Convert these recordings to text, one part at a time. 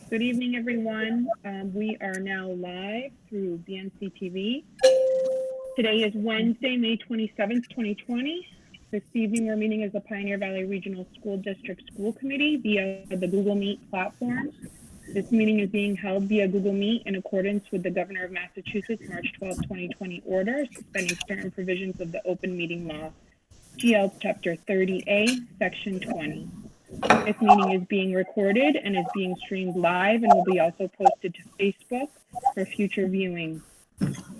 Good evening, everyone. We are now live through BNC TV. Today is Wednesday, May 27th, 2020. This evening, we're meeting as the Pioneer Valley Regional School District School Committee via the Google Meet platform. This meeting is being held via Google Meet in accordance with the Governor of Massachusetts March 12, 2020 order suspending certain provisions of the Open Meeting Law, GL Chapter 30A, Section 20. This meeting is being recorded and is being streamed live and will be also posted to Facebook for future viewing.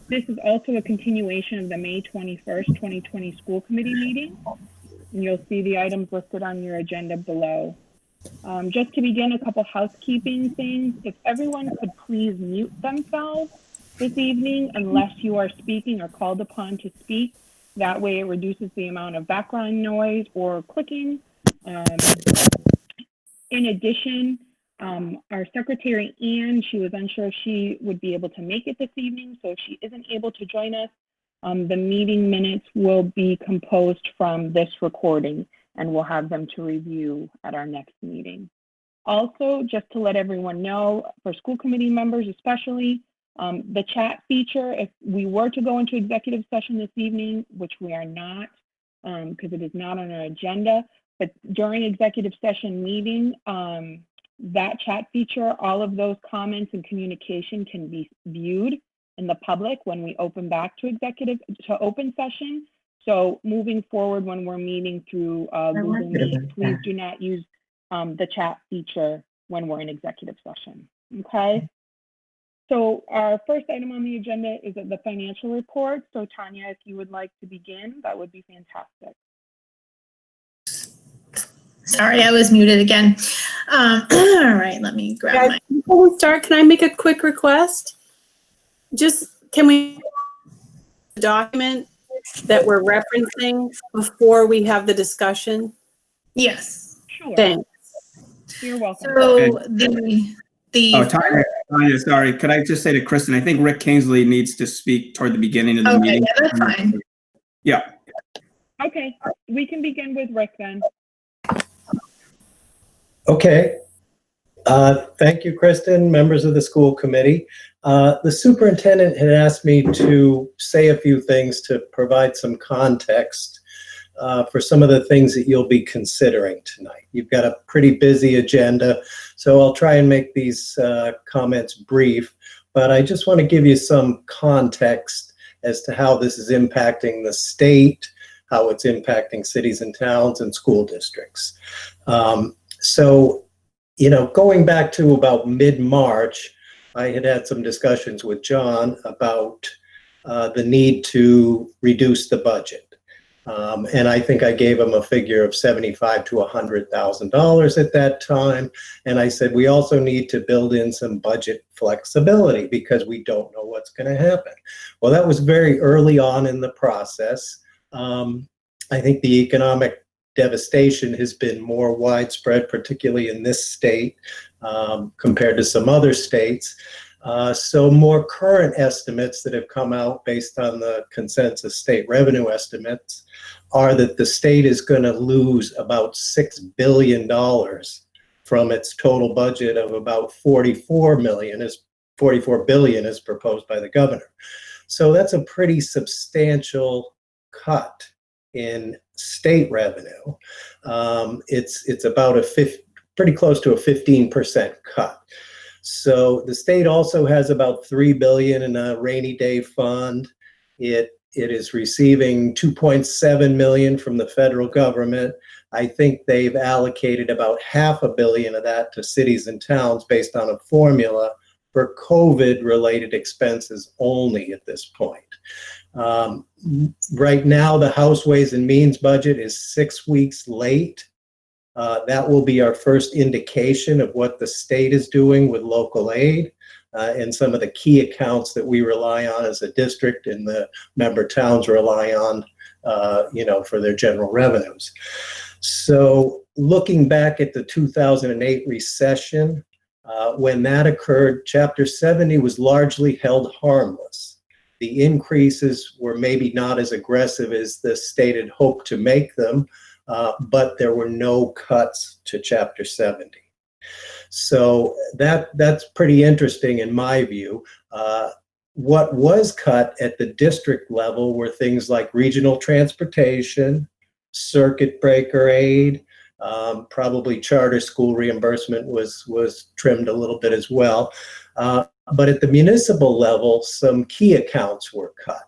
This is also a continuation of the May 21st, 2020 school committee meeting. And you'll see the items listed on your agenda below. Just to begin, a couple housekeeping things. If everyone could please mute themselves this evening unless you are speaking or called upon to speak. That way it reduces the amount of background noise or clicking. In addition, our secretary, Anne, she was unsure if she would be able to make it this evening. So if she isn't able to join us, the meeting minutes will be composed from this recording and we'll have them to review at our next meeting. Also, just to let everyone know, for school committee members especially, the chat feature, if we were to go into executive session this evening, which we are not, because it is not on our agenda, but during executive session meeting, that chat feature, all of those comments and communication can be viewed in the public when we open back to open session. So moving forward, when we're meeting through Google Meet, please do not use the chat feature when we're in executive session, okay? So our first item on the agenda is the financial report. So Tanya, if you would like to begin, that would be fantastic. Sorry, I was muted again. All right, let me grab my. Before we start, can I make a quick request? Just, can we document that we're referencing before we have the discussion? Yes. Sure. Thanks. You're welcome. So Tanya, sorry. Could I just say to Kristen, I think Rick Kingsley needs to speak toward the beginning of the meeting. Yeah, that's fine. Yeah. Okay, we can begin with Rick then. Okay. Thank you, Kristen, members of the school committee. The superintendent had asked me to say a few things to provide some context for some of the things that you'll be considering tonight. You've got a pretty busy agenda, so I'll try and make these comments brief, but I just want to give you some context as to how this is impacting the state, how it's impacting cities and towns and school districts. So, you know, going back to about mid-March, I had some discussions with John about the need to reduce the budget. And I think I gave him a figure of $75,000 to $100,000 at that time. And I said, we also need to build in some budget flexibility because we don't know what's going to happen. Well, that was very early on in the process. I think the economic devastation has been more widespread, particularly in this state compared to some other states. So more current estimates that have come out based on the consensus state revenue estimates are that the state is going to lose about $6 billion from its total budget of about $44 billion as proposed by the governor. So that's a pretty substantial cut in state revenue. It's about pretty close to a 15% cut. So the state also has about $3 billion in a rainy day fund. It is receiving $2.7 million from the federal government. I think they've allocated about $500 million of that to cities and towns based on a formula for COVID-related expenses only at this point. Right now, the House Ways and Means budget is 6 weeks late. That will be our first indication of what the state is doing with local aid and some of the key accounts that we rely on as a district and the member towns rely on, for their general revenues. So looking back at the 2008 recession, when that occurred, Chapter 70 was largely held harmless. The increases were maybe not as aggressive as the state had hoped to make them, but there were no cuts to Chapter 70. So that's pretty interesting in my view. What was cut at the district level were things like regional transportation, circuit breaker aid, probably charter school reimbursement was trimmed a little bit as well. But at the municipal level, some key accounts were cut.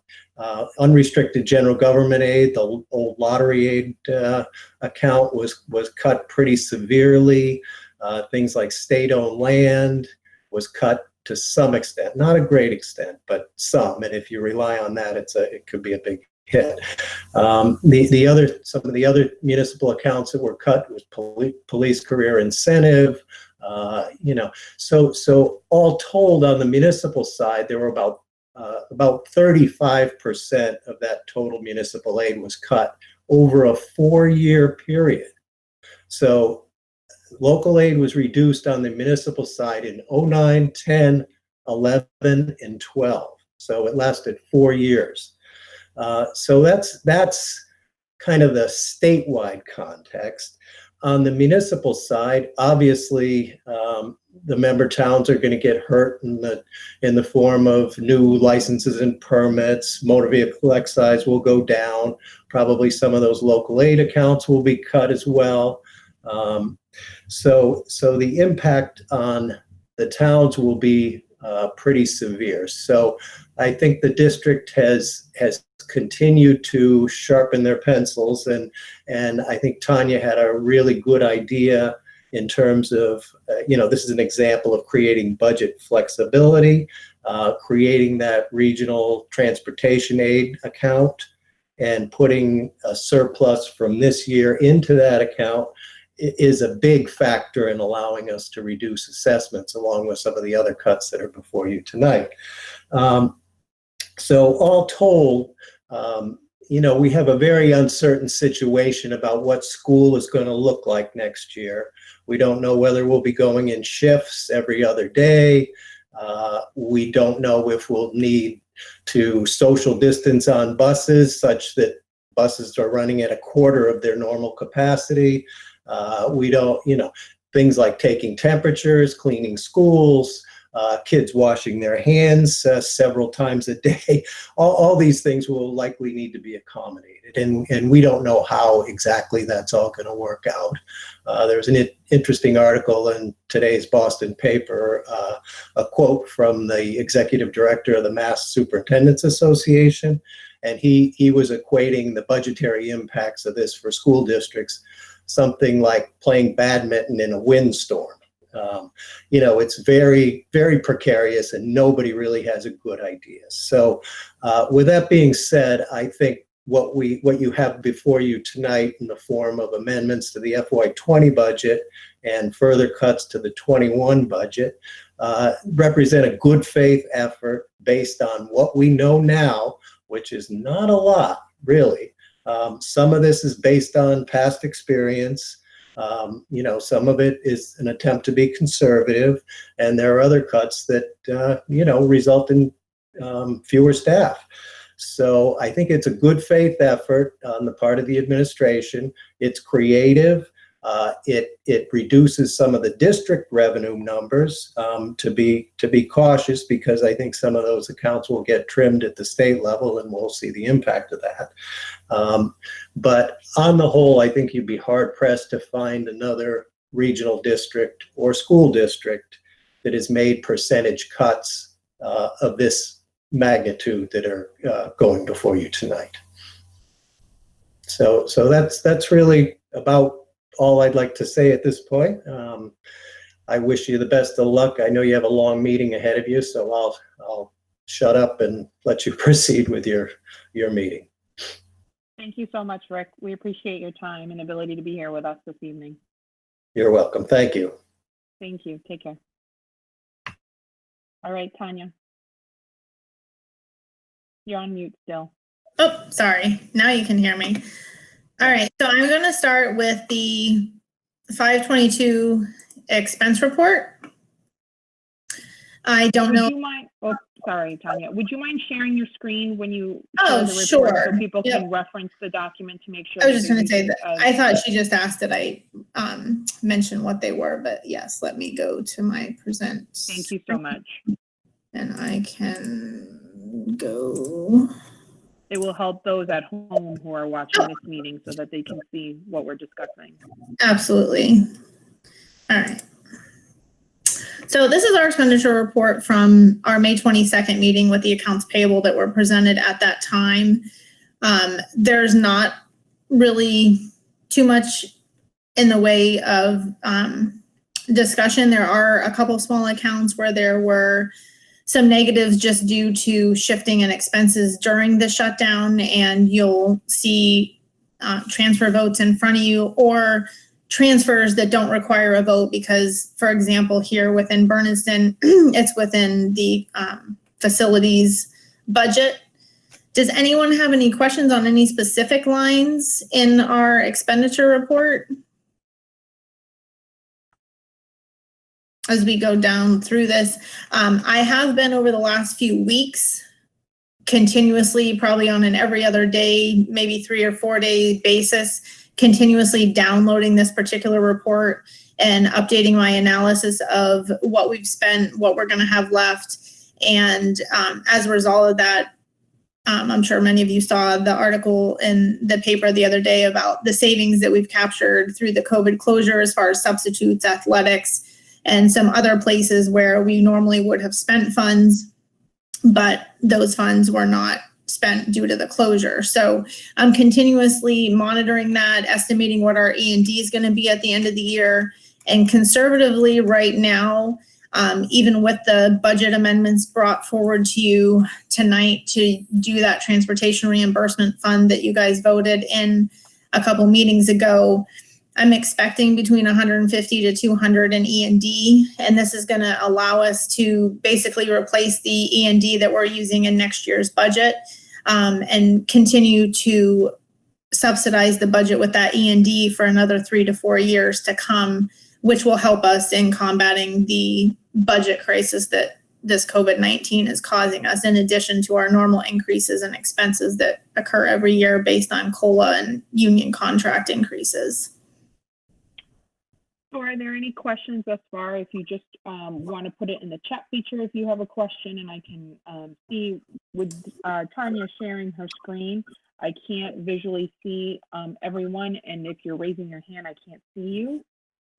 Unrestricted general government aid, the old lottery aid account was cut pretty severely. Things like state-owned land was cut to some extent, not a great extent, but some. And if you rely on that, it could be a big hit. Some of the other municipal accounts that were cut was police career incentive. So all told, on the municipal side, there were about 35% of that total municipal aid was cut over a 4-year period. So local aid was reduced on the municipal side in 09, 10, 11, and 12. So it lasted 4 years. So that's kind of the statewide context. On the municipal side, obviously, the member towns are going to get hurt in the form of new licenses and permits. Motor vehicle excise will go down. Probably some of those local aid accounts will be cut as well. So the impact on the towns will be pretty severe. So I think the district has continued to sharpen their pencils, and I think Tanya had a really good idea in terms of, this is an example of creating budget flexibility, creating that regional transportation aid account, and putting a surplus from this year into that account is a big factor in allowing us to reduce assessments, along with some of the other cuts that are before you tonight. So all told, we have a very uncertain situation about what school is going to look like next year. We don't know whether we'll be going in shifts every other day. We don't know if we'll need to social distance on buses, such that buses are running at a quarter of their normal capacity. We don't, things like taking temperatures, cleaning schools, kids washing their hands several times a day. All these things will likely need to be accommodated, and we don't know how exactly that's all going to work out. There's an interesting article in today's Boston paper, a quote from the executive director of the Mass Superintendents Association, and he was equating the budgetary impacts of this for school districts, something like playing badminton in a windstorm. It's very, very precarious, and nobody really has a good idea. So with that being said, I think what you have before you tonight in the form of amendments to the FY20 budget and further cuts to the 21 budget represent a good faith effort based on what we know now, which is not a lot, really. Some of this is based on past experience. Some of it is an attempt to be conservative, and there are other cuts that, result in fewer staff. So I think it's a good faith effort on the part of the administration. It's creative. It reduces some of the district revenue numbers, to be cautious, because I think some of those accounts will get trimmed at the state level, and we'll see the impact of that. But on the whole, I think you'd be hard pressed to find another regional district or school district that has made percentage cuts of this magnitude that are going before you tonight. So that's really about all I'd like to say at this point. I wish you the best of luck. I know you have a long meeting ahead of you, so I'll shut up and let you proceed with your meeting. Thank you so much, Rick. We appreciate your time and ability to be here with us this evening. You're welcome. Thank you. Thank you. Take care. All right, Tanya. You're on mute still. Oh, sorry. Now you can hear me. All right. So I'm going to start with the 522 expense report. I don't know. Would you mind? Oh, sorry, Tanya. Would you mind sharing your screen when you Oh, share the report sure. so people Yep. can reference the document to make sure? I was that just they're going to say using that it I as- thought she just asked that I mention what they were, but yes, let me go to my present. Thank you so much. And I can go. It will help those at home who are watching this meeting so that they can see what we're discussing. Absolutely. All right. So this is our expenditure report from our May 22nd meeting with the accounts payable that were presented at that time. There's not really too much in the way of discussion. There are a couple small accounts where there were some negatives just due to shifting in expenses during the shutdown, and you'll see transfer votes in front of you or transfers that don't require a vote because, for example, here within Bernardston, it's within the facilities budget. Does anyone have any questions on any specific lines in our expenditure report? As we go down through this, I have been over the last few weeks continuously, probably on an every other day, maybe 3 or 4 day basis, continuously downloading this particular report and updating my analysis of what we've spent, what we're going to have left. And as a result of that, I'm sure many of you saw the article in the paper the other day about the savings that we've captured through the COVID closure as far as substitutes, athletics, and some other places where we normally would have spent funds, but those funds were not spent due to the closure. So I'm continuously monitoring that, estimating what our E&D is going to be at the end of the year. And conservatively right now, even with the budget amendments brought forward to you tonight to do that transportation reimbursement fund that you guys voted in a couple meetings ago, I'm expecting between 150 to 200 in E&D, and this is going to allow us to basically replace the E&D that we're using in next year's budget, and continue to subsidize the budget with that E&D for another 3 to 4 years to come, which will help us in combating the budget crisis that this COVID-19 is causing us, in addition to our normal increases in expenses that occur every year based on COLA and union contract increases. So are there any questions thus far? If you just want to put it in the chat feature if you have a question, and I can see with Tanya sharing her screen, I can't visually see everyone, and if you're raising your hand, I can't see you.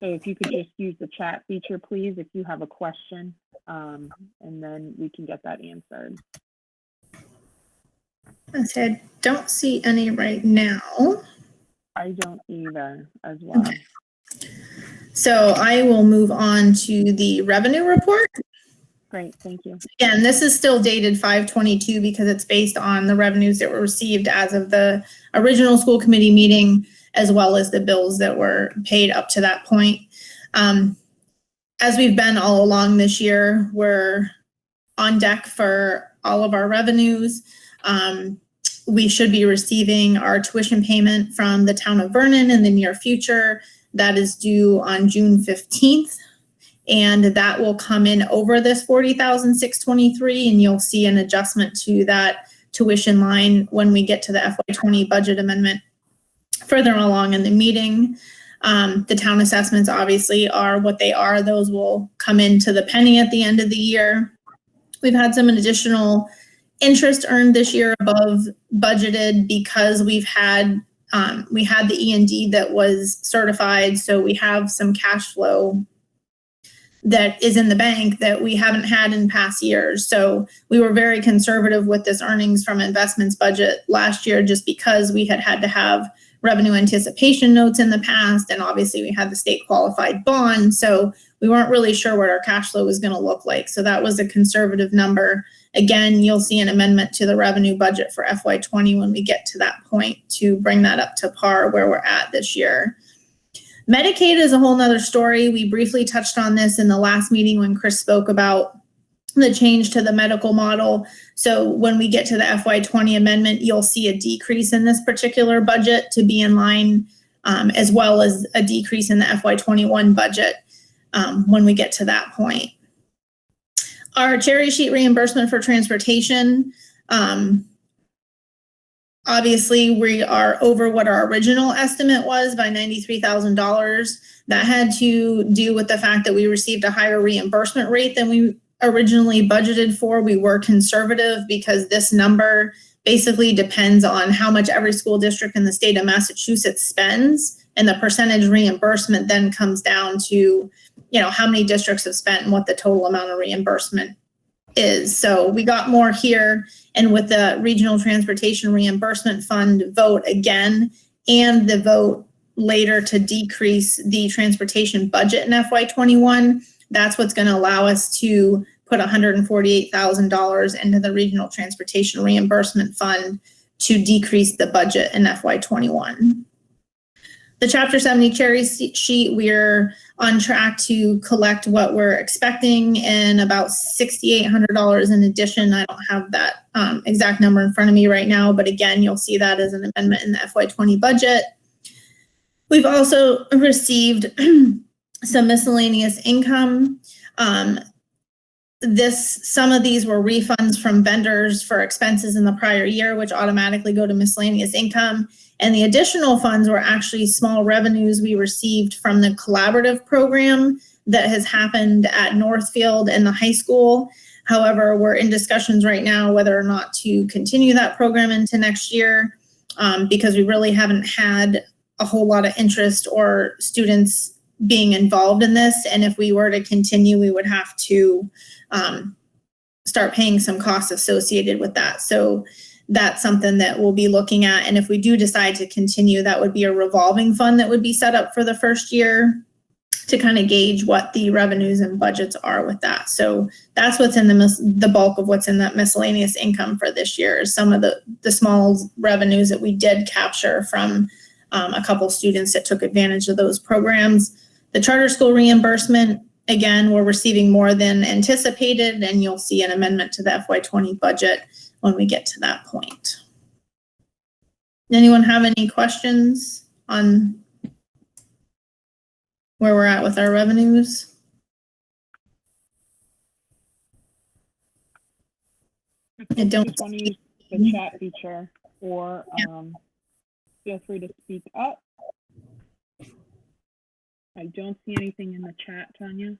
So if you could just use the chat feature, please, if you have a question, and then we can get that answered. I said, don't see any right now. I don't either as well. Okay. So I will move on to the revenue report. Great, thank you. Again, this is still dated 5/22 because it's based on the revenues that were received as of the original school committee meeting, as well as the bills that were paid up to that point. As we've been all along this year, we're on deck for all of our revenues. We should be receiving our tuition payment from the town of Vernon in the near future. That is due on June 15th. And that will come in over this $40,623, and you'll see an adjustment to that tuition line when we get to the FY20 budget amendment further along in the meeting. The town assessments obviously are what they are. Those will come into the penny at the end of the year. We've had some additional interest earned this year above budgeted because we had the E&D that was certified, so we have some cash flow that is in the bank that we haven't had in past years. So we were very conservative with this earnings from investments budget last year just because we had to have revenue anticipation notes in the past, and obviously we had the state qualified bond, so we weren't really sure what our cash flow was going to look like. So that was a conservative number. Again, you'll see an amendment to the revenue budget for FY20 when we get to that point to bring that up to par where we're at this year. Medicaid is a whole nother story. We briefly touched on this in the last meeting when Chris spoke about the change to the medical model. So when we get to the FY20 amendment, you'll see a decrease in this particular budget to be in line, as well as a decrease in the FY21 budget when we get to that point. Our cherry sheet reimbursement for transportation, obviously we are over what our original estimate was by $93,000. That had to do with the fact that we received a higher reimbursement rate than we originally budgeted for. We were conservative because this number basically depends on how much every school district in the state of Massachusetts spends, and the percentage reimbursement then comes down to, how many districts have spent and what the total amount of reimbursement is. So we got more here, and with the Regional Transportation Reimbursement Fund vote again, and the vote later to decrease the transportation budget in FY21, that's what's going to allow us to put $148,000 into the Regional Transportation Reimbursement Fund to decrease the budget in FY21. The Chapter 70 cherry sheet, we're on track to collect what we're expecting and about $6,800 in addition. I don't have that exact number in front of me right now, but again, you'll see that as an amendment in the FY20 budget. We've also received some miscellaneous income. Some of these were refunds from vendors for expenses in the prior year, which automatically go to miscellaneous income. And the additional funds were actually small revenues we received from the collaborative program that has happened at Northfield and the high school. However, we're in discussions right now whether or not to continue that program into next year because we really haven't had a whole lot of interest or students being involved in this. And if we were to continue, we would have to start paying some costs associated with that. So that's something that we'll be looking at. And if we do decide to continue, that would be a revolving fund that would be set up for the first year to kind of gauge what the revenues and budgets are with that. So that's what's in the bulk of what's in that miscellaneous income for this year is some of the small revenues that we did capture from a couple students that took advantage of those programs. The charter school reimbursement, again, we're receiving more than anticipated, and you'll see an amendment to the FY20 budget when we get to that point. Anyone have any questions on where we're at with our revenues? I don't use the chat feature, or feel free to speak up. I don't see anything in the chat, Tanya.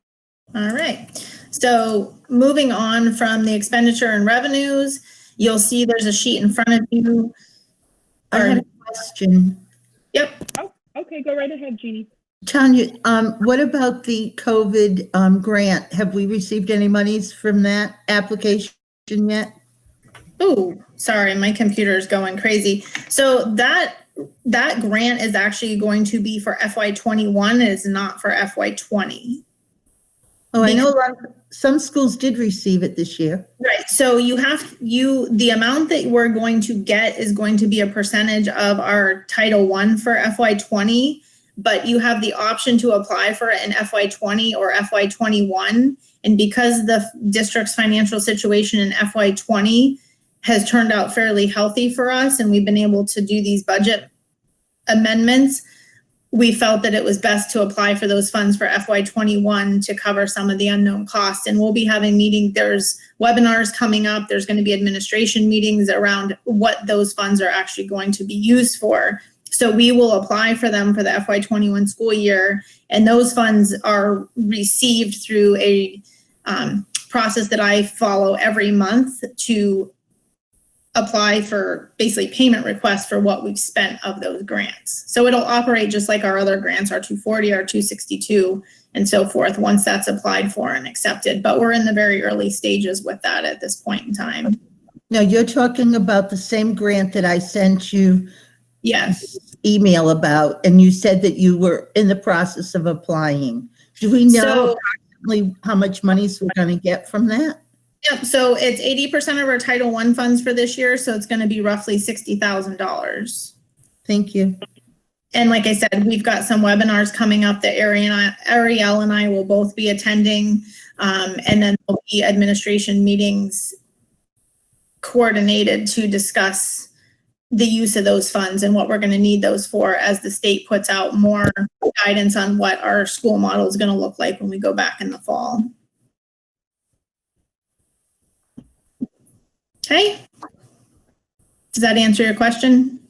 All right. So moving on from the expenditure and revenues, you'll see there's a sheet in front of you. I had a question. Yep. Oh, okay. Go right ahead, Jeannie. Tanya, what about the COVID grant? Have we received any monies from that application yet? Oh, sorry, my computer is going crazy. So that grant is actually going to be for FY21. It is not for FY20. Oh, I know some schools did receive it this year. Right. So the amount that we're going to get is going to be a percentage of our Title I for FY20, but you have the option to apply for it in FY20 or FY21. And because the district's financial situation in FY20 has turned out fairly healthy for us, and we've been able to do these budget amendments, we felt that it was best to apply for those funds for FY21 to cover some of the unknown costs. And we'll be having there's webinars coming up. There's going to be administration meetings around what those funds are actually going to be used for. So we will apply for them for the FY21 school year. And those funds are received through a process that I follow every month to apply for basically payment requests for what we've spent of those grants. So it'll operate just like our other grants, our 240, our 262, and so forth, once that's applied for and accepted. But we're in the very early stages with that at this point in time. Now, you're talking about the same grant that I sent you Yes. email about, and you said that you were in the process of applying. Do we know approximately how much monies we're going to get from that? Yep. So it's 80% of our Title I funds for this year. So it's going to be roughly $60,000. Thank you. And like I said, we've got some webinars coming up that Ariel and I will both be attending. And then there'll be administration meetings coordinated to discuss the use of those funds and what we're going to need those for as the state puts out more guidance on what our school model is going to look like when we go back in the fall. Okay. Does that answer your question?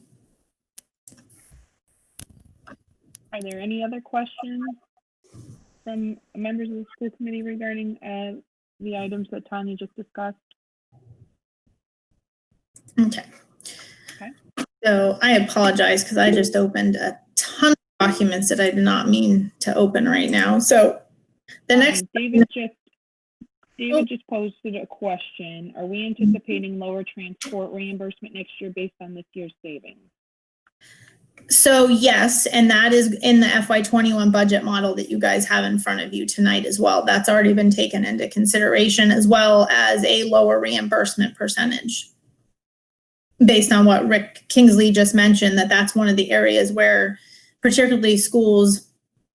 Are there any other questions from members of the school committee regarding the items that Tanya just discussed? Okay. So I apologize because I just opened a ton of documents that I did not mean to open right now. So the next. David just posted a question. Are we anticipating lower transport reimbursement next year based on this year's savings? So yes, and that is in the FY21 budget model that you guys have in front of you tonight as well. That's already been taken into consideration, as well as a lower reimbursement percentage. Based on what Rick Kingsley just mentioned, that's one of the areas where particularly schools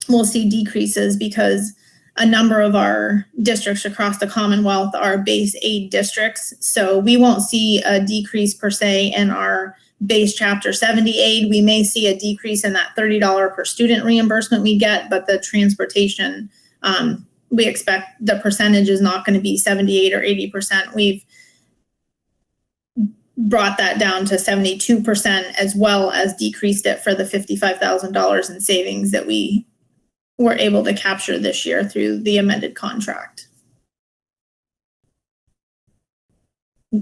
will see decreases because a number of our districts across the Commonwealth are base aid districts. So we won't see a decrease per se in our base Chapter 70 aid. We may see a decrease in that $30 per student reimbursement we get, but the transportation, we expect the percentage is not going to be 78 or 80%. We've brought that down to 72%, as well as decreased it for the $55,000 in savings that we were able to capture this year through the amended contract.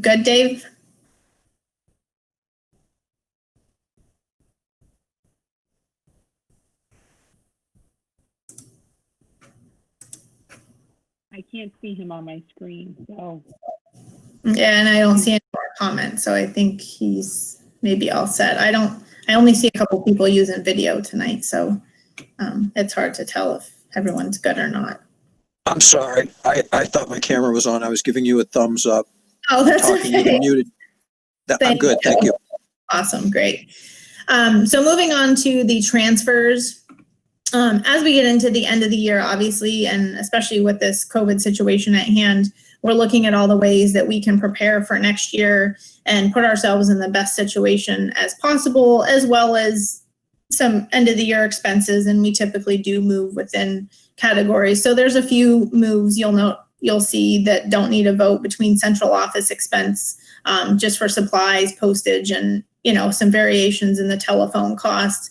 Good, Dave? I can't see him on my screen, so. Yeah, and I don't see any more comments, so I think he's maybe all set. I only see a couple people using video tonight, so it's hard to tell if everyone's good or not. I'm sorry. I thought my camera was on. I was giving you a thumbs up. Oh, that's Talking, you were okay. muted. I'm good. Thank you. Awesome, great. So moving on to the transfers. As we get into the end of the year, obviously, and especially with this COVID situation at hand, we're looking at all the ways that we can prepare for next year and put ourselves in the best situation as possible, as well as some end of the year expenses. And we typically do move within categories. So there's a few moves you'll see that don't need a vote between central office expense, just for supplies, postage, and some variations in the telephone cost.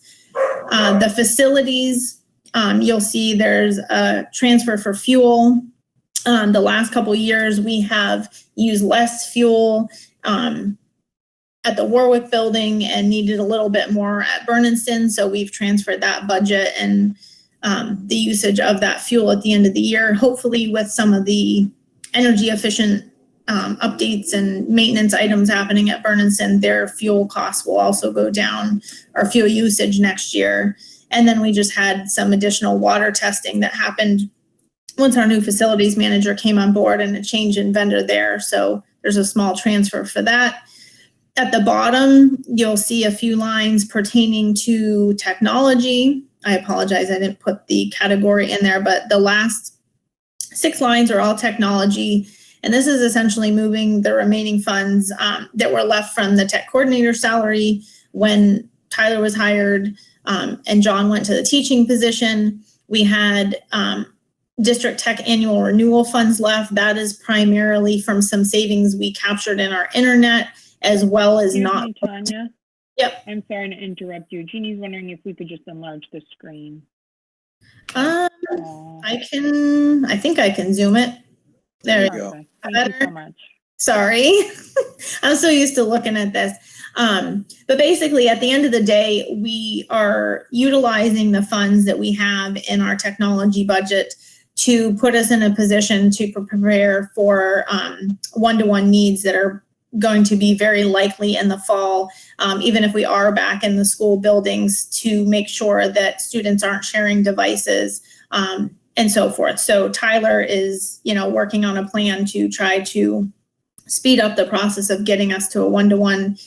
The facilities, you'll see there's a transfer for fuel. The last couple years, we have used less fuel at the Warwick building and needed a little bit more at Bernardston. So we've transferred that budget and the usage of that fuel at the end of the year. Hopefully with some of the energy efficient updates and maintenance items happening at Bernardston, their fuel costs will also go down, or fuel usage next year. And then we just had some additional water testing that happened once our new facilities manager came on board, and a change in vendor there. So there's a small transfer for that. At the bottom, you'll see a few lines pertaining to technology. I apologize, I didn't put the category in there, but the last 6 lines are all technology. And this is essentially moving the remaining funds that were left from the tech coordinator salary when Tyler was hired and John went to the teaching position. We had district tech annual renewal funds left. That is primarily from some savings we captured in our internet, as well as not. Tanya. Yep. I'm sorry to interrupt you. Jeannie's wondering if we could just enlarge the screen. I think I can zoom it. There you go. Thank you so much. Sorry. I'm so used to looking at this. But basically, at the end of the day, we are utilizing the funds that we have in our technology budget to put us in a position to prepare for one-to-one needs that are going to be very likely in the fall, even if we are back in the school buildings, to make sure that students aren't sharing devices and so forth. So Tyler is, working on a plan to try to speed up the process of getting us to a one-to-one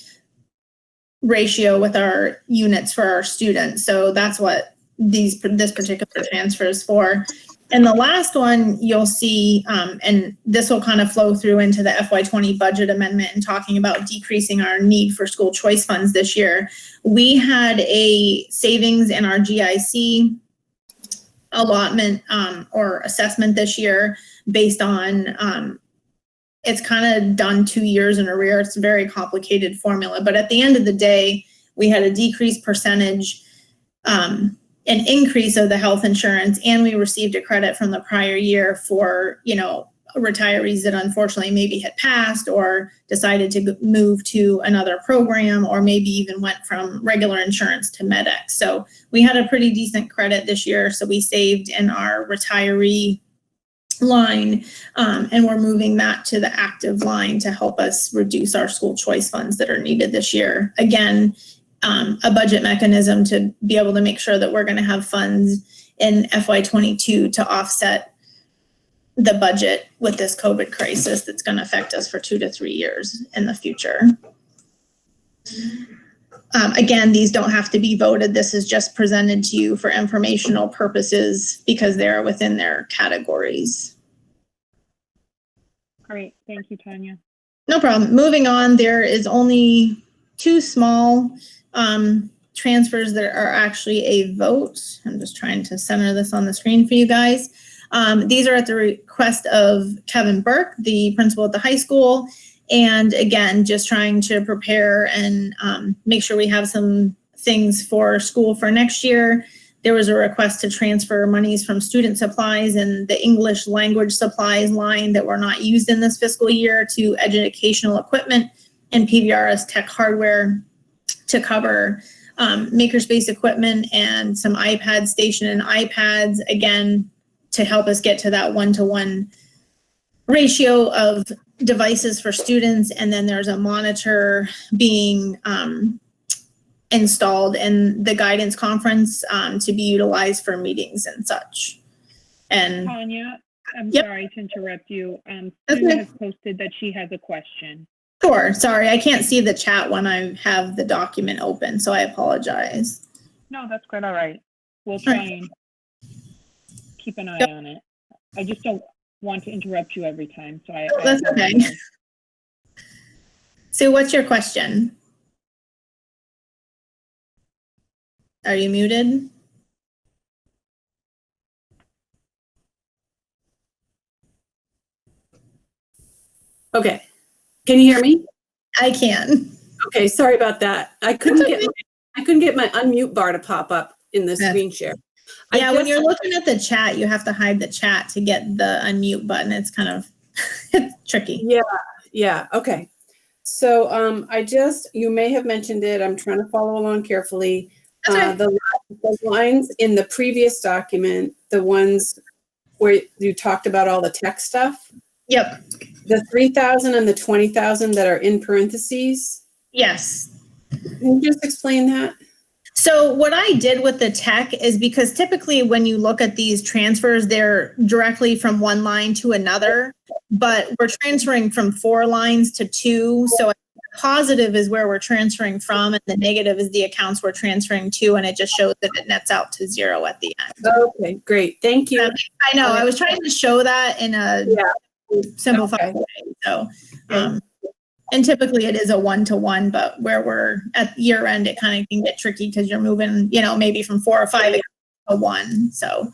ratio with our units for our students. So that's what this particular transfer is for. And the last one you'll see, and this will kind of flow through into the FY20 budget amendment and talking about decreasing our need for school choice funds this year. We had a savings in our GIC allotment or assessment this year based on it's kind of done 2 years in arrears. It's a very complicated formula, but at the end of the day, we had a decreased percentage, an increase of the health insurance, and we received a credit from the prior year for, retirees that unfortunately maybe had passed or decided to move to another program, or maybe even went from regular insurance to MedX. So we had a pretty decent credit this year. So we saved in our retiree line, and we're moving that to the active line to help us reduce our school choice funds that are needed this year. Again, a budget mechanism to be able to make sure that we're going to have funds in FY22 to offset the budget with this COVID crisis that's going to affect us for 2 to 3 years in the future. Again, these don't have to be voted. This is just presented to you for informational purposes because they're within their categories. Great, thank you, Tanya. No problem. Moving on, there is only 2 small transfers that are actually a vote. I'm just trying to center this on the screen for you guys. These are at the request of Kevin Burke, the principal at the high school. And again, just trying to prepare and make sure we have some things for school for next year. There was a request to transfer monies from student supplies and the English language supplies line that were not used in this fiscal year to educational equipment and PVRS tech hardware to cover makerspace equipment and some iPad station and iPads, again, to help us get to that 1-to-1 ratio of devices for students. And then there's a monitor being installed in the guidance conference to be utilized for meetings and such. And Tanya, I'm Yep. sorry to interrupt you. Sue Okay. has posted that she has a question. sure, sorry, I can't see the chat when I have the document open, so I apologize. No, that's quite all right. We'll try and keep an eye on it. I just don't want to interrupt you every time, so I That's okay. apologize. So what's your question? Are you muted? Okay. Can you hear me? I can. Okay, sorry about that. I couldn't get my unmute bar to pop up in the Yeah. screen share. Yeah, when you're looking at the chat, you have to hide the chat to get the unmute button. It's kind of it's tricky. Yeah, okay. So you may have mentioned it. I'm trying to follow along carefully. That's right. The lines in the previous document, the ones where you talked about all the tech stuff, Yep. the 3,000 and the 20,000 that are in parentheses. Yes. Can you just explain that? So what I did with the tech is because typically when you look at these transfers, they're directly from one line to another, but we're transferring from 4 lines to 2. So positive is where we're transferring from, and the negative is the accounts we're transferring to, and it just shows that it nets out to 0 at the end. Okay, great. Thank you. I know, I was trying to show that in a simplified way. So, and typically it is a 1-to-1, but where we're at year end, it kind of can get tricky because you're moving, maybe from 4 or 5 to 1. So,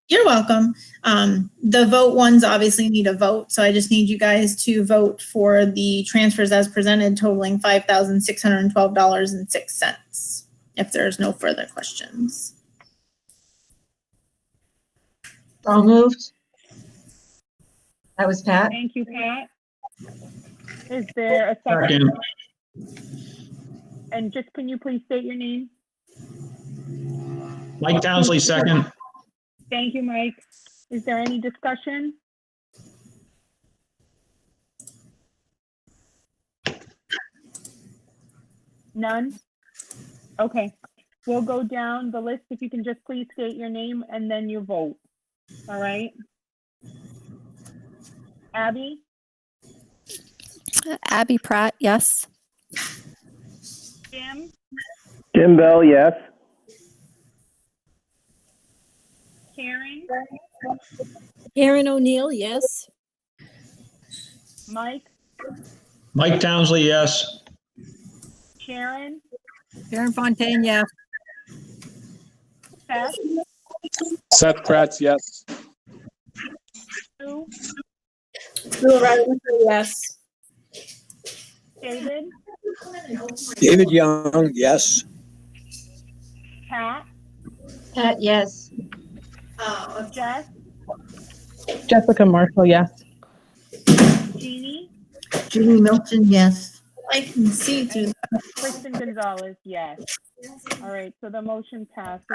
you're welcome. The vote ones obviously need a vote. So I just need you guys to vote for the transfers as presented totaling $5,612.06. If there's no further questions. So moved. That was Pat. Thank you, Pat. Is there a second? And just can you please state your name? Mike Townsley, second. Thank you, Mike. Is there any discussion? None? Okay. We'll go down the list. If you can just please state your name and then your vote. All right. Abby? Abby Pratt, yes. Jim? Jim Bell, yes. Karen? Karen O'Neill, yes. Mike? Mike Townsley, yes. Sharon? Sharon Fontaine, yes. Seth? Seth Kratz, yes. Sue? Sue Ryder, yes. David, David Young, yes. Pat, Pat, yes. Jess, Jessica Marshall, yes. Jeannie, Julie Milton, yes. I can see through that. Kristen Gonzalez, yes. All right, so the motion passes.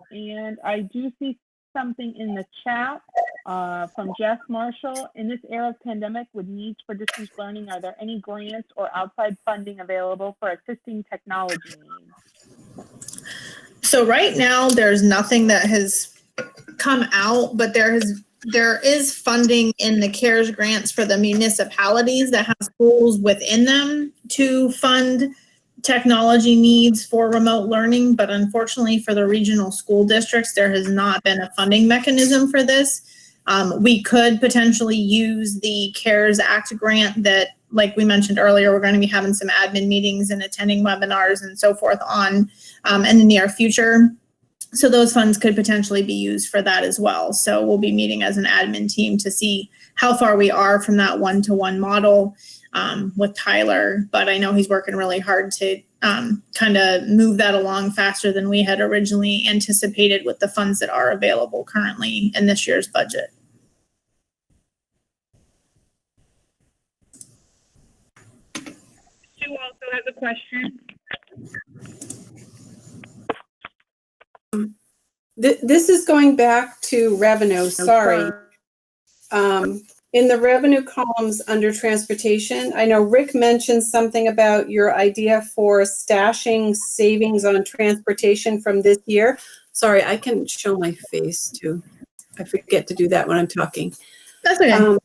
And I do see something in the chat from Jeff Marshall. In this era of pandemic with needs for distance learning, are there any grants or outside funding available for assisting technology needs? So right now, there's nothing that has come out, but there is funding in the CARES grants for the municipalities that have schools within them to fund technology needs for remote learning. But unfortunately for the regional school districts, there has not been a funding mechanism for this. We could potentially use the CARES Act grant that, like we mentioned earlier, we're going to be having some admin meetings and attending webinars and so forth on in the near future. So those funds could potentially be used for that as well. So we'll be meeting as an admin team to see how far we are from that one-to-one model with Tyler. But I know he's working really hard to kind of move that along faster than we had originally anticipated with the funds that are available currently in this year's budget. Sue also has a question. This is going back to revenue, sorry. In the revenue columns under transportation, I know Rick mentioned something about your idea for stashing savings on transportation from this year. Sorry, I can show my face too. I forget to do that when I'm talking. That's okay. Of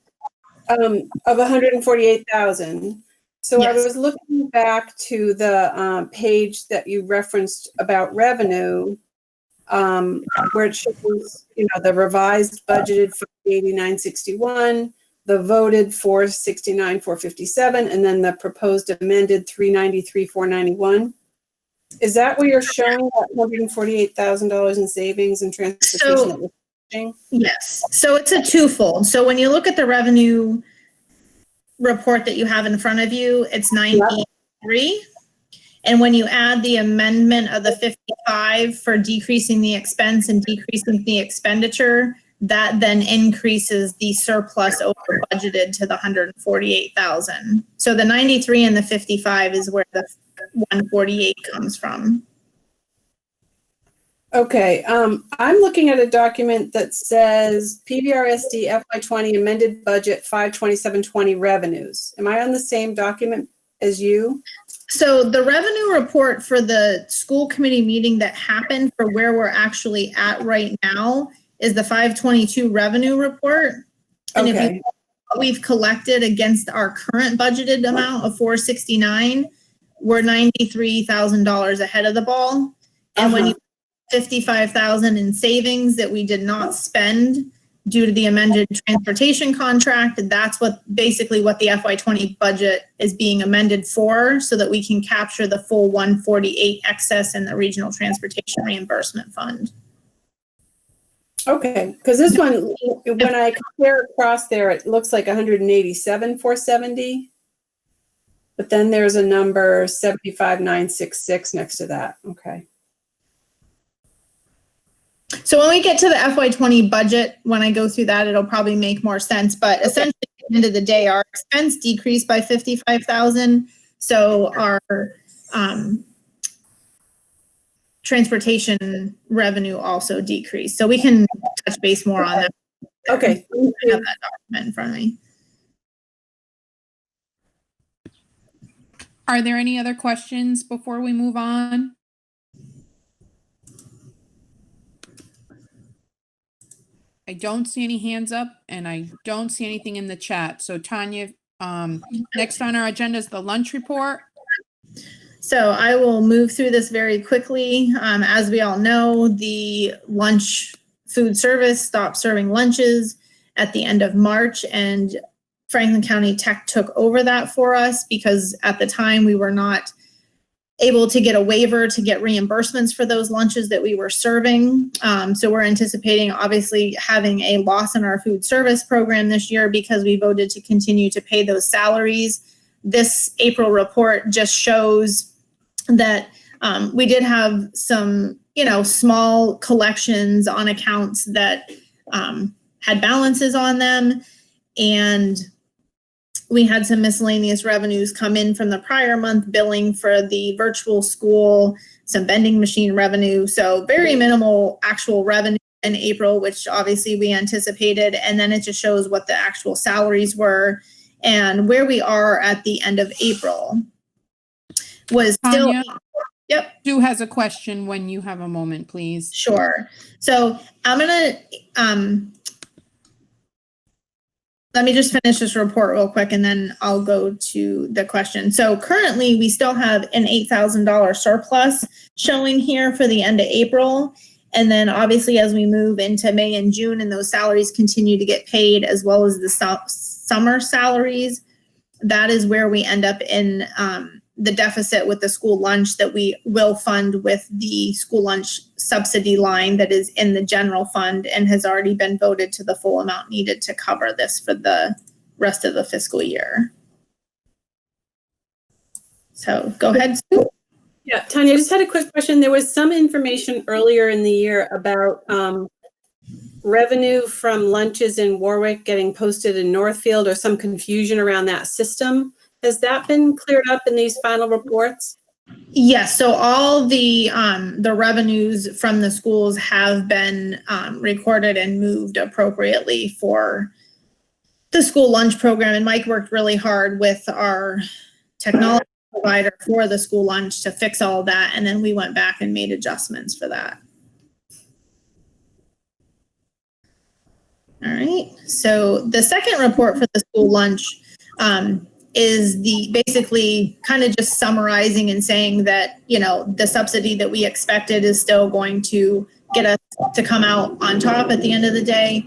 148,000. So Yes. I was looking back to the page that you referenced about revenue, where it shows, the revised budgeted 589.61, the voted 469.457, and then the proposed amended 393.491. Is that where you're showing that $148,000 in savings in transportation that we're seeing? Yes. So it's a twofold. So when you look at the revenue report that you have in front of you, it's 93. And when you add the amendment of the 55 for decreasing the expense and decreasing the expenditure, that then increases the surplus over budgeted to the 148,000. So the 93 and the 55 is where the 148 comes from. Okay, I'm looking at a document that says PVRSD FY20 amended budget 52720 revenues. Am I on the same document as you? So the revenue report for the school committee meeting that happened for where we're actually at right now is the 522 revenue report. And if you, we've collected against our current budgeted amount of 469, we're $93,000 ahead of the ball. And when you 55,000 in savings that we did not spend due to the amended transportation contract, that's what basically what the FY20 budget is being amended for, so that we can capture the full 148 excess in the regional transportation reimbursement fund. Okay, because this one, when I compare across there, it looks like 187,470, but then there's a number 75,966 next to that. Okay. So when we get to the FY20 budget, when I go through that, it'll probably make more sense. But essentially, at the end of the day, our expense decreased by 55,000. So our transportation revenue also decreased. So we can touch base more on that. Okay. I have that document in front of me. Are there any other questions before we move on? I don't see any hands up and I don't see anything in the chat. So Tanya, next on our agenda is the lunch report. So I will move through this very quickly. As we all know, the lunch food service stopped serving lunches at the end of March, and Franklin County Tech took over that for us because at the time we were not able to get a waiver to get reimbursements for those lunches that we were serving. So we're anticipating obviously having a loss in our food service program this year because we voted to continue to pay those salaries. This April report just shows that we did have some, small collections on accounts that had balances on them, and we had some miscellaneous revenues come in from the prior month billing for the virtual school, some vending machine revenue. So very minimal actual revenue in April, which obviously we anticipated. And then it just shows what the actual salaries were and where we are at the end of April was still. Tanya, Yep. Sue has a question when you have a moment, please. Sure. So I'm going to, let me just finish this report real quick and then I'll go to the question. So currently we still have an $8,000 surplus showing here for the end of April. And then obviously as we move into May and June and those salaries continue to get paid as well as the summer salaries, that is where we end up in the deficit with the school lunch that we will fund with the school lunch subsidy line that is in the general fund and has already been voted to the full amount needed to cover this for the rest of the fiscal year. So go ahead, Sue. Yeah, Tanya, I just had a quick question. There was some information earlier in the year about revenue from lunches in Warwick getting posted in Northfield, or some confusion around that system. Has that been cleared up in these final reports? Yes, so all the revenues from the schools have been recorded and moved appropriately for the school lunch program. And Mike worked really hard with our technology provider for the school lunch to fix all of that. And then we went back and made adjustments for that. All right, so the second report for the school lunch is basically kind of just summarizing and saying that, the subsidy that we expected is still going to get us to come out on top at the end of the day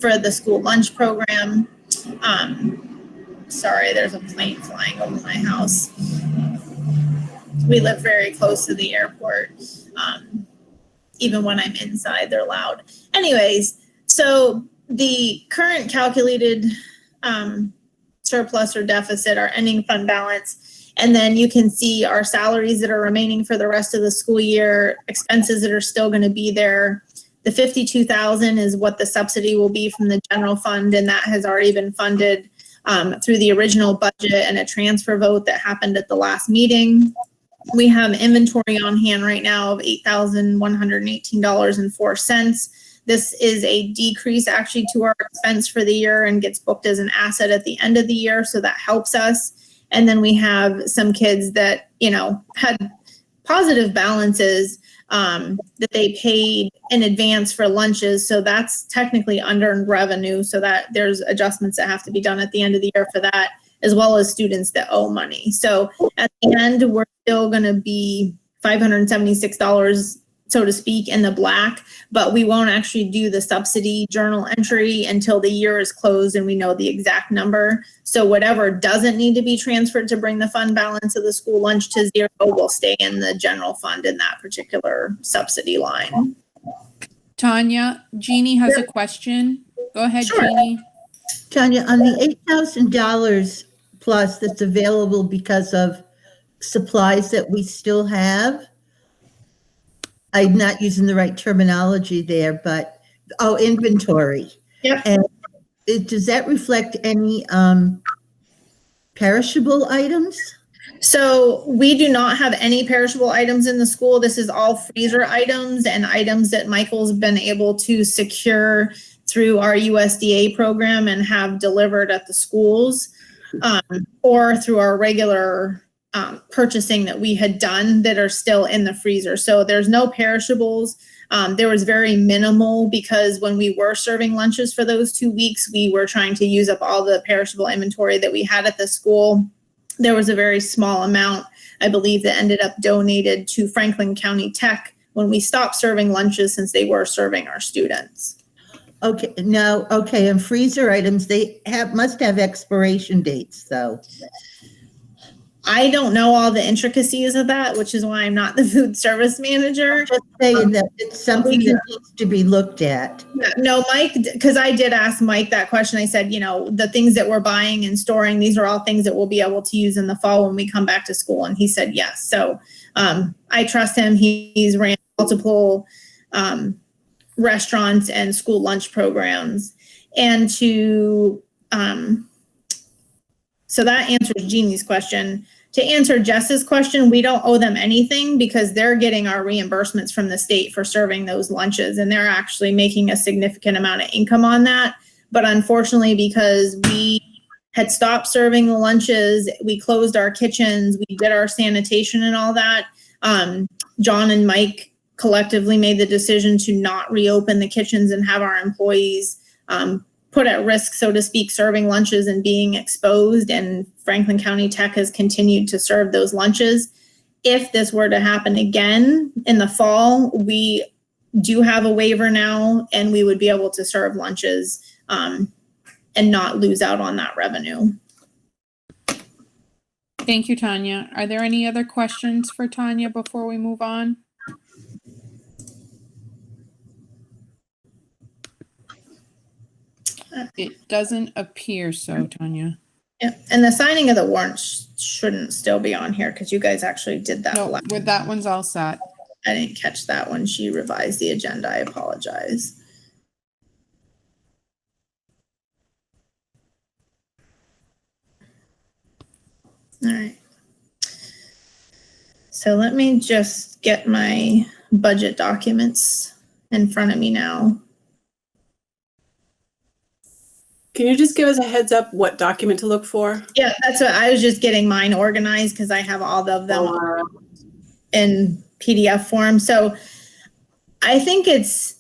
for the school lunch program. Sorry, there's a plane flying over my house. We live very close to the airport. Even when I'm inside, they're loud. Anyways, so the current calculated surplus or deficit, our ending fund balance, and then you can see our salaries that are remaining for the rest of the school year, expenses that are still going to be there. The $52,000 is what the subsidy will be from the general fund, and that has already been funded through the original budget and a transfer vote that happened at the last meeting. We have inventory on hand right now of $8,118.04. This is a decrease actually to our expense for the year and gets booked as an asset at the end of the year. So that helps us. And then we have some kids that, had positive balances that they paid in advance for lunches. So that's technically unearned revenue. So that there's adjustments that have to be done at the end of the year for that, as well as students that owe money. So at the end, we're still going to be $576, so to speak, in the black, but we won't actually do the subsidy journal entry until the year is closed and we know the exact number. So whatever doesn't need to be transferred to bring the fund balance of the school lunch to zero will stay in the general fund in that particular subsidy line. Tanya, Jeannie has a question. Go ahead, Sure. Jeannie. Tanya, on the $8,000 plus that's available because of supplies that we still have, I'm not using the right terminology there, but, inventory. Yep. And does that reflect any perishable items? So we do not have any perishable items in the school. This is all freezer items and items that Michael's been able to secure through our USDA program and have delivered at the schools, or through our regular purchasing that we had done that are still in the freezer. So there's no perishables. There was very minimal because when we were serving lunches for those 2 weeks, we were trying to use up all the perishable inventory that we had at the school. There was a very small amount, I believe, that ended up donated to Franklin County Tech when we stopped serving lunches since they were serving our students. Okay, now, and freezer items, they must have expiration dates, though. I don't know all the intricacies of that, which is why I'm not the food service manager. Just saying that it's something that needs to be looked at. No, Mike, because I did ask Mike that question. I said, the things that we're buying and storing, these are all things that we'll be able to use in the fall when we come back to school. And he said yes. So I trust him. He's ran multiple restaurants and school lunch programs. And so that answers Jeannie's question. To answer Jess's question, we don't owe them anything because they're getting our reimbursements from the state for serving those lunches, and they're actually making a significant amount of income on that. But unfortunately, because we had stopped serving the lunches, we closed our kitchens, we did our sanitation and all that, John and Mike collectively made the decision to not reopen the kitchens and have our employees put at risk, so to speak, serving lunches and being exposed, and Franklin County Tech has continued to serve those lunches. If this were to happen again in the fall, we do have a waiver now, and we would be able to serve lunches and not lose out on that revenue. Thank you, Tanya. Are there any other questions for Tanya before we move on? It doesn't appear so, Tanya. Yeah, and the signing of the warrants shouldn't still be on here because you guys actually did that. No, with that one's all set. I didn't catch that when she revised the agenda. I apologize. All right. So let me just get my budget documents in front of me now. Can you just give us a heads up what document to look for? Yeah, that's what I was just getting mine organized because I have all of them in PDF form. So I think it's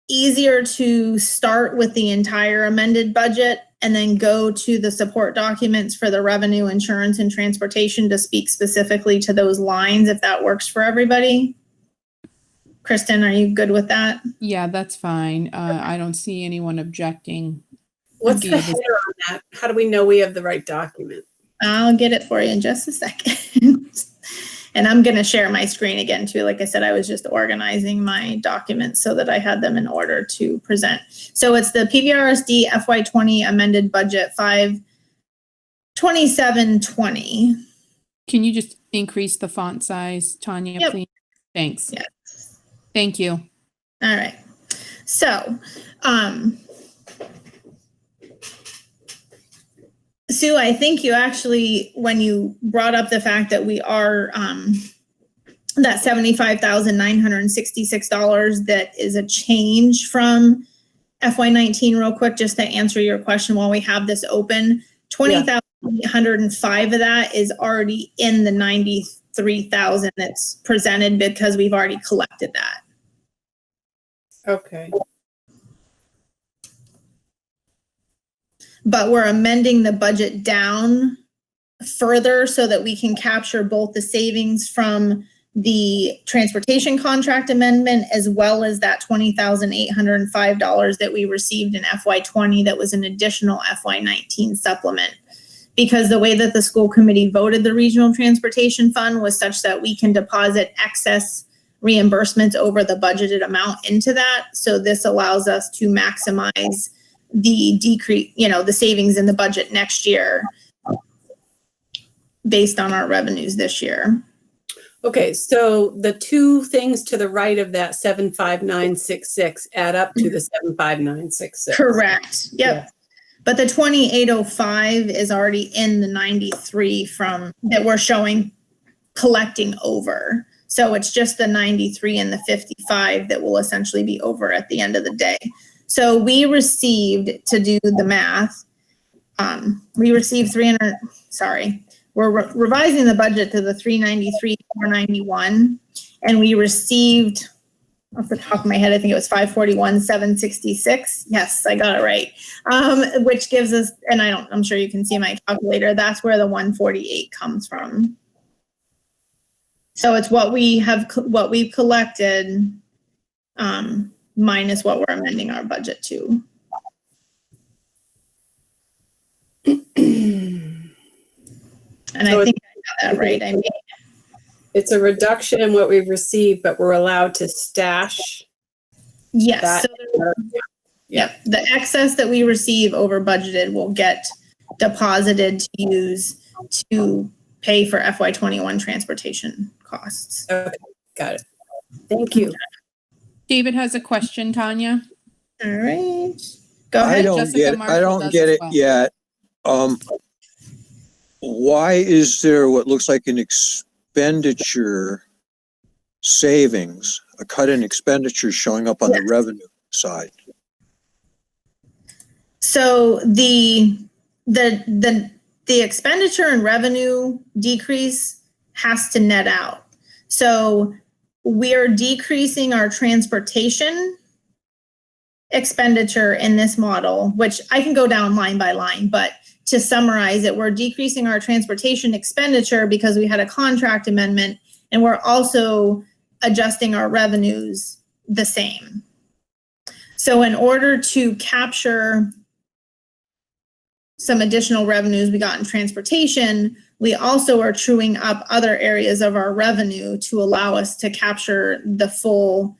easier to start with the entire amended budget and then go to the support documents for the revenue, insurance, and transportation to speak specifically to those lines, if that works for everybody. Kristen, are you good with that? Yeah, that's fine. I don't see anyone objecting. What's the header on that? How do we know we have the right document? I'll get it for you in just a second. And I'm going to share my screen again too. Like I said, I was just organizing my documents so that I had them in order to present. So it's the PVRSD FY20 amended budget 52720. Can you just increase the font size, Tanya, Yep. please? Thanks. Yes. Thank you. All right. So, Sue, I think you actually, when you brought up the fact that we are that $75,966 that is a change from FY19 real quick, just to answer your question while we have this open, 20,805 of that is already in the 93,000 that's presented because we've already collected that. Okay. But we're amending the budget down further so that we can capture both the savings from the transportation contract amendment as well as that $20,805 that we received in FY20 that was an additional FY19 supplement. Because the way that the school committee voted the regional transportation fund was such that we can deposit excess reimbursements over the budgeted amount into that. So this allows us to maximize the decrease, the savings in the budget next year based on our revenues this year. Okay, so the two things to the right of that 75966 add up to the 75966. Correct. Yep. Yeah. But the 2805 is already in the 93 from that we're showing collecting over. So it's just the 93 and the 55 that will essentially be over at the end of the day. So we received, to do the math, we received we're revising the budget to the 393,491, and we received, off the top of my head, I think it was 541,766. Yes, I got it right. Which gives us, and I'm sure you can see my calculator, that's where the 148 comes from. So it's what we've collected, minus what we're amending our budget to. And So I think I got that right. I mean, It's a reduction in what we've received, but we're allowed to stash yes. that. So yep. The excess that we receive over budgeted will get deposited to use to pay for FY21 transportation costs. Okay, got it. Thank you. David has a question, Tanya. All right. Go I ahead. don't Jessica get it. I Marshall don't does get as it well. yet. Why is there what looks like an expenditure savings, a cut in expenditure showing up on the revenue side? So the expenditure and revenue decrease has to net out. So we're decreasing our transportation expenditure in this model, which I can go down line by line, but to summarize it, we're decreasing our transportation expenditure because we had a contract amendment, and we're also adjusting our revenues the same. So in order to capture some additional revenues we got in transportation, we also are truing up other areas of our revenue to allow us to capture the full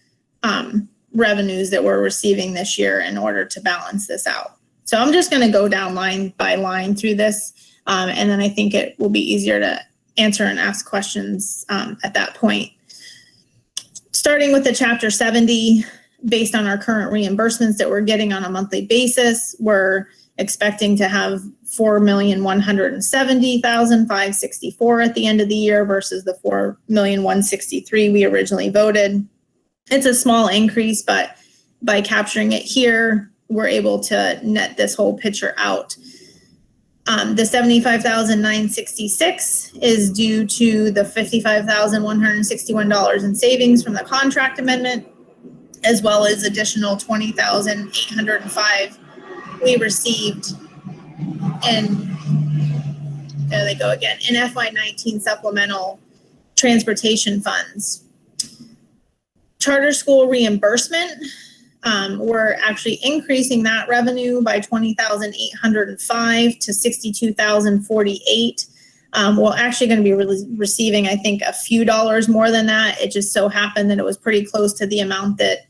revenues that we're receiving this year in order to balance this out. So I'm just going to go down line by line through this, and then I think it will be easier to answer and ask questions at that point. Starting with the Chapter 70, based on our current reimbursements that we're getting on a monthly basis, we're expecting to have $4,170,564 at the end of the year versus the $4,163,000 we originally voted. It's a small increase, but by capturing it here, we're able to net this whole picture out. The $75,966 is due to the $55,161 in savings from the contract amendment, as well as additional $20,805 we received in, there they go again, in FY19 supplemental transportation funds. Charter school reimbursement, we're actually increasing that revenue by $20,805 to $62,048. We're actually going to be receiving, I think, a few dollars more than that. It just so happened that it was pretty close to the amount that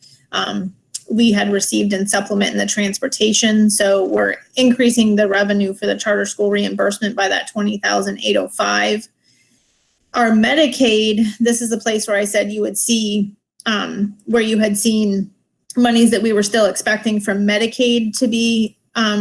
we had received in supplement in the transportation. So we're increasing the revenue for the charter school reimbursement by that $20,805. Our Medicaid, this is the place where I said you would see where you had seen monies that we were still expecting from Medicaid to be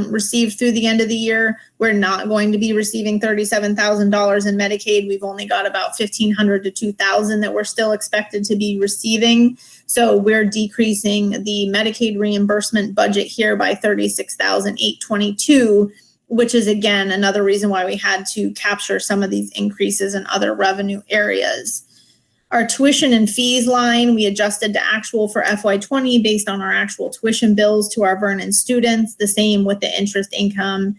received through the end of the year. We're not going to be receiving $37,000 in Medicaid. We've only got about $1,500 to $2,000 that we're still expected to be receiving. So we're decreasing the Medicaid reimbursement budget here by $36,822, which is again another reason why we had to capture some of these increases in other revenue areas. Our tuition and fees line, we adjusted to actual for FY20 based on our actual tuition bills to our Vernon students, the same with the interest income.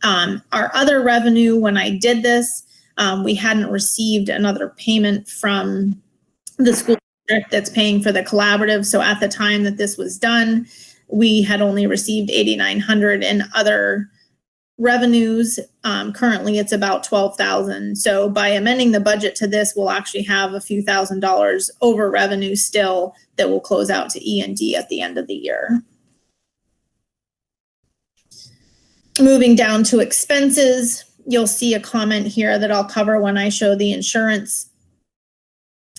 Our other revenue, when I did this, we hadn't received another payment from the school district that's paying for the collaborative. So at the time that this was done, we had only received $8,900 in other revenues. Currently it's about $12,000. So by amending the budget to this, we'll actually have a few $1,000s over revenue still that will close out to E&D at the end of the year. Moving down to expenses, you'll see a comment here that I'll cover when I show the insurance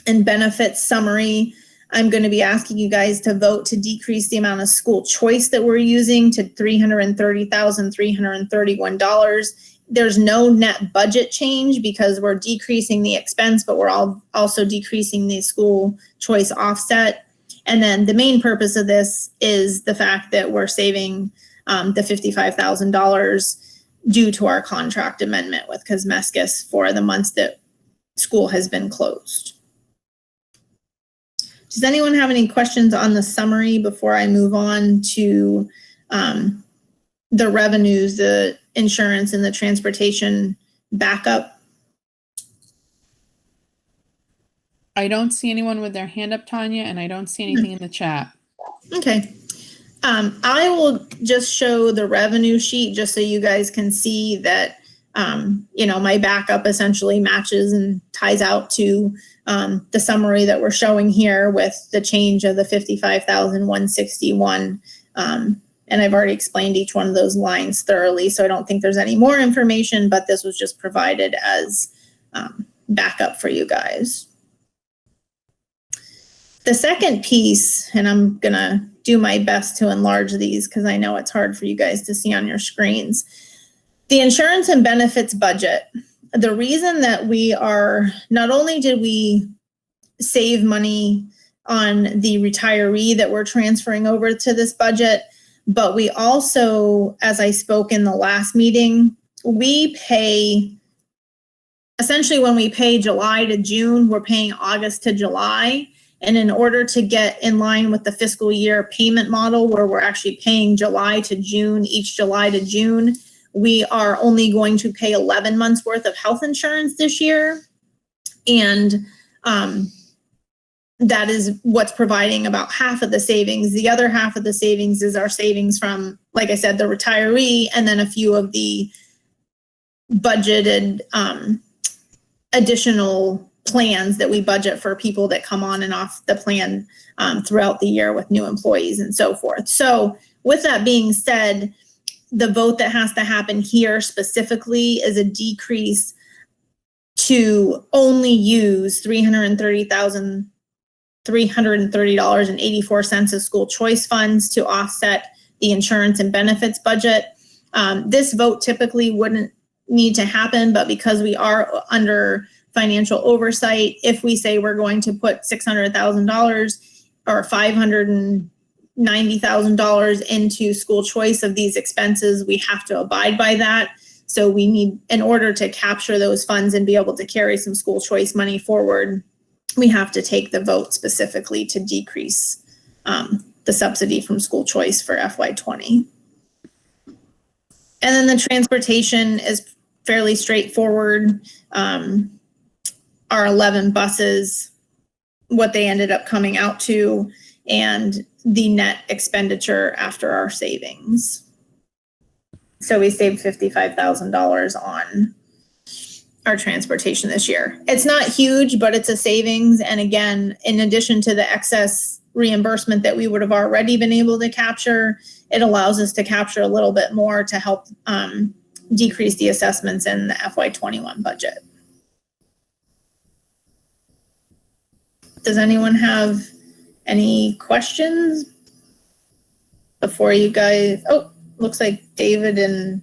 and benefits summary. I'm going to be asking you guys to vote to decrease the amount of school choice that we're using to $330,331. There's no net budget change because we're decreasing the expense, but we're also decreasing the school choice offset. And then the main purpose of this is the fact that we're saving the $55,000 due to our contract amendment with Kosmeskis for the months that school has been closed. Does anyone have any questions on the summary before I move on to the revenues, the insurance, and the transportation backup? I don't see anyone with their hand up, Tanya, and I don't see anything in the chat. Okay. I will just show the revenue sheet just so you guys can see that my backup essentially matches and ties out to the summary that we're showing here with the change of the 55,161. And I've already explained each one of those lines thoroughly, so I don't think there's any more information, but this was just provided as backup for you guys. The second piece, and I'm going to do my best to enlarge these because I know it's hard for you guys to see on your screens. The insurance and benefits budget. The reason that we are, not only did we save money on the retiree that we're transferring over to this budget, but we also, as I spoke in the last meeting, we pay, essentially when we pay July to June, we're paying August to July. And in order to get in line with the fiscal year payment model where we're actually paying July to June, each July to June, we are only going to pay 11 months worth of health insurance this year. And that is what's providing about half of the savings. The other half of the savings is our savings from, like I said, the retiree, and then a few of the budgeted additional plans that we budget for people that come on and off the plan throughout the year with new employees and so forth. So with that being said, the vote that has to happen here specifically is a decrease to only use $330.84 of school choice funds to offset the insurance and benefits budget. This vote typically wouldn't need to happen, but because we are under financial oversight, if we say we're going to put $600,000 or $590,000 into school choice of these expenses, we have to abide by that. So we need, in order to capture those funds and be able to carry some school choice money forward, we have to take the vote specifically to decrease the subsidy from school choice for FY20. And then the transportation is fairly straightforward. Our 11 buses, what they ended up coming out to, and the net expenditure after our savings. So we saved $55,000 on our transportation this year. It's not huge, but it's a savings. And again, in addition to the excess reimbursement that we would have already been able to capture, it allows us to capture a little bit more to help decrease the assessments in the FY21 budget. Does anyone have any questions before you guys? Oh, looks like David and...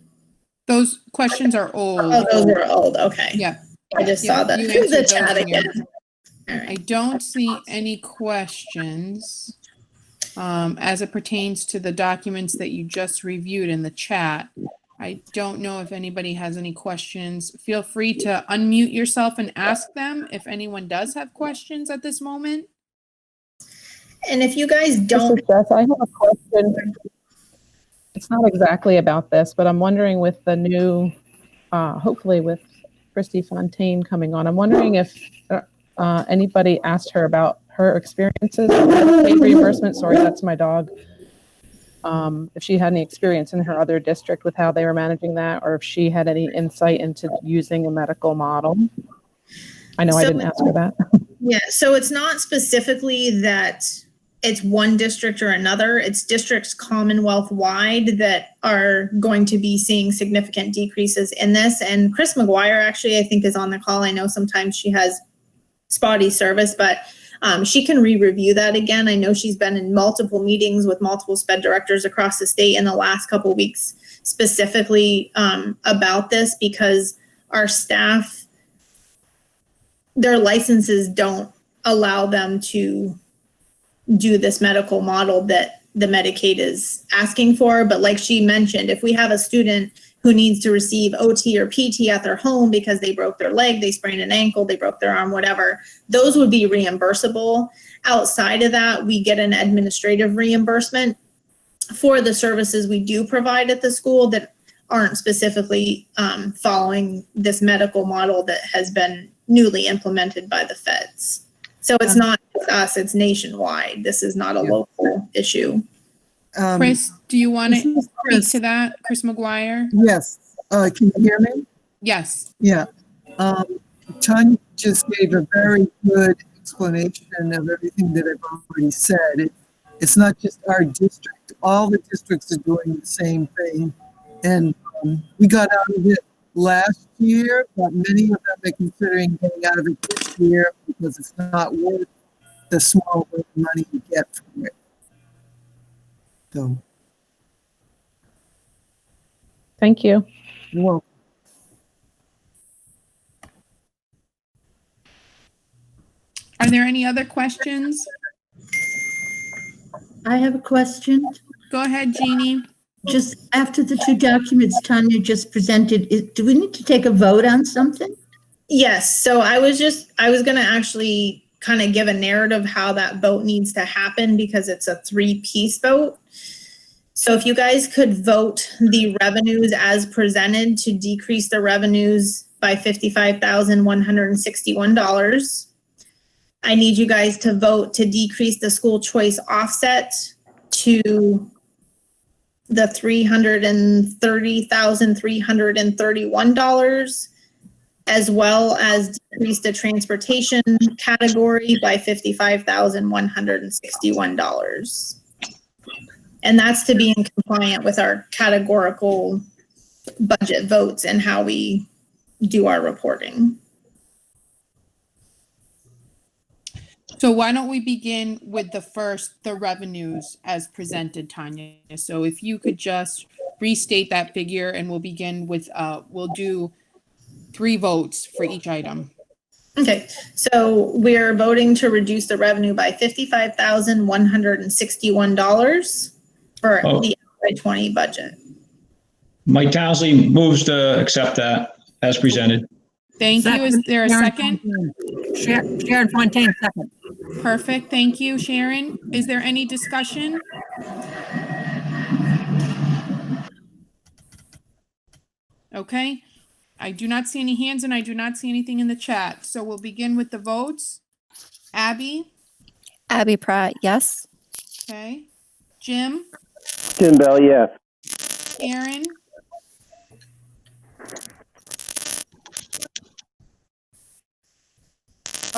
Those questions are old. Oh, those are old. Okay. Yeah. I just saw that. You The answered chat those again. here. All right. I don't see any questions as it pertains to the documents that you just reviewed in the chat. I don't know if anybody has any questions. Feel free to unmute yourself and ask them if anyone does have questions at this moment. And if you guys don't... This is Jess. I have a question. It's not exactly about this, but I'm wondering with the new, hopefully with Christy Fontaine coming on, I'm wondering if anybody asked her about her experiences with paid reimbursement. Sorry, that's my dog. If she had any experience in her other district with how they were managing that, or if she had any insight into using a medical model. I know I didn't ask her that. Yeah, so it's not specifically that it's one district or another. It's districts Commonwealth-wide that are going to be seeing significant decreases in this. And Chris McGuire actually, I think, is on the call. I know sometimes she has spotty service, but she can re-review that again. I know she's been in multiple meetings with multiple SPED directors across the state in the last couple of weeks specifically about this, because our staff, their licenses don't allow them to do this medical model that the Medicaid is asking for. But like she mentioned, if we have a student who needs to receive OT or PT at their home because they broke their leg, they sprained an ankle, they broke their arm, whatever, those would be reimbursable. Outside of that, we get an administrative reimbursement for the services we do provide at the school that aren't specifically following this medical model that has been newly implemented by the feds. So it's not just us, it's nationwide. This is not a local issue. Chris, do you want to speak to that? Chris McGuire? Yes. Can you hear me? Yes. Yeah. Tanya just gave a very good explanation of everything that I've already said. It's not just our district. All the districts are doing the same thing. And we got out of it last year, but many of them are considering getting out of it this year because it's not worth the small amount of money you get from it. So, Thank you. you're welcome. Are there any other questions? I have a question. Go ahead, Jeannie. Just after the two documents Tanya just presented, do we need to take a vote on something? Yes, so I was gonna actually kind of give a narrative how that vote needs to happen because it's a 3-piece vote. So if you guys could vote the revenues as presented to decrease the revenues by $55,161. I need you guys to vote to decrease the school choice offset to the $330,331, as well as decrease the transportation category by $55,161. And that's to be in compliant with our categorical budget votes and how we do our reporting. So why don't we begin with the revenues as presented, Tanya? So if you could just restate that figure and we'll begin with, we'll do 3 votes for each item. Okay, so we're voting to reduce the revenue by $55,161 for the FY20 budget. Mike Townsley moves to accept that as presented. Thank you. Is there a second? Sharon Fontaine, second. Perfect. Thank you, Sharon. Is there any discussion? Okay. I do not see any hands and I do not see anything in the chat. So we'll begin with the votes. Abby? Abby Pratt, yes. Okay. Jim? Jim Bell, yes. Aaron?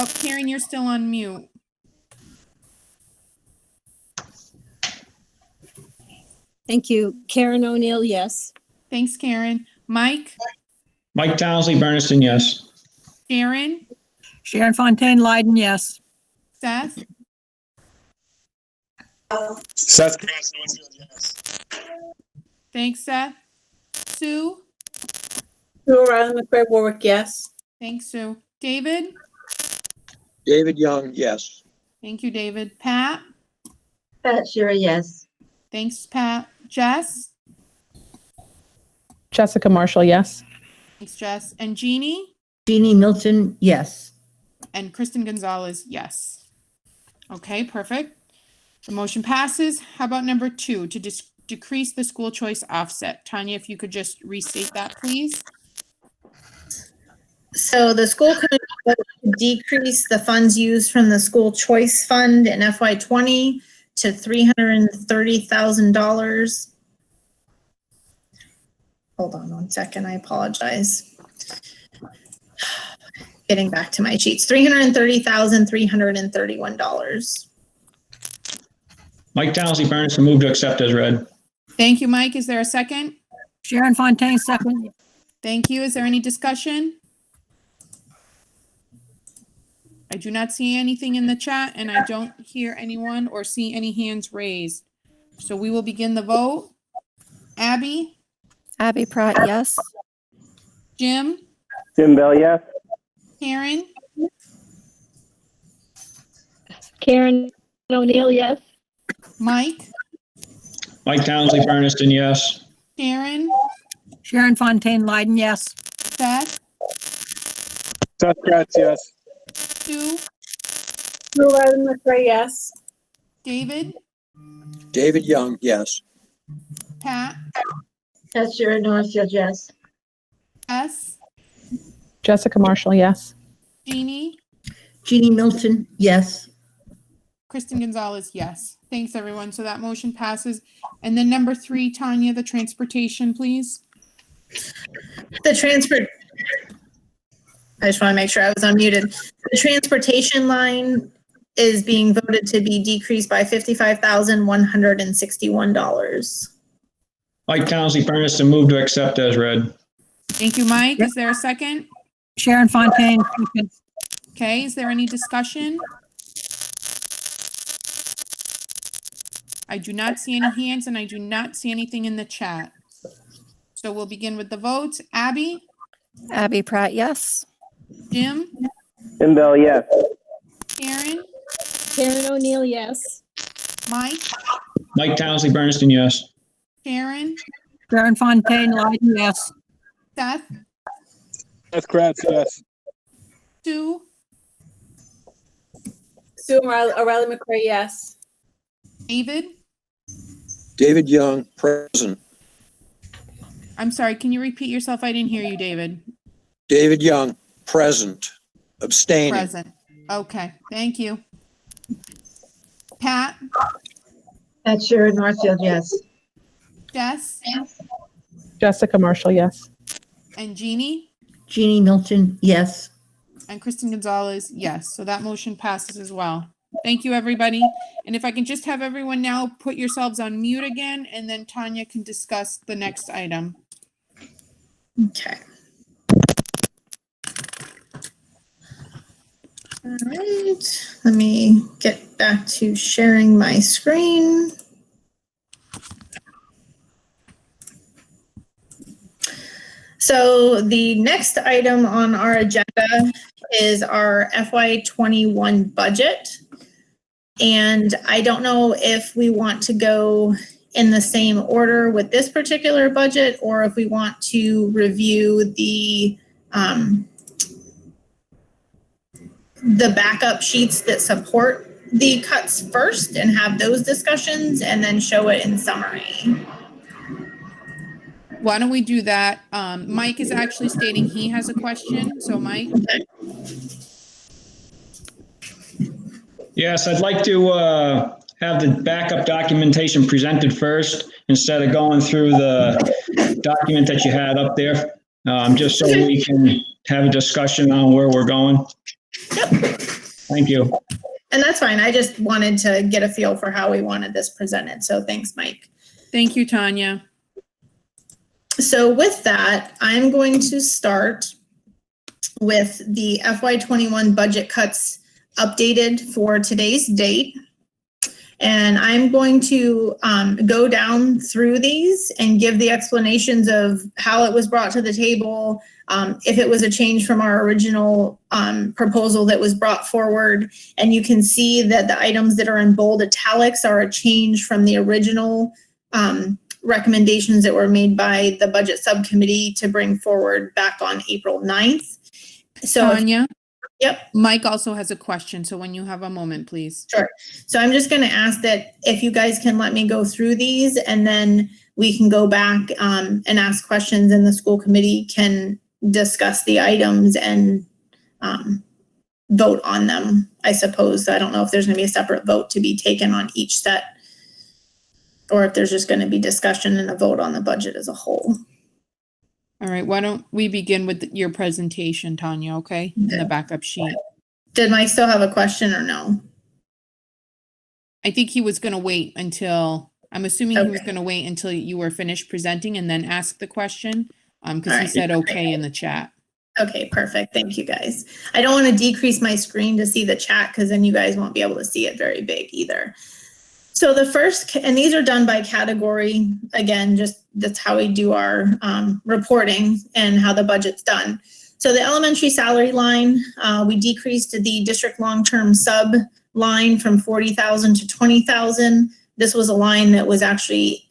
Oh, Karen, you're still on mute. Thank you. Karen O'Neill, yes. Thanks, Karen. Mike? Mike Townsley, Bernardston, yes. Sharon? Sharon Fontaine, Leiden, yes. Seth? Seth Cross, Northfield, yes. Thanks, Seth. Sue? Sue Ryland McRae Warwick, yes. Thanks, Sue. David? David Young, yes. Thank you, David. Pat? Pat Shira, yes. Thanks, Pat. Jess? Jessica Marshall, yes. Thanks, Jess. And Jeannie? Jeannie Milton, yes. And Kristen Gonzalez, yes. Okay, perfect. The motion passes. How about number 2, to decrease the school choice offset? Tanya, if you could just restate that, please. So the school committee voted to decrease the funds used from the school choice fund in FY20 to $330,000. Hold on one second, I apologize. Getting back to my sheets, $330,331. Mike Townsley, Bernardston, move to accept as read. Thank you, Mike. Is there a second? Sharon Fontaine, second. Thank you. Is there any discussion? I do not see anything in the chat and I don't hear anyone or see any hands raised. So we will begin the vote. Abby? Abby Pratt, yes. Jim? Jim Bell, yes. Karen? Karen O'Neill, yes. Mike? Mike Townsley, Bernardston, yes. Sharon? Sharon Fontaine, Leiden, yes. Seth? Seth Kratz, yes. Sue? Sue Ryland McRae, yes. David? David Young, yes. Pat? Pat Shira, Northfield, yes. S? Jessica Marshall, yes. Jeannie? Jeannie Milton, yes. Kristen Gonzalez, yes. Thanks, everyone. So that motion passes. And then number 3, Tanya, the transportation, please. The I just want to make sure I was unmuted. The transportation line is being voted to be decreased by $55,161. Mike Townsley, Bernardston, move to accept as read. Thank you, Mike. Is there a second? Sharon Fontaine, second. Okay, is there any discussion? I do not see any hands and I do not see anything in the chat. So we'll begin with the votes. Abby? Abby Pratt, yes. Jim? Jim Bell, yes. Karen? Karen O'Neill, yes. Mike? Mike Townsley, Bernardston, yes. Sharon? Sharon Fontaine, Leiden, yes. Seth? Seth Kratz, yes. Sue? Sue O'Reilly McCray, yes. David? David Young, present. I'm sorry, can you repeat yourself? I didn't hear you, David. David Young, present. Abstaining. Present. Okay, thank you. Pat? Pat Sharon Northfield, yes. Jess? Jessica Marshall, yes. And Jeannie? Jeannie Milton, yes. And Kristen Gonzalez, yes. So that motion passes as well. Thank you, everybody. And if I can just have everyone now put yourselves on mute again, and then Tanya can discuss the next item. Okay. All right, let me get back to sharing my screen. So the next item on our agenda is our FY21 budget. And I don't know if we want to go in the same order with this particular budget, or if we want to review the backup sheets that support the cuts first and have those discussions and then show it in summary. Why don't we do that? Mike is actually stating he has a question. So Mike. Yes, I'd like to have the backup documentation presented first instead of going through the document that you had up there, just so we can have a discussion on where we're going. Yep. Thank you. And that's fine. I just wanted to get a feel for how we wanted this presented. So thanks, Mike. Thank you, Tanya. So with that, I'm going to start with the FY21 budget cuts updated for today's date. And I'm going to go down through these and give the explanations of how it was brought to the table, if it was a change from our original proposal that was brought forward. And you can see that the items that are in bold italics are a change from the original recommendations that were made by the budget subcommittee to bring forward back on April 9th. So Tanya? Yep. Mike also has a question. So when you have a moment, please. Sure. So I'm just going to ask that if you guys can let me go through these, and then we can go back and ask questions, and the school committee can discuss the items and vote on them, I suppose. I don't know if there's going to be a separate vote to be taken on each set, or if there's just going to be discussion and a vote on the budget as a whole. All right, why don't we begin with your presentation, Tanya, okay? And the backup sheet. Did Mike still have a question or no? I think he was going to wait until, I'm assuming he was going to wait until you were finished presenting and then ask the question, because he said okay in the chat. Okay, perfect. Thank you, guys. I don't want to decrease my screen to see the chat, because then you guys won't be able to see it very big either. So the first, and these are done by category, again, just that's how we do our reporting and how the budget's done. So the elementary salary line, we decreased the district long-term sub line from 40,000 to 20,000. This was a line that was actually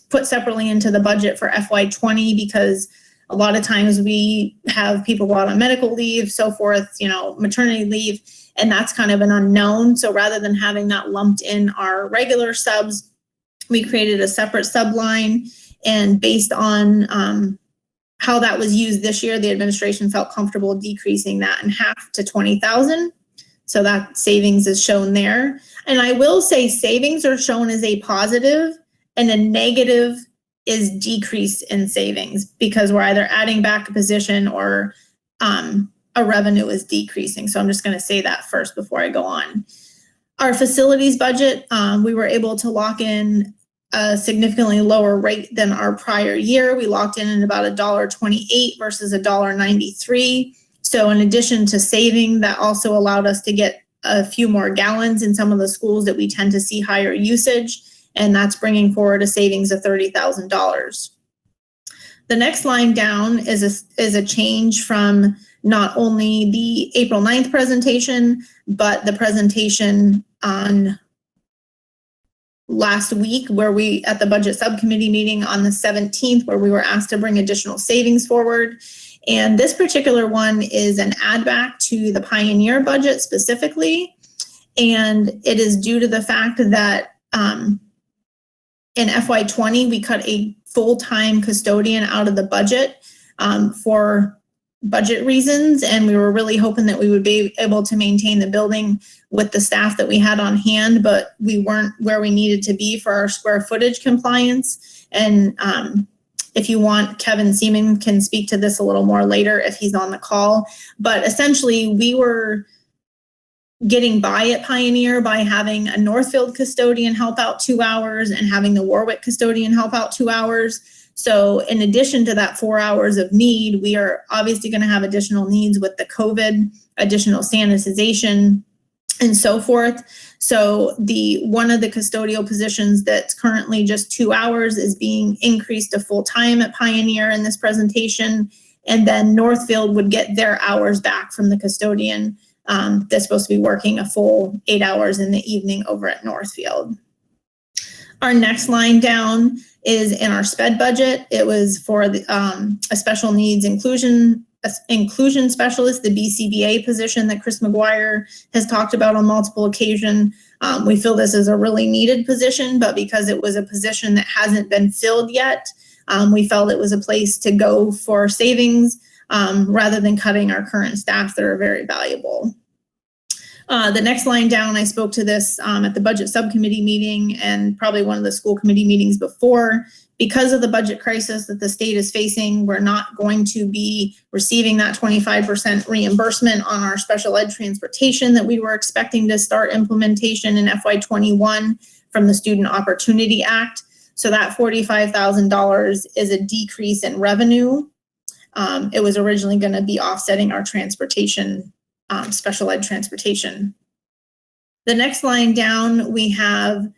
put separately into the budget for FY20, because a lot of times we have people go out on medical leave, so forth, you know, maternity leave, and that's kind of an unknown. So rather than having that lumped in our regular subs, we created a separate sub line, and based on how that was used this year, the administration felt comfortable decreasing that in half to 20,000. So that savings is shown there. And I will say savings are shown as a positive, and a negative is decrease in savings, because we're either adding back a position or our revenue is decreasing. So I'm just going to say that first before I go on. Our facilities budget, we were able to lock in a significantly lower rate than our prior year. We locked in at about $1.28 versus $1.93. So in addition to saving, that also allowed us to get a few more gallons in some of the schools that we tend to see higher usage, and that's bringing forward a savings of $30,000. The next line down is a change from not only the April 9th presentation, but the presentation on last week where we, at the budget subcommittee meeting on the 17th, where we were asked to bring additional savings forward. And this particular one is an add back to the Pioneer budget specifically. And it is due to the fact that in FY20, we cut a full-time custodian out of the budget for budget reasons. And we were really hoping that we would be able to maintain the building with the staff that we had on hand, but we weren't where we needed to be for our square footage compliance. And if you want, Kevin Seaman can speak to this a little more later if he's on the call. But essentially, we were getting by at Pioneer by having a Northfield custodian help out 2 hours and having the Warwick custodian help out 2 hours. So in addition to that 4 hours of need, we are obviously going to have additional needs with the COVID, additional sanitization, and so forth. So one of the custodial positions that's currently just 2 hours is being increased to full time at Pioneer in this presentation. And then Northfield would get their hours back from the custodian that's supposed to be working a full 8 hours in the evening over at Northfield. Our next line down is in our SPED budget. It was for the, a special needs inclusion specialist, the BCBA position that Chris McGuire has talked about on multiple occasions. We feel this is a really needed position, but because it was a position that hasn't been filled yet, we felt it was a place to go for savings rather than cutting our current staff that are very valuable. The next line down, I spoke to this at the budget subcommittee meeting and probably one of the school committee meetings before. Because of the budget crisis that the state is facing, we're not going to be receiving that 25% reimbursement on our special ed transportation that we were expecting to start implementation in FY21 from the Student Opportunity Act. So that $45,000 is a decrease in revenue. It was originally going to be offsetting our transportation, special ed transportation. The next line down, we have,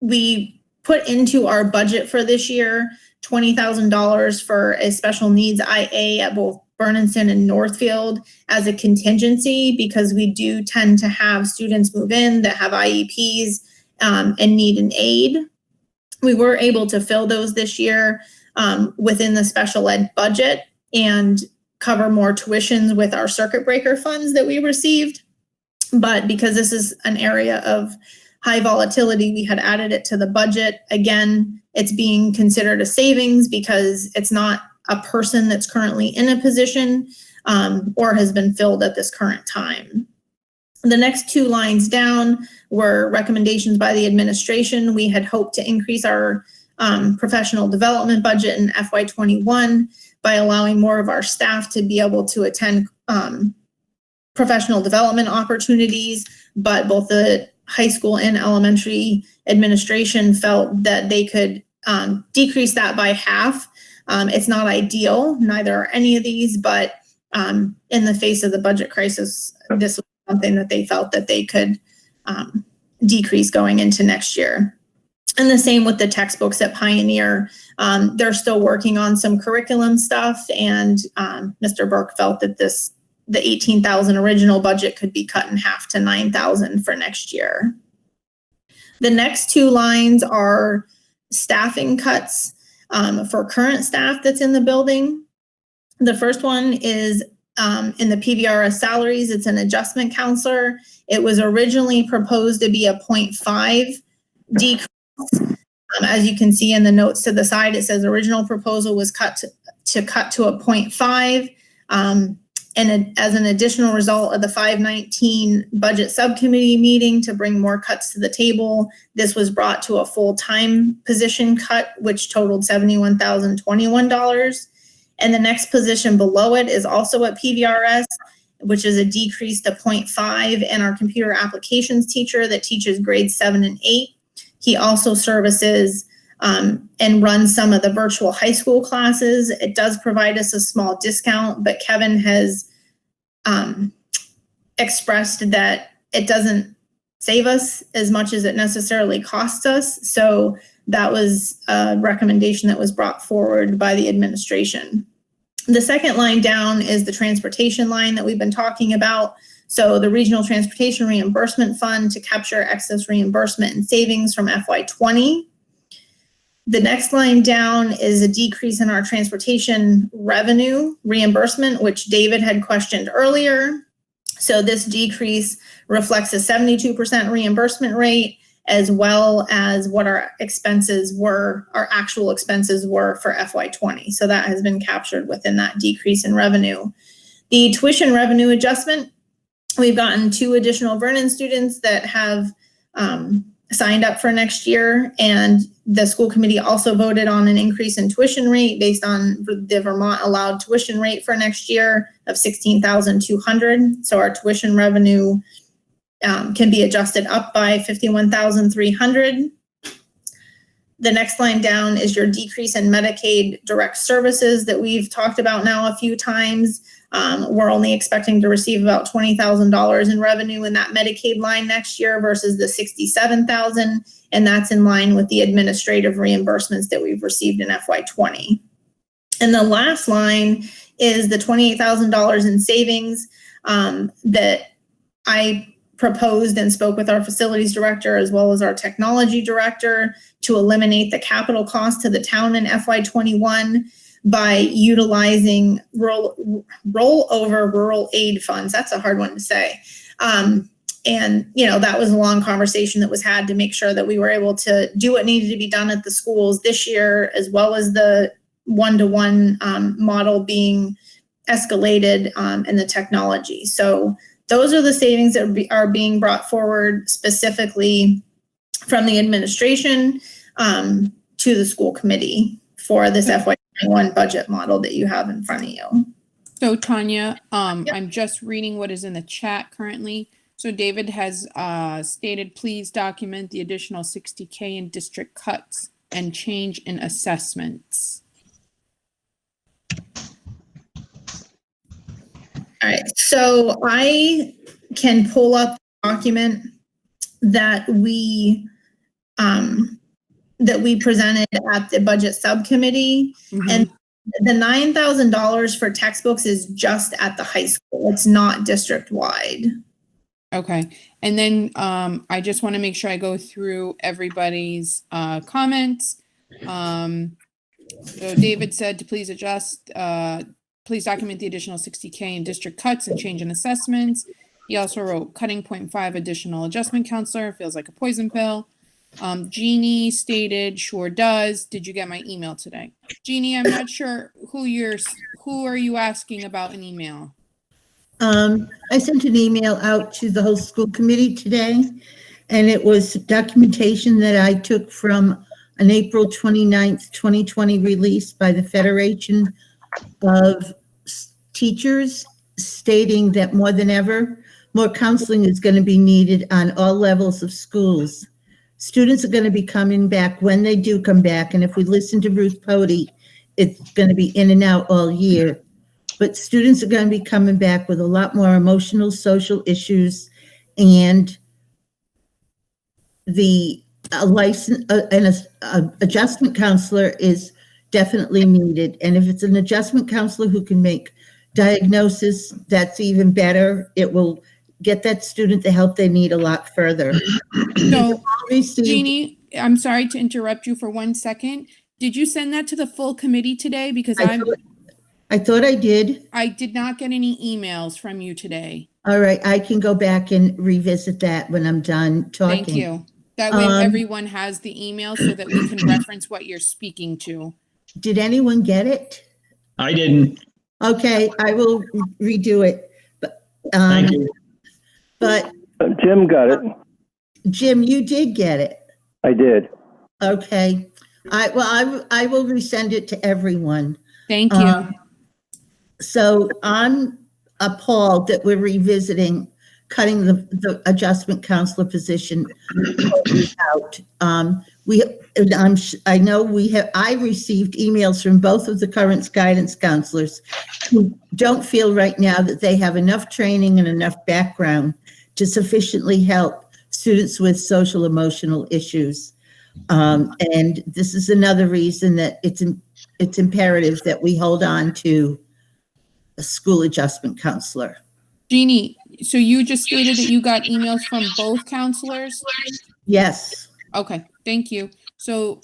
we put into our budget for this year $20,000 for a special needs IA at both Bernardston and Northfield as a contingency, because we do tend to have students move in that have IEPs and need an aid. We were able to fill those this year within the special ed budget and cover more tuitions with our circuit breaker funds that we received. But because this is an area of high volatility, we had added it to the budget. Again, it's being considered a savings because it's not a person that's currently in a position or has been filled at this current time. The next two lines down were recommendations by the administration. We had hoped to increase our professional development budget in FY21 by allowing more of our staff to be able to attend professional development opportunities, but both the high school and elementary administration felt that they could decrease that by half. It's not ideal, neither are any of these, but in the face of the budget crisis, this was something that they felt that they could decrease going into next year. And the same with the textbooks at Pioneer. They're still working on some curriculum stuff, and Mr. Burke felt that the $18,000 original budget could be cut in half to $9,000 for next year. The next two lines are staffing cuts for current staff that's in the building. The first one is in the PVRS salaries. It's an adjustment counselor. It was originally proposed to be a 0.5 decrease. As you can see in the notes to the side, it says original proposal was cut to a 0.5. And as an additional result of the 5/19 budget subcommittee meeting to bring more cuts to the table, this was brought to a full-time position cut, which totaled $71,021. And the next position below it is also at PVRS, which is a decrease to 0.5, and our computer applications teacher that teaches grades 7 and 8. He also services and runs some of the virtual high school classes. It does provide us a small discount, but Kevin has expressed that it doesn't save us as much as it necessarily costs us. So that was a recommendation that was brought forward by the administration. The second line down is the transportation line that we've been talking about. So the Regional Transportation Reimbursement Fund to capture excess reimbursement and savings from FY20. The next line down is a decrease in our transportation revenue reimbursement, which David had questioned earlier. So this decrease reflects a 72% reimbursement rate, as well as what our expenses were, our actual expenses were for FY20. So that has been captured within that decrease in revenue. The tuition revenue adjustment, we've gotten 2 additional Vernon students that have signed up for next year, and the school committee also voted on an increase in tuition rate based on the Vermont allowed tuition rate for next year of $16,200. So our tuition revenue can be adjusted up by $51,300. The next line down is your decrease in Medicaid direct services that we've talked about now a few times. We're only expecting to receive about $20,000 in revenue in that Medicaid line next year versus the $67,000, and that's in line with the administrative reimbursements that we've received in FY20. And the last line is the $28,000 in savings that I proposed and spoke with our facilities director as well as our technology director to eliminate the capital cost to the town in FY21 by utilizing rollover rural aid funds. That's a hard one to say. And, you know, that was a long conversation that was had to make sure that we were able to do what needed to be done at the schools this year, as well as the one-to-one model being escalated in the technology. So those are the savings that are being brought forward specifically from the administration to the school committee for this FY21 budget model that you have in front of you. So Tanya, I'm just reading what is in the chat currently. So David has stated, please document the additional 60K in district cuts and change in assessments. All right, so I can pull up a document that we presented at the budget subcommittee, and the $9,000 for textbooks is just at the high school. It's not district wide. Okay, and then I just want to make sure I go through everybody's comments. So David said to please adjust. Please document the additional 60K in district cuts and change in assessments. He also wrote cutting 0.5 additional adjustment counselor, feels like a poison pill. Jeannie stated, sure does. Did you get my email today? Jeannie, I'm not sure who are you asking about an email? I sent an email out to the whole school committee today, and it was documentation that I took from an April 29th, 2020 release by the Federation of Teachers, stating that more than ever, more counseling is going to be needed on all levels of schools. Students are going to be coming back when they do come back, and if we listen to Ruth Pody, it's going to be in and out all year. But students are going to be coming back with a lot more emotional, social issues, and the adjustment counselor is definitely needed. And if it's an adjustment counselor who can make diagnosis, that's even better. It will get that student the help they need a lot further. So, Jeannie, I'm sorry to interrupt you for 1 second. Did you send that to the full committee today? Because I thought I did. I did not get any emails from you today. All right, I can go back and revisit that when I'm done talking. Thank you. That way everyone has the email so that we can reference what you're speaking to. Did anyone get it? I didn't. Okay, I will redo it. Thank you. But Jim got it. Jim, you did get it. I did. Okay. I will resend it to everyone. Thank you. So I'm appalled that we're revisiting cutting the adjustment counselor position out. I received emails from both of the current guidance counselors who don't feel right now that they have enough training and enough background to sufficiently help students with social emotional issues. And this is another reason that it's imperative that we hold on to a school adjustment counselor. Jeannie, so you just stated that you got emails from both counselors? Yes. Okay, thank you. So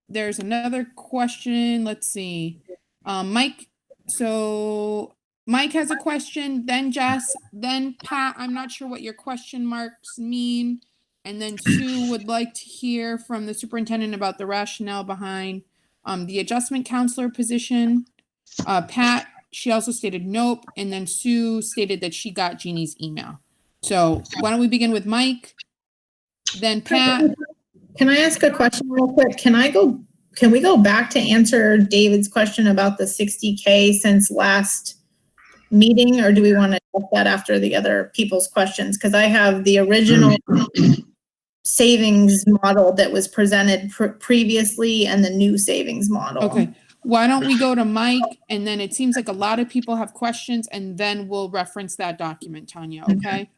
there's another question. Let's see. Mike, so Mike has a question, then Jess, then Pat. I'm not sure what your question marks mean. And then Sue would like to hear from the superintendent about the rationale behind the adjustment counselor position. Pat, she also stated nope. And then Sue stated that she got Jeannie's email. So why don't we begin with Mike, then Pat. Can I ask a question real quick? Can we go back to answer David's question about the 60K since last meeting, or do we want to take that after the other people's questions? Because I have the original savings model that was presented previously and the new savings model. Okay, why don't we go to Mike, and then it seems like a lot of people have questions, and then we'll reference that document, Tanya, okay?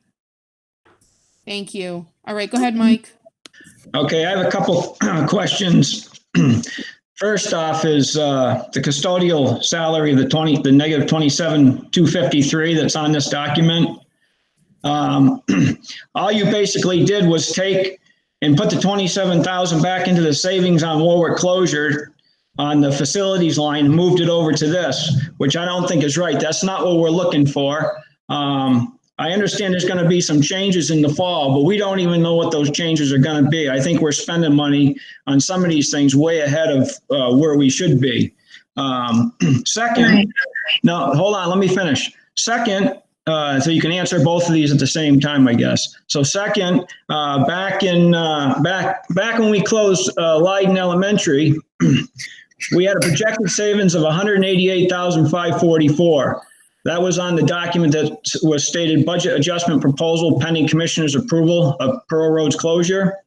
Thank you. All right, go ahead, Mike. Okay, I have a couple questions. First off is the custodial salary, the negative 27,253 that's on this document. All you basically did was take and put the 27,000 back into the savings on Warwick closure on the facilities line, and moved it over to this, which I don't think is right. That's not what we're looking for. I understand there's going to be some changes in the fall, but we don't even know what those changes are going to be. I think we're spending money on some of these things way ahead of where we should be. Second, no, hold on, let me finish. Second, so you can answer both of these at the same time, I guess. So second, back when we closed Leiden Elementary, we had a projected savings of $188,544. That was on the document that was stated budget adjustment proposal pending commissioner's approval of Pearl Road's closure.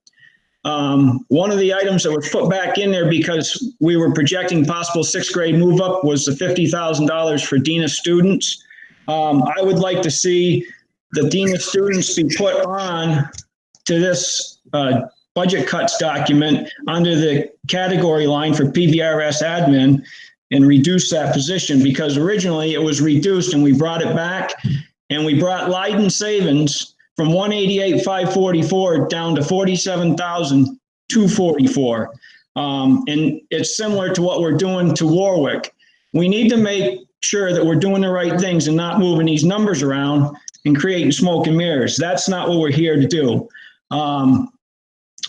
One of the items that was put back in there because we were projecting possible sixth grade move up was the $50,000 for DINA students. I would like to see the DINA students be put on to this budget cuts document under the category line for PVRS admin and reduce that position, because originally it was reduced and we brought it back, and we brought Leiden savings from $188,544 down to $47,244. And it's similar to what we're doing to Warwick. We need to make sure that we're doing the right things and not moving these numbers around and creating smoke and mirrors. That's not what we're here to do.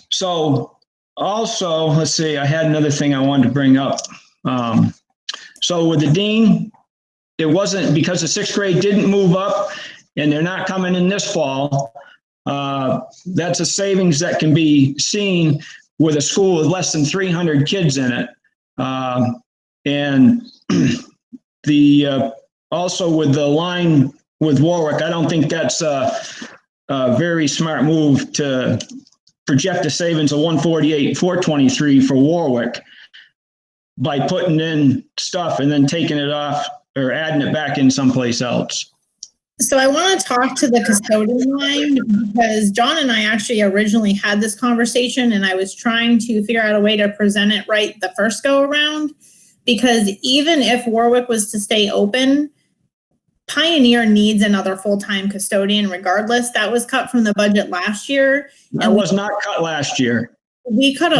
So also, let's see, I had another thing I wanted to bring up. So with the dean, it wasn't because the sixth grade didn't move up and they're not coming in this fall. That's a savings that can be seen with a school with less than 300 kids in it. And also with the line with Warwick, I don't think that's a very smart move to project a savings of $148,423 for Warwick by putting in stuff and then taking it off or adding it back in someplace else. So I want to talk to the custodian line, because John and I actually originally had this conversation, and I was trying to figure out a way to present it right the first go around, because even if Warwick was to stay open, Pioneer needs another full-time custodian regardless. That was cut from the budget last year. That was not cut last year. We cut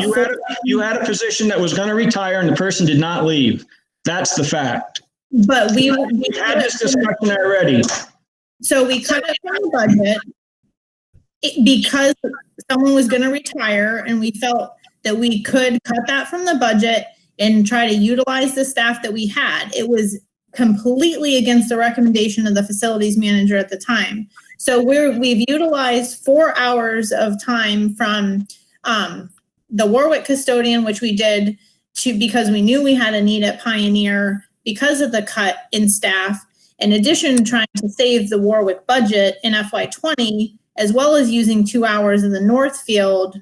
you had a position that was going to retire and the person did not leave. That's the fact. But we had this discussion already. So we cut it from the budget because someone was going to retire, and we felt that we could cut that from the budget and try to utilize the staff that we had. It was completely against the recommendation of the facilities manager at the time. So we've utilized 4 hours of time from the Warwick custodian, which we did because we knew we had a need at Pioneer, because of the cut in staff, in addition to trying to save the Warwick budget in FY20, as well as using 2 hours of the Northfield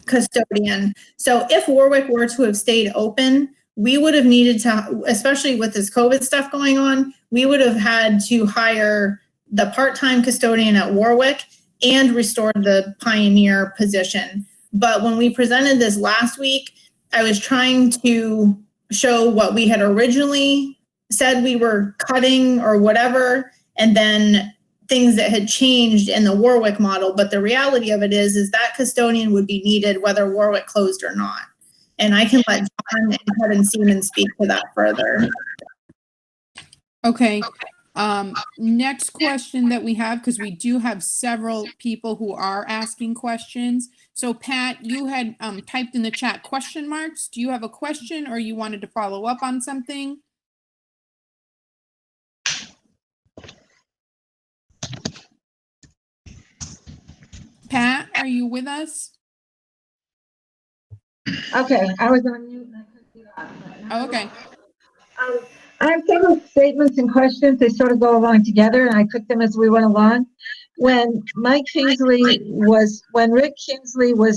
custodian. So if Warwick were to have stayed open, we would have needed to, especially with this COVID stuff going on, we would have had to hire the part-time custodian at Warwick and restore the pioneer position. But when we presented this last week, I was trying to show what we had originally said we were cutting or whatever, and then things that had changed in the Warwick model. But the reality of it is that custodian would be needed whether Warwick closed or not. And I can let John and Kevin Seaman speak to that further. Okay. Next question that we have, because we do have several people who are asking questions. So Pat, you had typed in the chat question marks. Do you have a question or you wanted to follow up on something? Pat, are you with us? Okay, I was on mute and I couldn't do that. Oh, okay. I have several statements and questions. They sort of go along together, and I took them as we went along. When Rick Kingsley was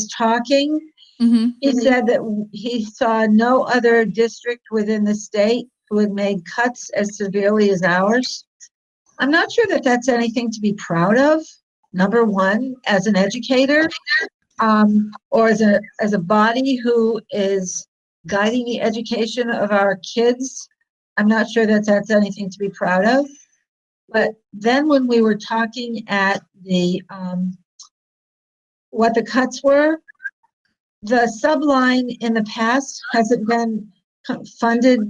talking, he said that he saw no other district within the state who had made cuts as severely as ours. I'm not sure that that's anything to be proud of. Number one, as an educator, or as a body who is guiding the education of our kids, I'm not sure that that's anything to be proud of. But then when we were talking at the what the cuts were, the subline in the past hasn't been funded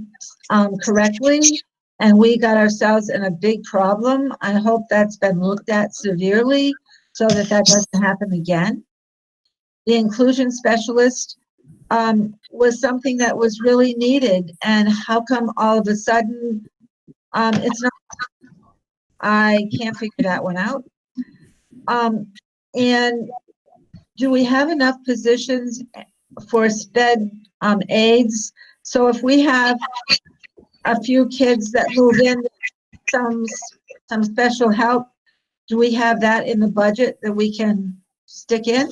correctly, and we got ourselves in a big problem. I hope that's been looked at severely so that that doesn't happen again. The inclusion specialist was something that was really needed, and how come all of a sudden it's not? I can't figure that one out. And do we have enough positions for sped aides? So if we have a few kids that move in, some special help, do we have that in the budget that we can stick in?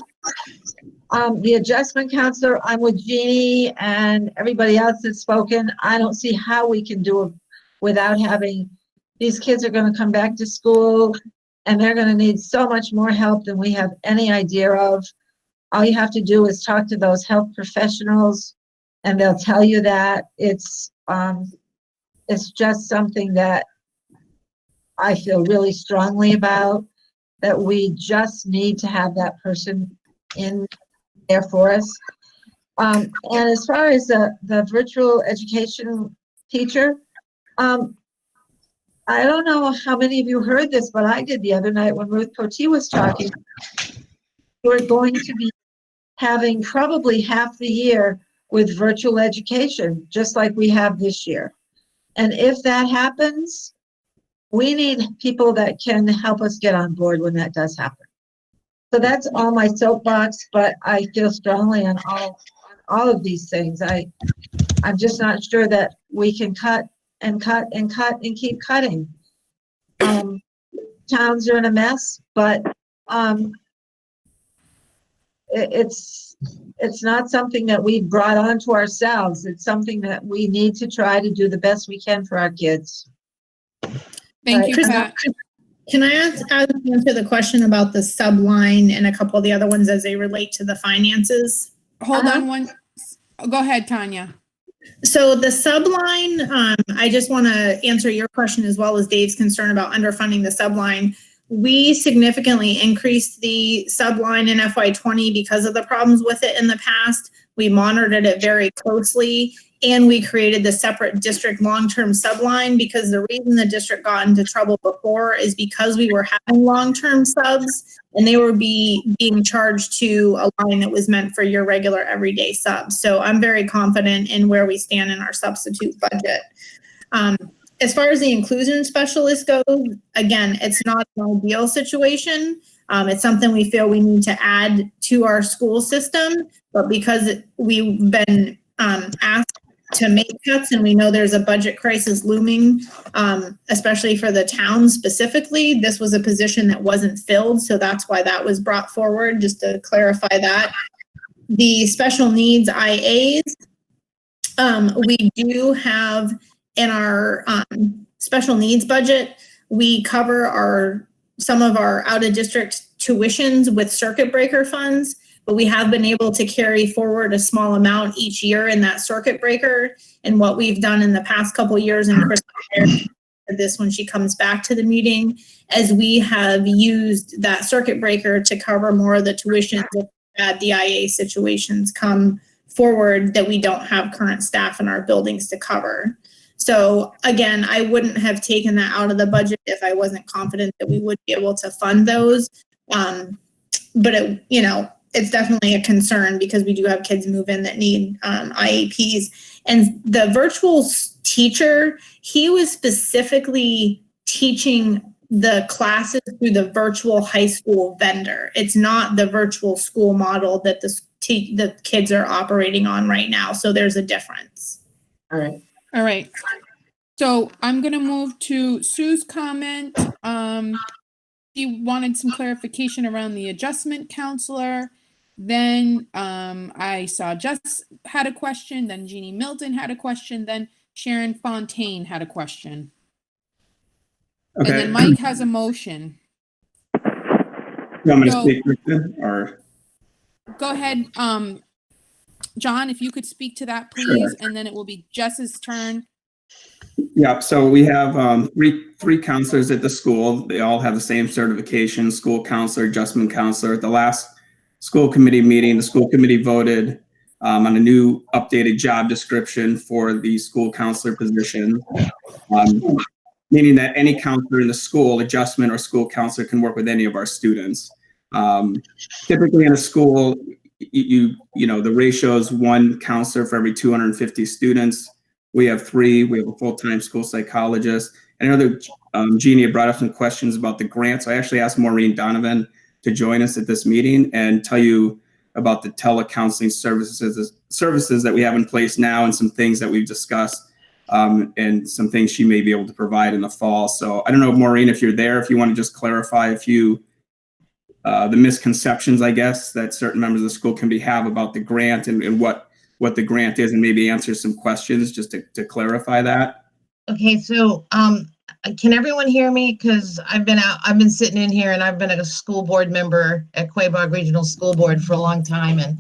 The adjustment counselor, I'm with Jeannie and everybody else that's spoken. I don't see how we can do it without having, these kids are going to come back to school and they're going to need so much more help than we have any idea of. All you have to do is talk to those health professionals and they'll tell you that it's just something that I feel really strongly about, that we just need to have that person in there for us. And as far as the virtual education teacher, I don't know how many of you heard this, but I did the other night when Ruth Cote was talking. We're going to be having probably half the year with virtual education, just like we have this year. And if that happens, we need people that can help us get on board when that does happen. So that's all my soapbox, but I feel strongly on all of these things. I'm just not sure that we can cut and cut and cut and keep cutting. Towns are in a mess, but it's not something that we brought onto ourselves. It's something that we need to try to do the best we can for our kids. Thank you, Pat. Can I answer the question about the subline and a couple of the other ones as they relate to the finances? Hold on one. Go ahead, Tanya. So the subline, I just want to answer your question as well as Dave's concern about underfunding the subline. We significantly increased the subline in FY20 because of the problems with it in the past. We monitored it very closely, and we created the separate district long-term subline because the reason the district got into trouble before is because we were having long-term subs and they were being charged to a line that was meant for your regular everyday subs. So I'm very confident in where we stand in our substitute budget. As far as the inclusion specialist goes, again, it's not an ideal situation. It's something we feel we need to add to our school system, but because we've been asked make cuts, and we know there's a budget crisis looming, especially for the town specifically. This was a position that wasn't filled, so that's why that was brought forward, just to clarify that. The special needs IAs, we do have in our special needs budget, we cover some of our out-of-district tuitions with circuit breaker funds, but we have been able to carry forward a small amount each year in that circuit breaker. And what we've done in the past couple of years, and Chris this when she comes back to the meeting, as we have used that circuit breaker to cover more of the tuition that the IA situations come forward that we don't have current staff in our buildings to cover. So again, I wouldn't have taken that out of the budget if I wasn't confident that we would be able to fund those. But it, it's definitely a concern because we do have kids move in that need IEPs. And the virtual teacher, he was specifically teaching the classes through the virtual high school vendor. It's not the virtual school model that the kids are operating on right now. So there's a difference. All right. So I'm going to move to Sue's comment. She wanted some clarification around the adjustment counselor. Then I saw Jess had a question. Then Jeannie Milton had a question. Then Sharon Fontaine had a question. Okay. And then Mike has a motion. You want me to speak, Kristen, or? Go ahead, John, if you could speak to that, please, Sure. and then it will be Jess's turn. Yeah, so we have three counselors at the school. They all have the same certification, school counselor, adjustment counselor. At the last school committee meeting, the school committee voted on a new updated job description for the school counselor position, meaning that any counselor in the school, adjustment or school counselor, can work with any of our students. Typically in a school, you know, the ratio is one counselor for every 250 students. We have 3. We have a full-time school psychologist. And I know that Jeannie had brought up some questions about the grant. So I actually asked Maureen Donovan to join us at this meeting and tell you about the telecounseling services that we have in place now and some things that we've discussed and some things she may be able to provide in the fall. So I don't know, Maureen, if you're there, if you want to just clarify a few the misconceptions, I guess, that certain members of the school committee have about the grant and what the grant is, and maybe answer some questions just to clarify that. Okay, so can everyone hear me? Because I've been sitting in here and I've been a school board member at Quabog Regional School Board for a long time. And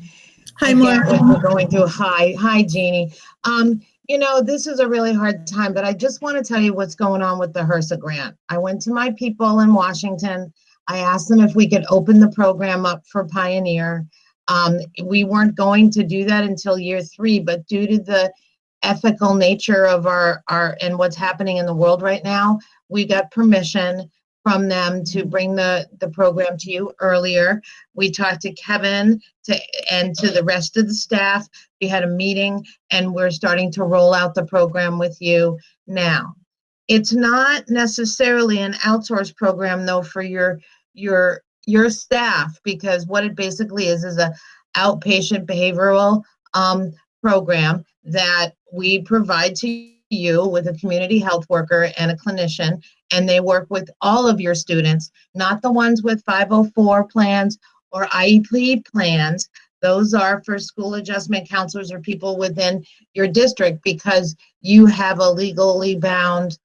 hi, Mark. We're going through. Hi, Jeannie. You know, this is a really hard time, but I just want to tell you what's going on with the HRSA grant. I went to my people in Washington. I asked them if we could open the program up for Pioneer. We weren't going to do that until year 3, but due to the ethical nature of our and what's happening in the world right now, we got permission from them to bring the program to you earlier. We talked to Kevin and to the rest of the staff. We had a meeting and we're starting to roll out the program with you now. It's not necessarily an outsourced program though for your staff, because what it basically is a outpatient behavioral program that we provide to you with a community health worker and a clinician, and they work with all of your students, not the ones with 504 plans or IEP plans. Those are for school adjustment counselors or people within your district, because you have a legally bound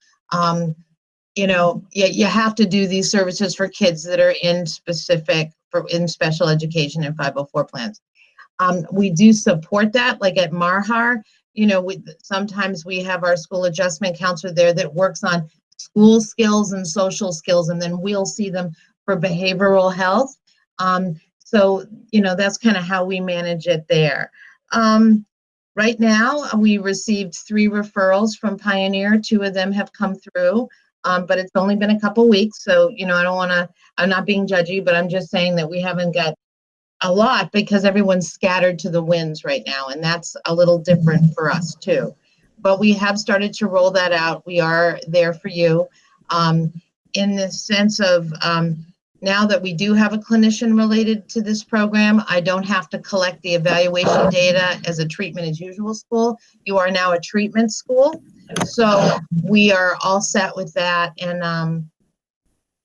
you know, you have to do these services for kids that are in special education and 504 plans. We do support that, like at Marhar, you know, sometimes we have our school adjustment counselor there that works on school skills and social skills, and then we'll see them for behavioral health. So, you know, that's kind of how we manage it there. Right now, we received 3 referrals from Pioneer. 2 of them have come through. But it's only been a couple weeks, so, you know, I'm not being judgy, but I'm just saying that we haven't got a lot because everyone's scattered to the winds right now, and that's a little different for us too. But we have started to roll that out. We are there for you in the sense of now that we do have a clinician related to this program, I don't have to collect the evaluation data as a treatment as usual school. You are now a treatment school. So we are all set with that, and,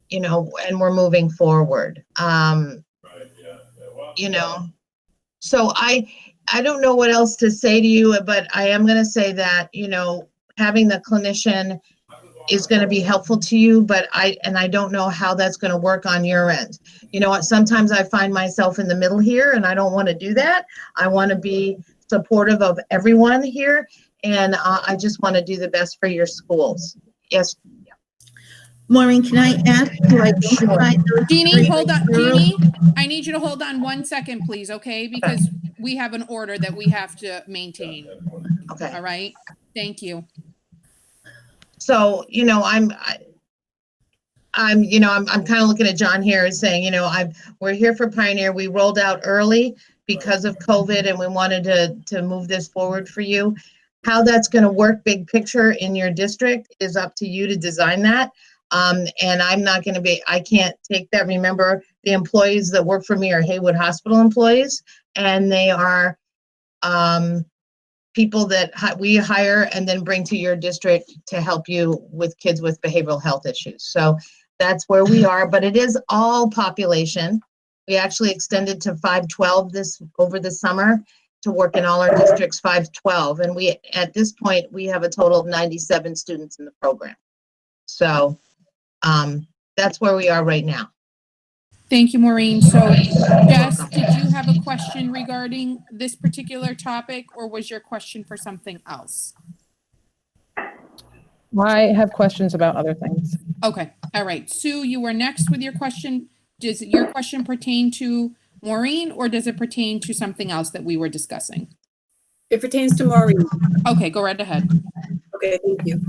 you know, and we're moving forward. You know, so I don't know what else to say to you, but I am going to say that, you know, having the clinician is going to be helpful to you, but I don't know how that's going to work on your end. You know what, sometimes I find myself in the middle here, and I don't want to do that. I want to be supportive of everyone here, and I just want to do the best for your schools. Yes. Maureen, can I ask you, Jeannie, hold on. Jeannie, I need you to hold on 1 second, please, okay? Because we have an order that we have to maintain. Okay. All right. Thank you. So, you know, I'm kind of looking at John here and saying, you know, we're here for Pioneer. We rolled out early because of COVID, and we wanted to move this forward for you. How that's going to work big picture in your district is up to you to design that. And I'm not going to be, I can't take that. Remember, the employees that work for me are Haywood Hospital employees, and they are people that we hire and then bring to your district to help you with kids with behavioral health issues. So that's where we are, but it is all population. We actually extended to 512 over the summer to work in all our districts 512. And we, at this point, we have a total of 97 students in the program. So that's where we are right now. Thank you, Maureen. So Jess, did you have a question regarding this particular topic, or was your question for something else? I have questions about other things. Okay. All right. Sue, you were next with your question. Does your question pertain to Maureen, or does it pertain to something else that we were discussing? It pertains to Maureen. Okay, go right ahead. Okay, thank you.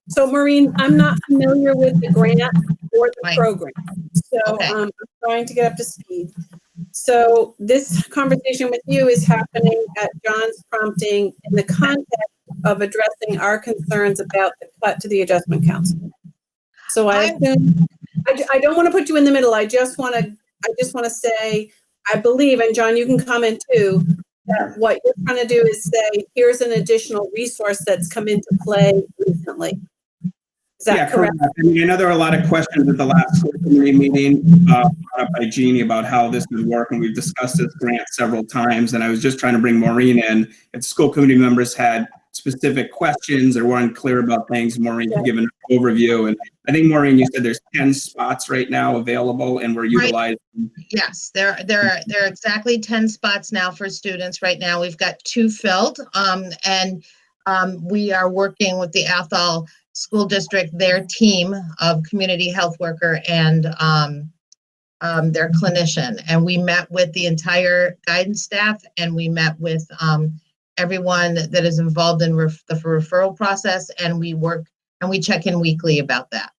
So Maureen, I'm not familiar with the grant or the program. So I'm trying to get up to speed. So this conversation with you is happening at John's prompting in the context of addressing our concerns about the cut to the adjustment council. So I assume, I don't want to put you in the middle. I just want to say, I believe, and John, you can comment too, that what you're trying to do is say, here's an additional resource that's come into play recently. Is that correct? I mean, I know there are a lot of questions at the last school committee meeting brought up by Jeannie about how this would work, and we've discussed this grant several times, and I was just trying to bring Maureen in. If school committee members had specific questions or weren't clear about things, Maureen could give an overview. And I think, Maureen, you said there's 10 spots right now available, and we're utilizing. Yes, there are exactly 10 spots now for students right now. We've got 2 filled, and we are working with the Athol School District, their team of community health worker and their clinician. And we met with the entire guidance staff, and we met with everyone that is involved in the referral process, and we work and we check in weekly about that.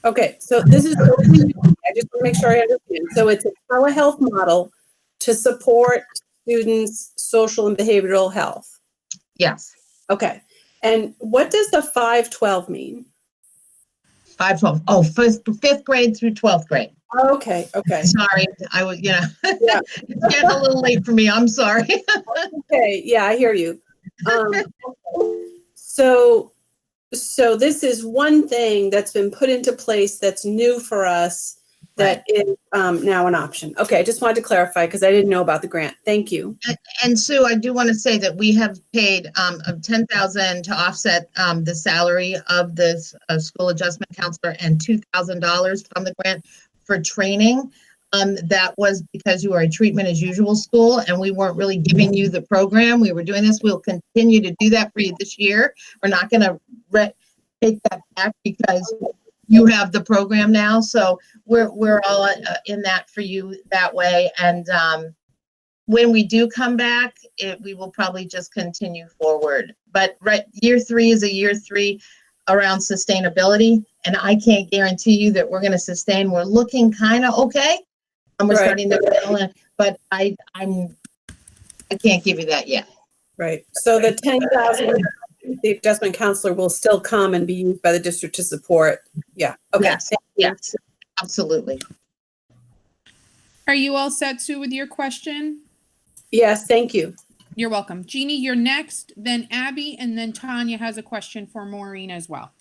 Okay, so this is, I just want to make sure I understand. So it's a telehealth model to support students' social and behavioral health. Yes. Okay. And what does the 512 mean? 512. Oh, fifth grade through 12th grade. Okay. Okay. Sorry, I was, yeah. It's getting a little late for me. I'm sorry. Okay. Yeah, I hear you. So this is one thing that's been put into place that's new for us that is now an option. Okay, I just wanted to clarify because I didn't know about the grant. Thank you. And Sue, I do want to say that we have paid $10,000 to offset the salary of this school adjustment counselor, and $2,000 from the grant for training. That was because you are a treatment as usual school, and we weren't really giving you the program. We were doing this. We'll continue to do that for you this year. We're not going to take that back because you have the program now. So we're all in that for you that way. And when we do come back, we will probably just continue forward. But year 3 is a year 3 around sustainability. And I can't guarantee you that we're going to sustain. We're looking kind of okay. And we're starting to build, but I can't give you that yet. Right. So the 10,000, the adjustment counselor will still come and be used by the district to support. Yeah. Okay. Yes. Absolutely. Are you all set, Sue, with your question? Yes, thank you. You're welcome. Jeannie, you're next, then Abby, and then Tanya has a question for Maureen as well.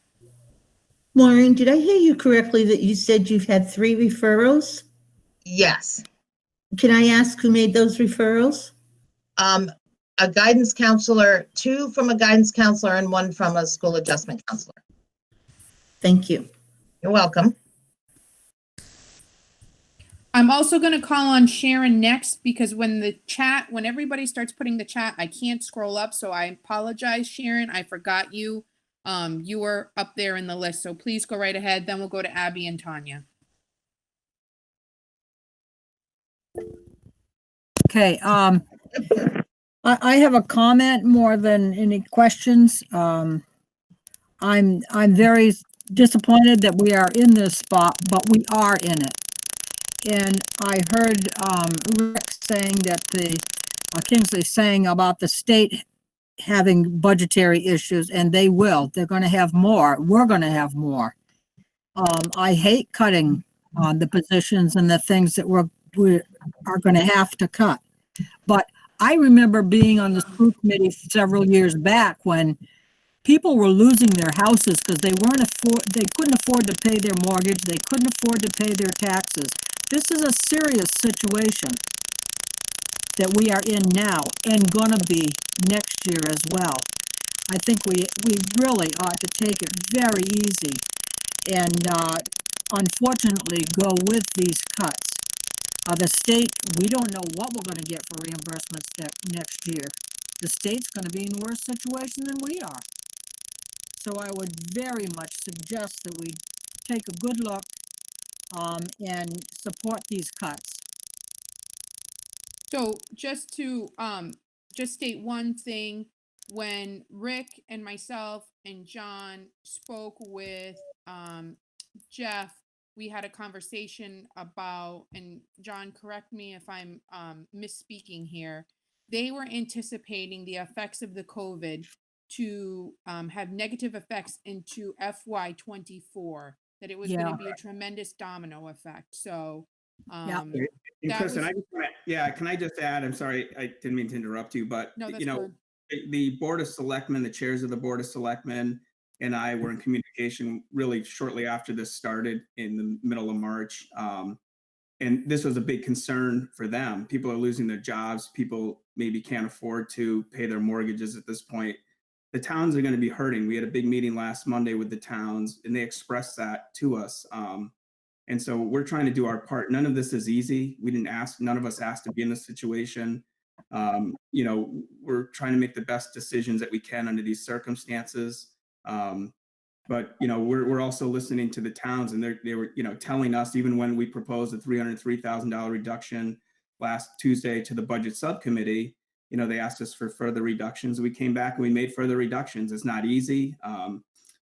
Maureen, did I hear you correctly that you said you've had 3 referrals? Yes. Can I ask who made those referrals? A guidance counselor, 2 from a guidance counselor and 1 from a school adjustment counselor. Thank you. You're welcome. I'm also going to call on Sharon next because when everybody starts putting the chat, I can't scroll up. So I apologize, Sharon. I forgot you. You were up there in the list. So please go right ahead. Then we'll go to Abby and Tanya. Okay, I have a comment more than any questions. I'm very disappointed that we are in this spot, but we are in it. And I heard Rick saying that Kingsley saying about the state having budgetary issues, and they will. They're going to have more. We're going to have more. I hate cutting on the positions and the things that we are going to have to cut. But I remember being on the school committee several years back when people were losing their houses because they couldn't afford to pay their mortgage, they couldn't afford to pay their taxes. This is a serious situation that we are in now and gonna be next year as well. I think we really ought to take it very easy and unfortunately go with these cuts. The state, we don't know what we're gonna get for reimbursements next year. The state's gonna be in a worse situation than we are. So I would very much suggest that we take a good look and support these cuts. So just to just state one thing, when Rick and myself and John spoke with Jeff, we had a conversation about, and John, correct me if I'm misspeaking here, they were anticipating the effects of the COVID to have negative effects into FY24, that it was going to be a tremendous domino effect. So And Kristen, can I just add, I'm sorry, I didn't mean to interrupt you, but no, that's good. Good. The Board of Selectmen, the chairs of the Board of Selectmen and I were in communication really shortly after this started in the middle of March. And this was a big concern for them. People are losing their jobs. People maybe can't afford to pay their mortgages at this point. The towns are going to be hurting. We had a big meeting last Monday with the towns and they expressed that to us. And so we're trying to do our part. None of this is easy. None of us asked to be in this situation. We're trying to make the best decisions that we can under these circumstances. But we're also listening to the towns, and they were telling us, even when we proposed a $303,000 reduction last Tuesday to the budget subcommittee, they asked us for further reductions. We came back and we made further reductions. It's not easy,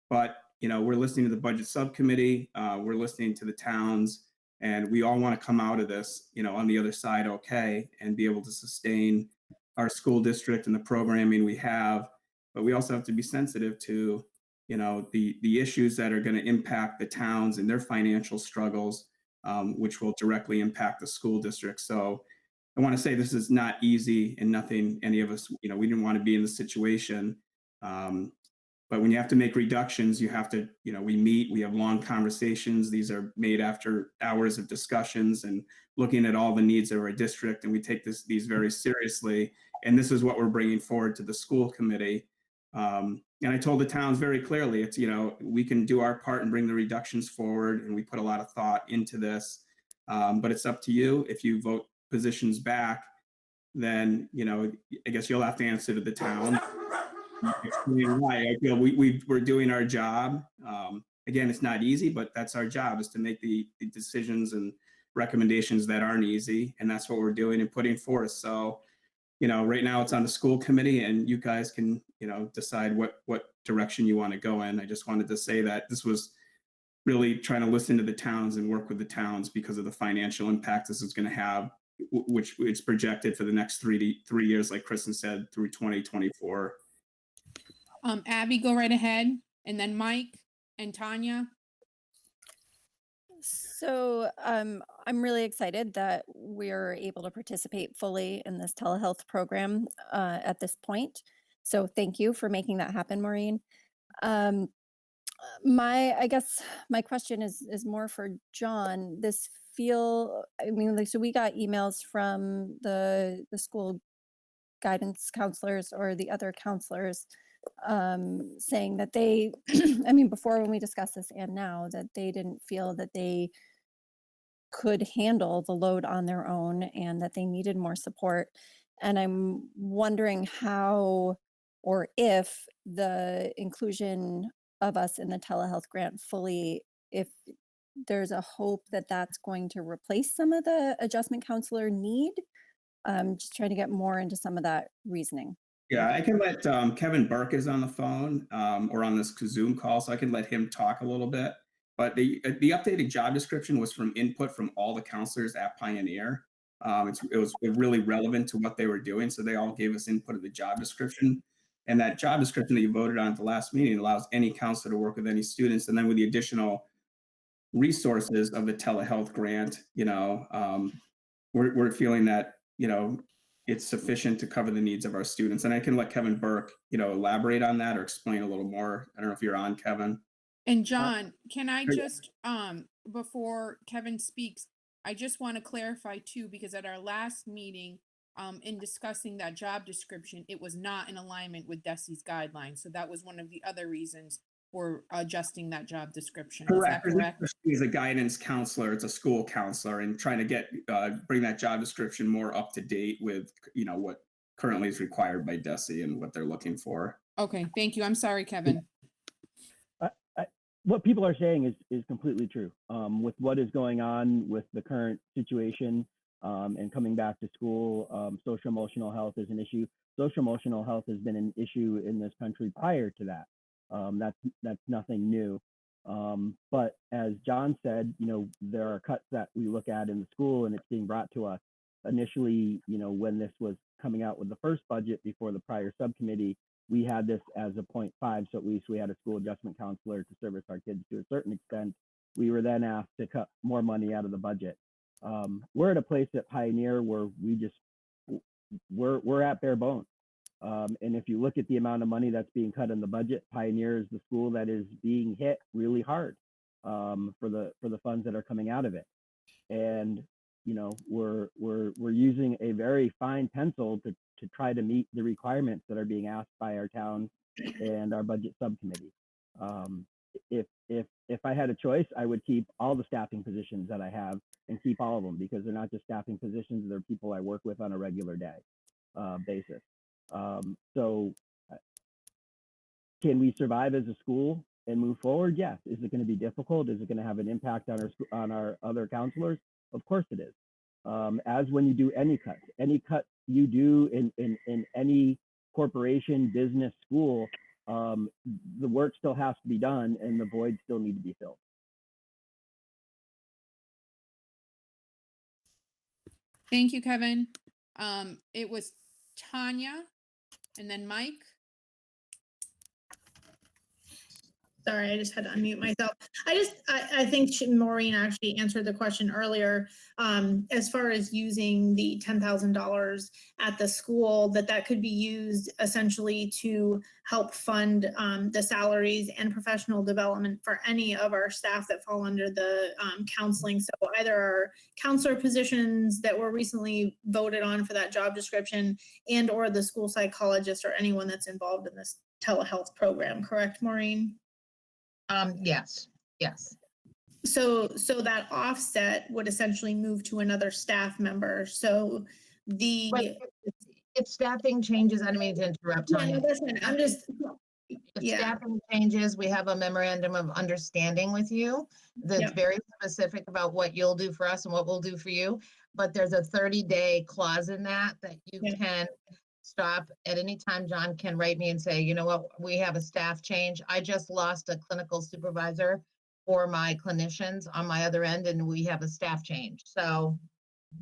but we're listening to the budget subcommittee, we're listening to the towns, and we all want to come out of this, on the other side okay, and be able to sustain our school district and the programming we have. But we also have to be sensitive to the issues that are going to impact the towns and their financial struggles, which will directly impact the school district. So I want to say this is not easy, and nothing any of us, we didn't want to be in this situation. But when you have to make reductions, you have to, we meet, we have long conversations. These are made after hours of discussions and looking at all the needs of our district. And we take these very seriously. And this is what we're bringing forward to the school committee. And I told the towns very clearly, it's, we can do our part and bring the reductions forward. And we put a lot of thought into this. But it's up to you. If you vote positions back, then, I guess you'll have to answer to the town. Why I feel we're doing our job. Again, it's not easy, but that's our job, is to make the decisions and recommendations that aren't easy. And that's what we're doing and putting forth. So, right now it's on the school committee, and you guys can, decide what direction you want to go in. I just wanted to say that this was really trying to listen to the towns and work with the towns because of the financial impact this is going to have, which it's projected for the next 3 years, like Kristen said, through 2024. Abby, go right ahead, and then Mike and Tanya. So I'm really excited that we're able to participate fully in this telehealth program at this point. So thank you for making that happen, Maureen. I guess my question is more for John. So we got emails from the school guidance counselors or the other counselors saying that they, I mean, before when we discussed this and now, that they didn't feel that they could handle the load on their own and that they needed more support. And I'm wondering how or if the inclusion of us in the telehealth grant fully, if there's a hope that that's going to replace some of the adjustment counselor need. Just trying to get more into some of that reasoning. Yeah, I can let Kevin Burke is on the phone or on this Zoom call, so I can let him talk a little bit. But the updated job description was from input from all the counselors at Pioneer. It was really relevant to what they were doing, so they all gave us input of the job description. And that job description that you voted on at the last meeting allows any counselor to work with any students. And then with the additional resources of the telehealth grant, we're feeling that, it's sufficient to cover the needs of our students. And I can let Kevin Burke, elaborate on that or explain a little more. I don't know if you're on, Kevin. And John, can I just, before Kevin speaks, I just want to clarify too, because at our last meeting, in discussing that job description, it was not in alignment with DESE's guidelines. So that was one of the other reasons for adjusting that job description. Correct. Is that correct? He's a guidance counselor. It's a school counselor, and trying to bring that job description more up to date with, what currently is required by DESE and what they're looking for. Okay, thank you. I'm sorry, Kevin. What people are saying is completely true. With what is going on with the current situation and coming back to school, social emotional health is an issue. Social emotional health has been an issue in this country prior to that. That's nothing new. But as John said, there are cuts that we look at in the school, and it's being brought to us. Initially, when this was coming out with the first budget before the prior subcommittee, we had this as a 0.5, so at least we had a school adjustment counselor to service our kids to a certain extent. We were then asked to cut more money out of the budget. We're at a place at Pioneer where we're at bare bones. And if you look at the amount of money that's being cut in the budget, Pioneer is the school that is being hit really hard for the funds that are coming out of it. And we're using a very fine pencil to try to meet the requirements that are being asked by our town and our budget subcommittee. If I had a choice, I would keep all the staffing positions that I have and keep all of them, because they're not just staffing positions, they're people I work with on a regular day basis. So can we survive as a school and move forward? Yes. Is it going to be difficult? Is it going to have an impact on our other counselors? Of course it is. As when you do any cut you do in any corporation, business, school, the work still has to be done and the voids still need to be filled. Thank you, Kevin. It was Tanya and then Mike. Sorry, I just had to unmute myself. I think Maureen actually answered the question earlier, as far as using the $10,000 at the school, that could be used essentially to help fund the salaries and professional development for any of our staff that fall under the counseling. So either our counselor positions that were recently voted on for that job description, and or the school psychologist or anyone that's involved in this telehealth program. Correct, Maureen? Yes. So that offset would essentially move to another staff member. So if staffing changes, I don't mean to interrupt. Yeah, no, that's fine. I'm just. If staffing changes, we have a memorandum of understanding with you that's very specific about what you'll do for us and what we'll do for you. But there's a 30-day clause in that you can stop at any time. John can write me and say, you know what, we have a staff change. I just lost a clinical supervisor for my clinicians on my other end, and we have a staff change. So,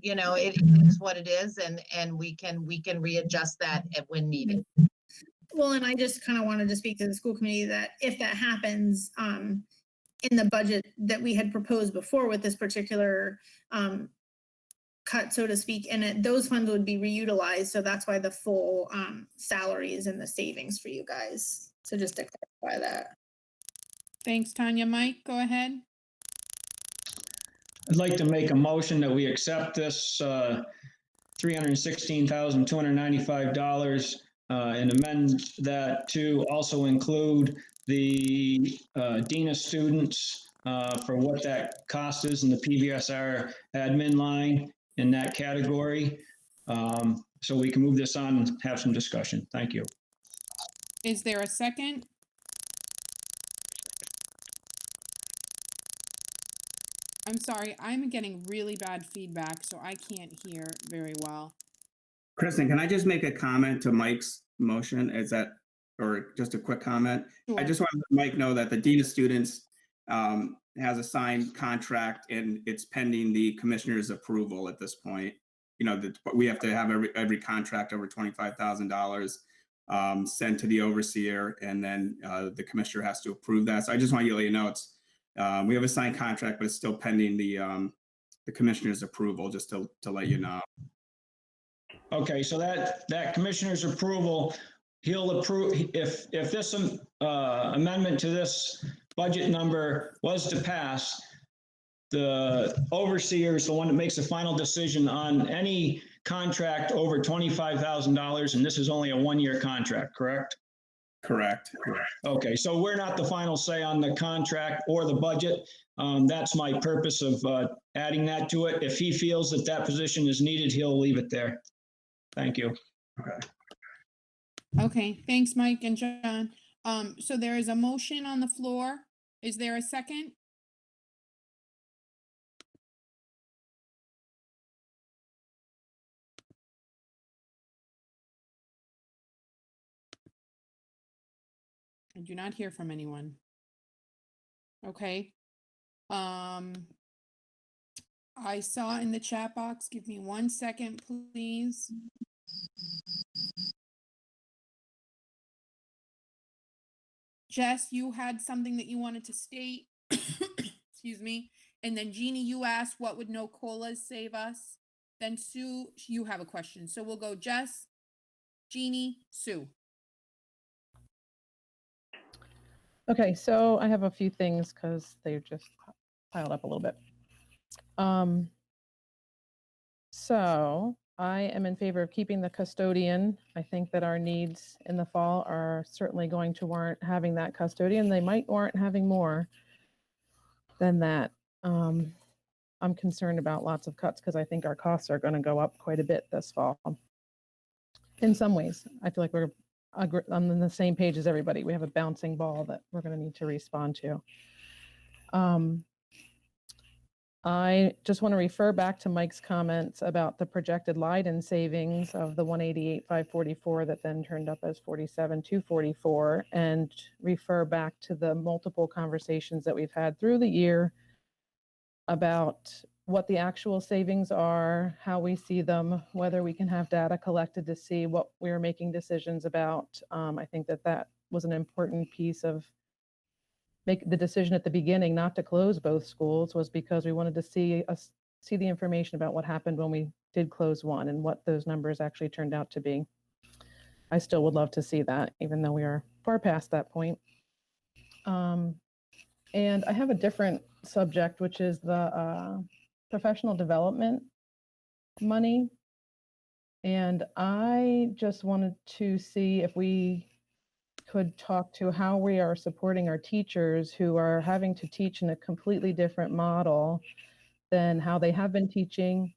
it is what it is, and we can readjust that when needed. Well, and I just kind of wanted to speak to the school committee that if that happens, in the budget that we had proposed before with this particular cut, so to speak, and those funds would be reutilized. So that's why the full salary is in the savings for you guys. So just to clarify that. Thanks, Tanya. Mike, go ahead. I'd like to make a motion that we accept this $316,295 and amend that to also include the Dean of Students for what that cost is in the PVSR admin line in that category. So we can move this on and have some discussion. Thank you. Is there a second? I'm sorry, I'm getting really bad feedback, so I can't hear very well. Kristen, can I just make a comment to Mike's motion? Or just a quick comment? Sure. I just want to let Mike know that the Dean of Students has a signed contract and it's pending the commissioner's approval at this point. You know, we have to have every contract over $25,000 sent to the overseer, and then the commissioner has to approve that. So I just want you to let you know it's we have a signed contract, but it's still pending the commissioner's approval, just to let you know. Okay, so that commissioner's approval, he'll approve, if this amendment to this budget number was to pass, the overseer is the one that makes the final decision on any contract over $25,000, and this is only a one-year contract, correct? Correct. Okay, so we're not the final say on the contract or the budget. That's my purpose of adding that to it. If he feels that that position is needed, he'll leave it there. Thank you. Okay, thanks, Mike and John. So there is a motion on the floor. Is there a second? I do not hear from anyone. Okay. I saw in the chat box, give me 1 second, please. Jess, you had something that you wanted to state. Excuse me. And then Jeannie, you asked what would no COLAs save us? Then Sue, you have a question. So we'll go Jess, Jeannie, Sue. Okay, so I have a few things because they're just piled up a little bit. So I am in favor of keeping the custodian. I think that our needs in the fall are certainly going to warrant having that custodian. They might warrant having more than that. I'm concerned about lots of cuts because I think our costs are going to go up quite a bit this fall. In some ways, I feel like we're on the same page as everybody. We have a bouncing ball that we're going to need to respond to. I just want to refer back to Mike's comments about the projected Leiden savings of the 188,544 that then turned up as 47,244, and refer back to the multiple conversations that we've had through the year about what the actual savings are, how we see them, whether we can have data collected to see what we're making decisions about. I think that was an important piece of make the decision at the beginning not to close both schools, was because we wanted to see the information about what happened when we did close one and what those numbers actually turned out to be. I still would love to see that, even though we are far past that point. And I have a different subject, which is the professional development money. And I just wanted to see if we could talk to how we are supporting our teachers who are having to teach in a completely different model than how they have been teaching.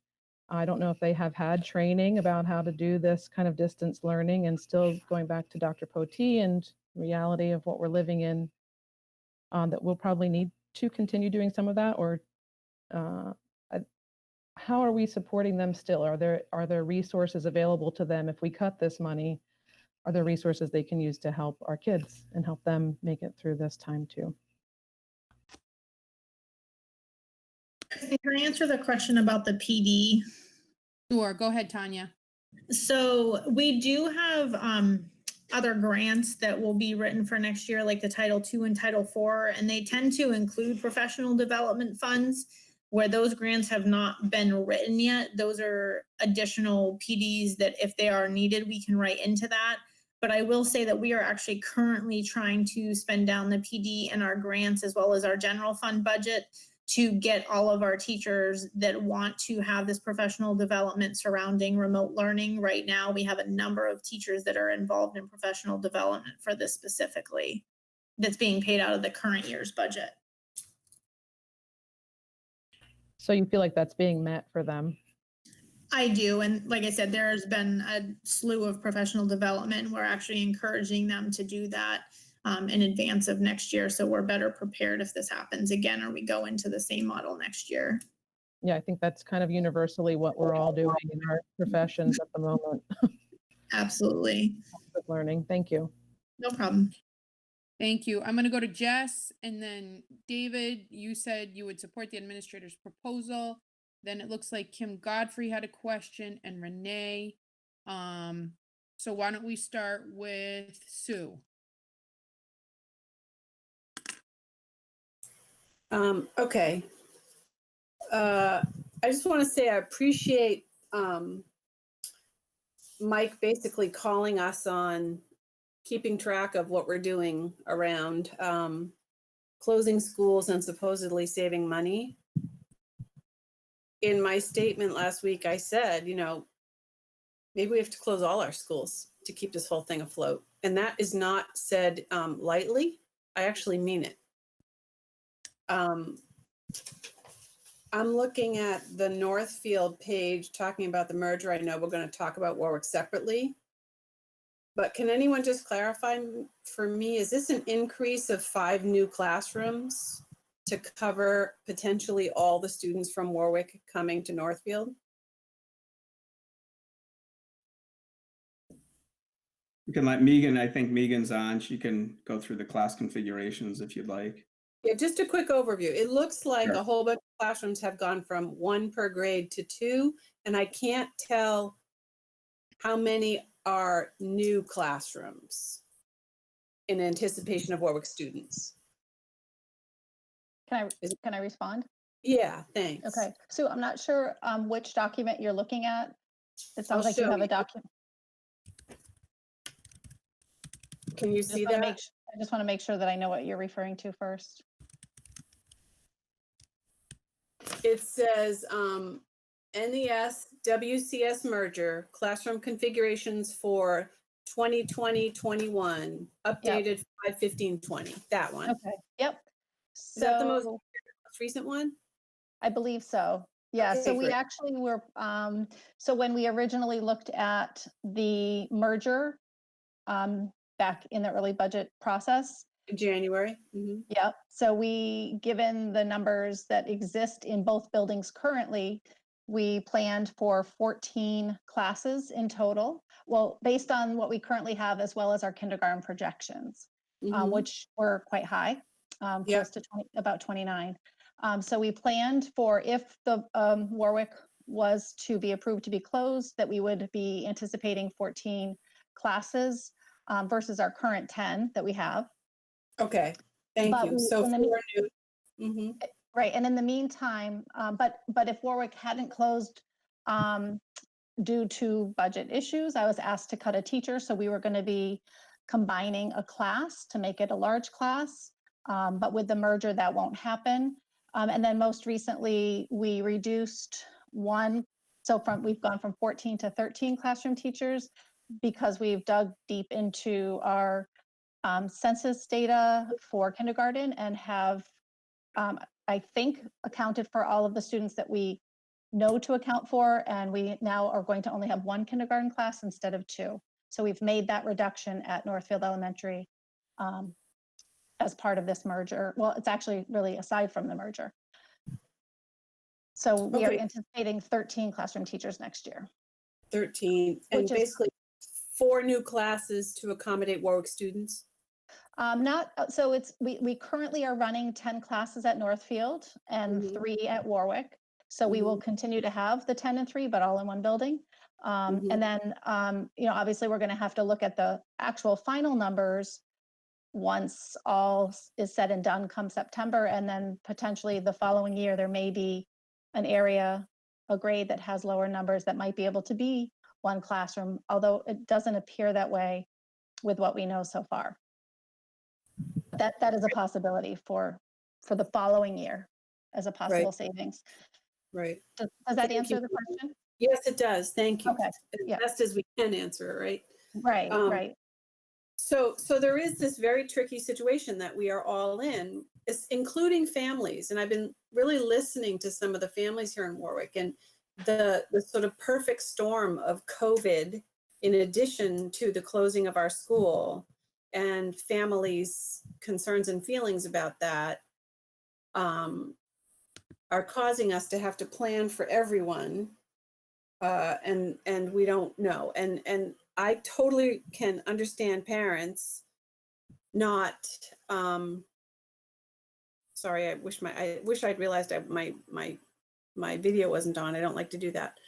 I don't know if they have had training about how to do this kind of distance learning, and still going back to Dr. Potee and reality of what we're living in, that we'll probably need to continue doing some of that, or how are we supporting them still? Are there resources available to them if we cut this money? Are there resources they can use to help our kids and help them make it through this time too? Can I answer the question about the PD? Sure, go ahead, Tanya. So we do have other grants that will be written for next year, like the Title II and Title IV, and they tend to include professional development funds. Where those grants have not been written yet, those are additional PDs that if they are needed, we can write into that. But I will say that we are actually currently trying to spend down the PD and our grants as well as our general fund budget to get all of our teachers that want to have this professional development surrounding remote learning. Right now, we have a number of teachers that are involved in professional development for this specifically, that's being paid out of the current year's budget. So you feel like that's being met for them? I do. And like I said, there's been a slew of professional development. We're actually encouraging them to do that in advance of next year. So we're better prepared if this happens again, or we go into the same model next year. Yeah, I think that's kind of universally what we're all doing in our professions at the moment. Absolutely. Learning. Thank you. No problem. Thank you. I'm going to go to Jess, and then David, you said you would support the administrator's proposal. Then it looks like Kim Godfrey had a question, and Renee. So why don't we start with Sue? Okay. I just want to say I appreciate Mike basically calling us on keeping track of what we're doing around closing schools and supposedly saving money. In my statement last week, I said, maybe we have to close all our schools to keep this whole thing afloat. And that is not said lightly. I actually mean it. I'm looking at the Northfield page talking about the merger. I know we're going to talk about Warwick separately. But can anyone just clarify for me, is this an increase of 5 new classrooms to cover potentially all the students from Warwick coming to Northfield? You can let Megan, I think Megan's on. She can go through the class configurations if you'd like. Yeah, just a quick overview. It looks like Sure. a whole bunch of classrooms have gone from 1 per grade to 2, and I can't tell how many are new classrooms in anticipation of Warwick students. Can I respond? Yeah, thanks. Okay, so I'm not sure which document you're looking at. It sounds like you show have a you. document. Can you see that? I just want to make sure that I know what you're referring to first. It says NES WCS merger classroom configurations for 2020-21 updated 5/15/20. That one. Okay. Yep. Is that the most recent one? I believe so. Yeah. Okay, So we great. actually were. So when we originally looked at the merger back in the early budget process. January. Mm-hmm. Yep. So given the numbers that exist in both buildings currently, we planned for 14 classes in total. Well, based on what we currently have, as well as our kindergarten projections, which were quite high, close to about 29. So we planned for, if the Warwick was to be approved to be closed, that we would be anticipating 14 classes versus our current 10 that we have. Okay, thank you. So 4 new. Mm-hmm. Right, and in the meantime, but if Warwick hadn't closed due to budget issues, I was asked to cut a teacher, so we were going to be combining a class to make it a large class. But with the merger, that won't happen. And then most recently, we reduced one. So we've gone from 14 to 13 classroom teachers because we've dug deep into our census data for kindergarten and have, I think, accounted for all of the students that we know to account for. And we now are going to only have 1 kindergarten class instead of 2. So we've made that reduction at Northfield Elementary as part of this merger. Well, it's actually really aside from the merger. So we are anticipating 13 classroom teachers next year. 13, and basically 4 new classes to accommodate Warwick students. So we currently are running 10 classes at Northfield and 3 at Warwick. So we will continue to have the 10 and 3, but all in one building. And then, obviously we're going to have to look at the actual final numbers once all is said and done come September. And then potentially the following year, there may be an area, a grade that has lower numbers that might be able to be one classroom, although it doesn't appear that way with what we know so far. That is a possibility for the following year as a possible savings. Right. Does that Thank answer you. the question? Yes, it does. Thank you. Okay. As best as we can answer it, right? Right, right. So there is this very tricky situation that we are all in, including families. And I've been really listening to some of the families here in Warwick, and the sort of perfect storm of COVID, in addition to the closing of our school, and families' concerns and feelings about that, are causing us to have to plan for everyone, and we don't know. And I totally can understand parents not. Sorry, I wish I'd realized my video wasn't on. I don't like to do that.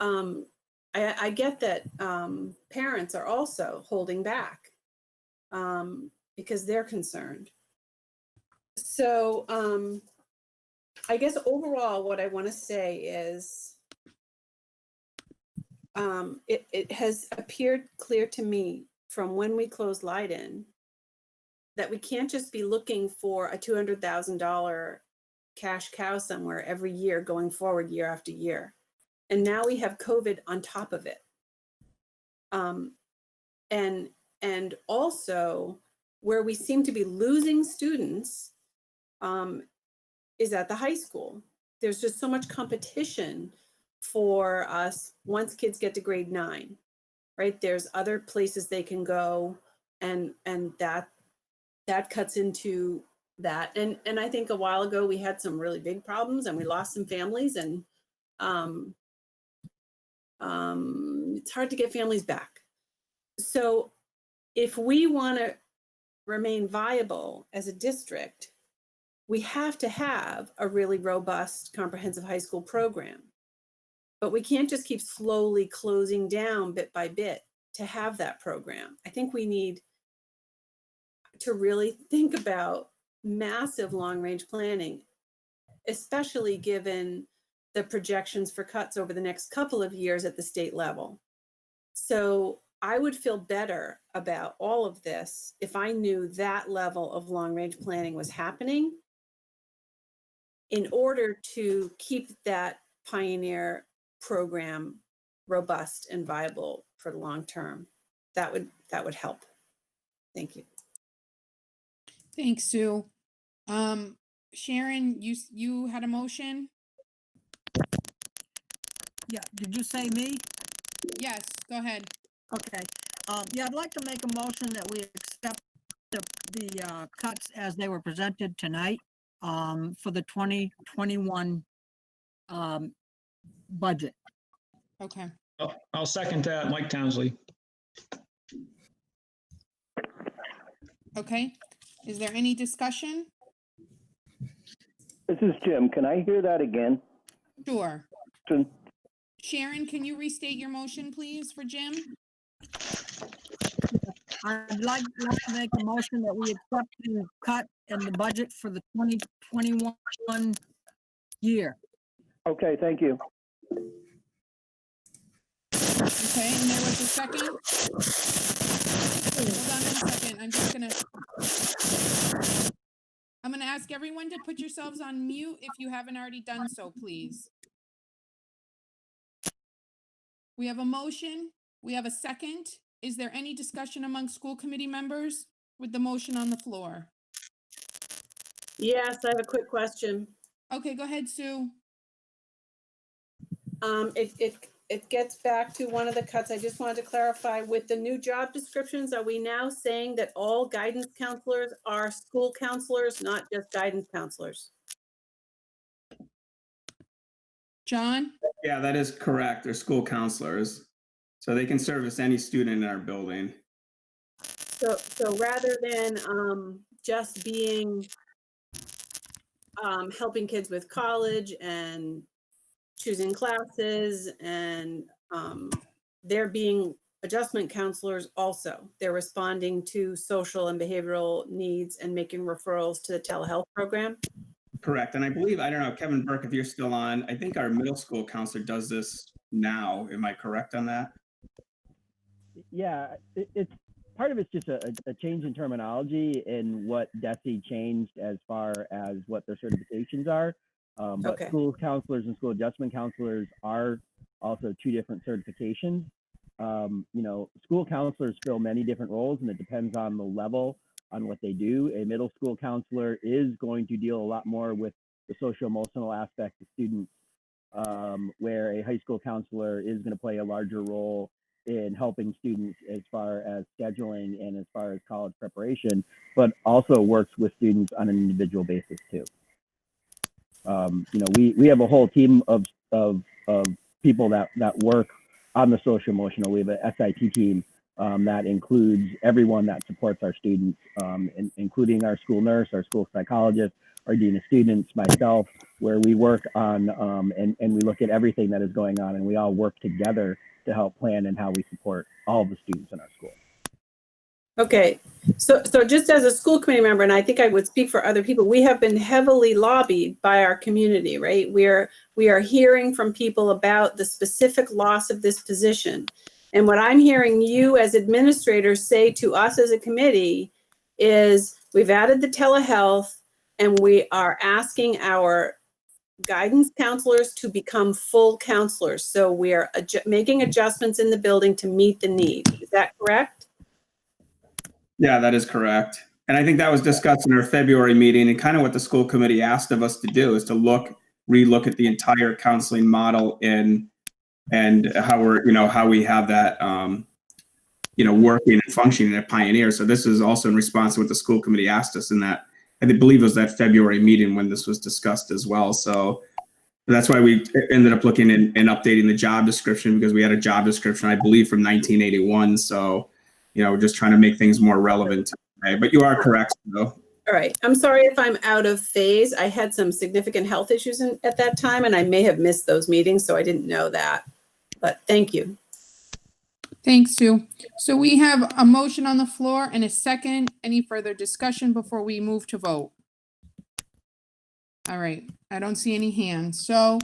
I get that parents are also holding back because they're concerned. So I guess overall, what I want to say is it has appeared clear to me from when we closed Leiden that we can't just be looking for a $200,000 cash cow somewhere every year going forward year after year. And now we have COVID on top of it. And also where we seem to be losing students is at the high school. There's just so much competition for us once kids get to grade 9, right? There's other places they can go, and that cuts into that. And I think a while ago we had some really big problems and we lost some families, and it's hard to get families back. So if we want to remain viable as a district, we have to have a really robust comprehensive high school program. But we can't just keep slowly closing down bit by bit to have that program. I think we need to really think about massive long-range planning, especially given the projections for cuts over the next couple of years at the state level. So I would feel better about all of this if I knew that level of long-range planning was happening in order to keep that Pioneer program robust and viable for the long term. That would help. Thank you. Thanks, Sue. Sharon, you had a motion? Yeah, did you say me? Yes, go ahead. Okay. Yeah, I'd like to make a motion that we accept the cuts as they were presented tonight for the 2021 budget. Okay. I'll second that, Mike Townsley. Okay. Is there any discussion? This is Jim. Can I hear that again? Sure. Sharon, can you restate your motion, please, for Jim? I'd like to make a motion that we accept the cut in the budget for the 2021 year. Okay, thank you. Okay, and there was a second? Hold on a second. I'm gonna ask everyone to put yourselves on mute if you haven't already done so, please. We have a motion. We have a second. Is there any discussion among school committee members with the motion on the floor? Yes, I have a quick question. Okay, go ahead, Sue. It gets back to one of the cuts. I just wanted to clarify, with the new job descriptions, are we now saying that all guidance counselors are school counselors, not just guidance counselors? John? Yeah, that is correct. They're school counselors, so they can service any student in our building. So rather than just being helping kids with college and choosing classes and they're being adjustment counselors also. They're responding to social and behavioral needs and making referrals to the telehealth program. Correct. And I believe, I don't know, Kevin Burke, if you're still on, I think our middle school counselor does this now. Am I correct on that? Yeah, it's part of it's just a change in terminology in what DESE changed as far as what their certifications are. But Okay. school counselors and school adjustment counselors are also two different certifications. School counselors fill many different roles, and it depends on the level on what they do. A middle school counselor is going to deal a lot more with the social emotional aspect of students, where a high school counselor is going to play a larger role in helping students as far as scheduling and as far as college preparation, but also works with students on an individual basis too. We have a whole team of people that work on the social emotional. We have an SIT team that includes everyone that supports our students, including our school nurse, our school psychologist, our dean of students, myself, where we work on and we look at everything that is going on, and we all work together to help plan and how we support all the students in our school. Okay, so just as a school committee member, and I think I would speak for other people, we have been heavily lobbied by our community, right? We are hearing from people about the specific loss of this position. And what I'm hearing you as administrators say to us as a committee is we've added the telehealth and we are asking our guidance counselors to become full counselors. So we are making adjustments in the building to meet the need. Is that correct? Yeah, that is correct. And I think that was discussed in our February meeting, and kind of what the school committee asked of us to do is to relook at the entire counseling model and how we have that, working and functioning at Pioneer. So this is also in response to what the school committee asked us in that, I believe it was that February meeting when this was discussed as well. So that's why we ended up looking and updating the job description, because we had a job description, I believe, from 1981. So, we're just trying to make things more relevant today. But you are correct, though. All right. I'm sorry if I'm out of phase. I had some significant health issues at that time, and I may have missed those meetings, so I didn't know that. But thank you. Thanks, Sue. So we have a motion on the floor and a second. Any further discussion before we move to vote? All right. I don't see any hands. So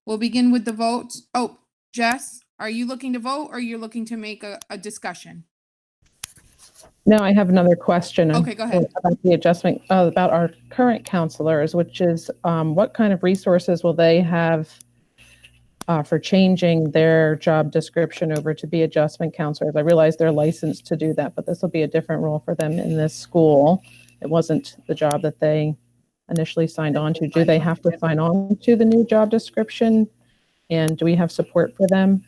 we'll begin with the votes. Oh, Jess, are you looking to vote or you're looking to make a discussion? No, I have another question. Okay, go ahead. About the adjustment, about our current counselors, which is what kind of resources will they have for changing their job description over to be adjustment counselors? I realize they're licensed to do that, but this will be a different role for them in this school. It wasn't the job that they initially signed on to. Do they have to sign on to the new job description? And do we have support for them?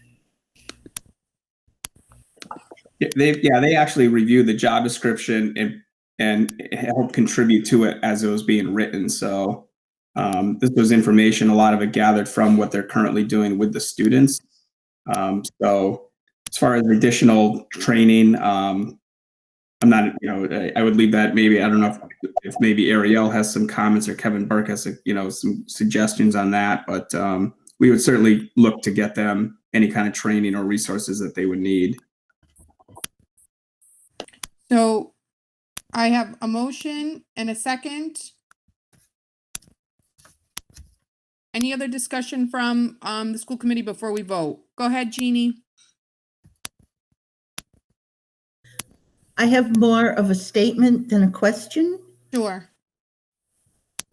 They actually review the job description and help contribute to it as it was being written. So this was information, a lot of it gathered from what they're currently doing with the students. So as far as additional training, I'm not, I would leave that maybe, I don't know if maybe Ariel has some comments or Kevin Burke has, some suggestions on that, but we would certainly look to get them any kind of training or resources that they would need. So I have a motion and a second. Any other discussion from the school committee before we vote? Go ahead, Jeannie. I have more of a statement than a question. Sure.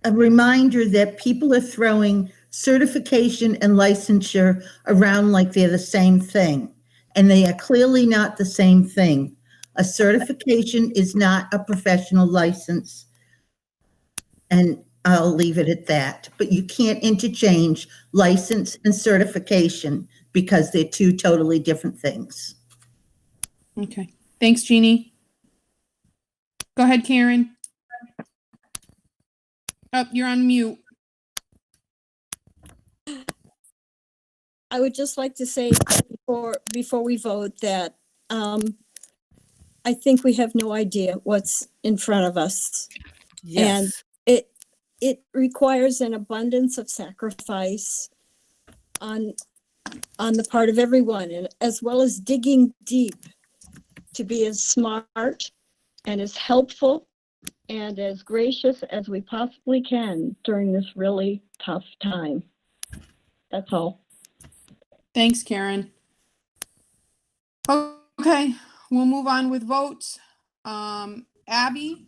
A reminder that people are throwing certification and licensure around like they're the same thing, and they are clearly not the same thing. A certification is not a professional license, and I'll leave it at that. But you can't interchange license and certification because they're two totally different things. Okay. Thanks, Jeannie. Go ahead, Karen. Oh, you're on mute. I would just like to say before we vote that I think we have no idea what's in front of us. Yes. And it requires an abundance of sacrifice on on the part of everyone, and as well as digging deep to be as smart and as helpful and as gracious as we possibly can during this really tough time. That's all. Thanks, Karen. Okay, we'll move on with votes. Abby,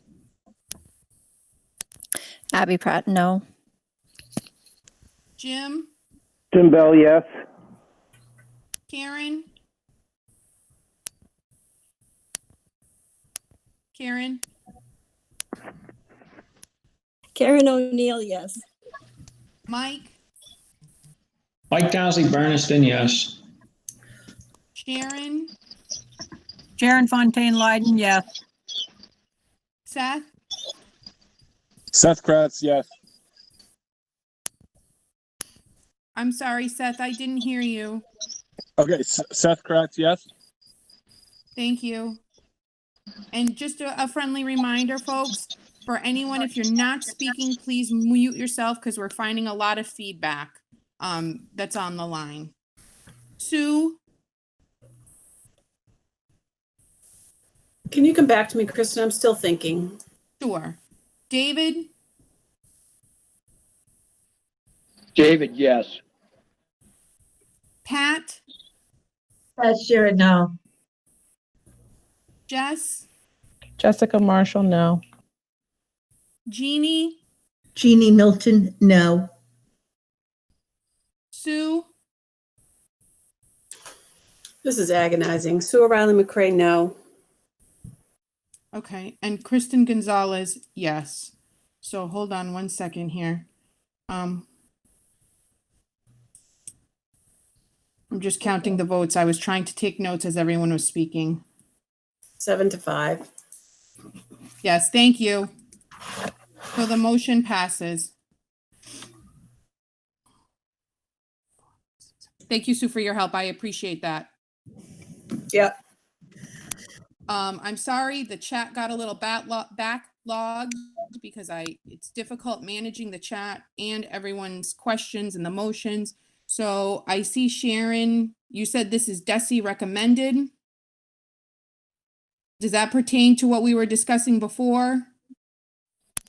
Abby Pratt, no. Jim, Jim Bell, yes. Karen, Karen, Karen O'Neill, yes. Mike, Mike Townsley, Bernardston, yes. Sharon, Sharon Fontaine Leiden, yes. Seth, Seth Kratz, yes. I'm sorry, Seth, I didn't hear you. Okay, Seth Kratz, yes. Thank you. And just a friendly reminder, folks, for anyone, if you're not speaking, please mute yourself because we're finding a lot of feedback that's on the line. Sue, Can you come back to me, Kristen? I'm still thinking. sure. David, David, yes. Pat, Sure, no. Jess, Jessica Marshall, no. Jeannie, Jeannie Milton, no. Sue, This is agonizing. Sue O'Reilly McCray, no. okay, and Kristen Gonzalez, yes. So hold on one second here. I'm just counting the votes. I was trying to take notes as everyone was speaking. 7-5. Yes, thank you. So the motion passes. Thank you, Sue, for your help. I appreciate that. Yep. I'm sorry, the chat got a little backlogged because it's difficult managing the chat and everyone's questions and the motions. So I see Sharon, you said this is DESI recommended. Does that pertain to what we were discussing before?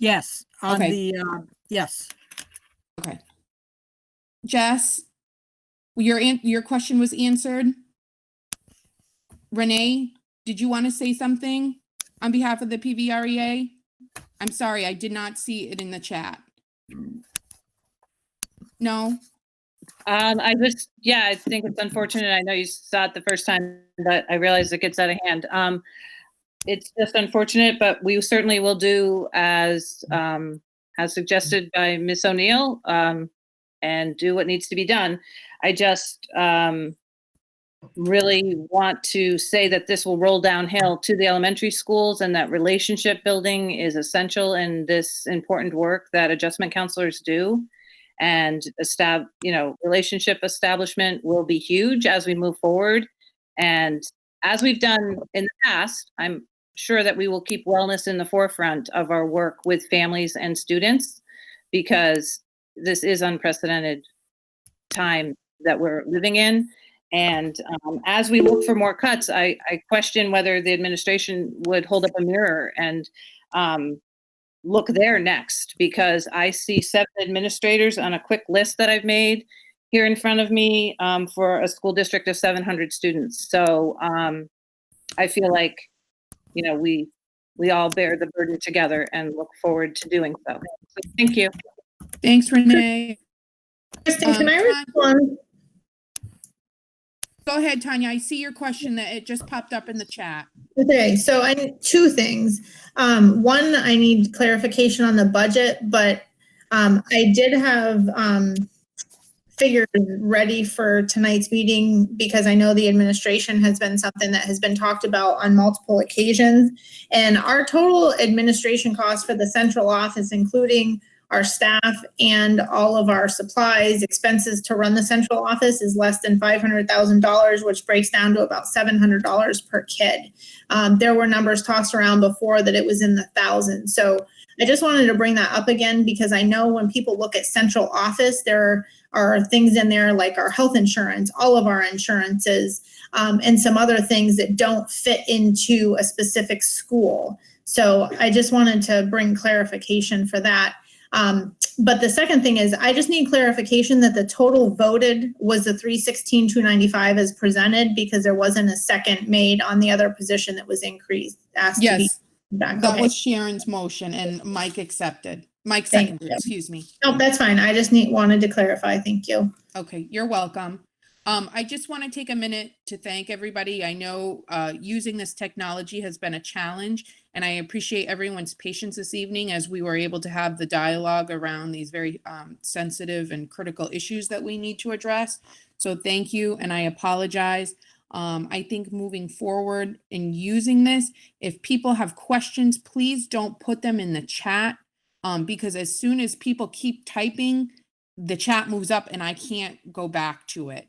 Yes, on Okay. the, yes. Okay. Jess, your question was answered. Renee, did you want to say something on behalf of the PVREA? I'm sorry, I did not see it in the chat. No? I think it's unfortunate. I know you saw it the first time, but I realize it gets out of hand. It's just unfortunate, but we certainly will do as suggested by Ms. O'Neill, and do what needs to be done. I just really want to say that this will roll downhill to the elementary schools, and that relationship building is essential in this important work that adjustment counselors do. And relationship establishment will be huge as we move forward. And as we've done in the past, I'm sure that we will keep wellness in the forefront of our work with families and students, because this is unprecedented time that we're living in. And as we look for more cuts, I question whether the administration would hold up a mirror and look there next, because I see 7 administrators on a quick list that I've made here in front of me for a school district of 700 students. So I feel like, we all bear the burden together and look forward to doing so. So thank you. Thanks, Renee. Kristen, can I respond? Go ahead, Tanya. I see your question that it just popped up in the chat. Okay, so I need 2 things. One, I need clarification on the budget, but I did have figures ready for tonight's meeting, because I know the administration has been something that has been talked about on multiple occasions. And our total administration cost for the central office, including our staff and all of our supplies, expenses to run the central office is less than $500,000, which breaks down to about $700 per kid. There were numbers tossed around before that it was in the thousands. So I just wanted to bring that up again, because I know when people look at central office, there are things in there like our health insurance, all of our insurances, and some other things that don't fit into a specific school. So I just wanted to bring clarification for that. But the second thing is, I just need clarification that the total voted was the $316,295 as presented, because there wasn't a second made on the other position that was increased, asked to be Yes, back. that Okay. was Sharon's motion and Mike accepted. Mike Thank seconded, you. excuse me. No, that's fine. I just wanted to clarify. Thank you. Okay, you're welcome. I just want to take a minute to thank everybody. I know using this technology has been a challenge, and I appreciate everyone's patience this evening as we were able to have the dialogue around these very sensitive and critical issues that we need to address. So thank you, and I apologize. I think moving forward in using this, if people have questions, please don't put them in the chat, because as soon as people keep typing, the chat moves up and I can't go back to it.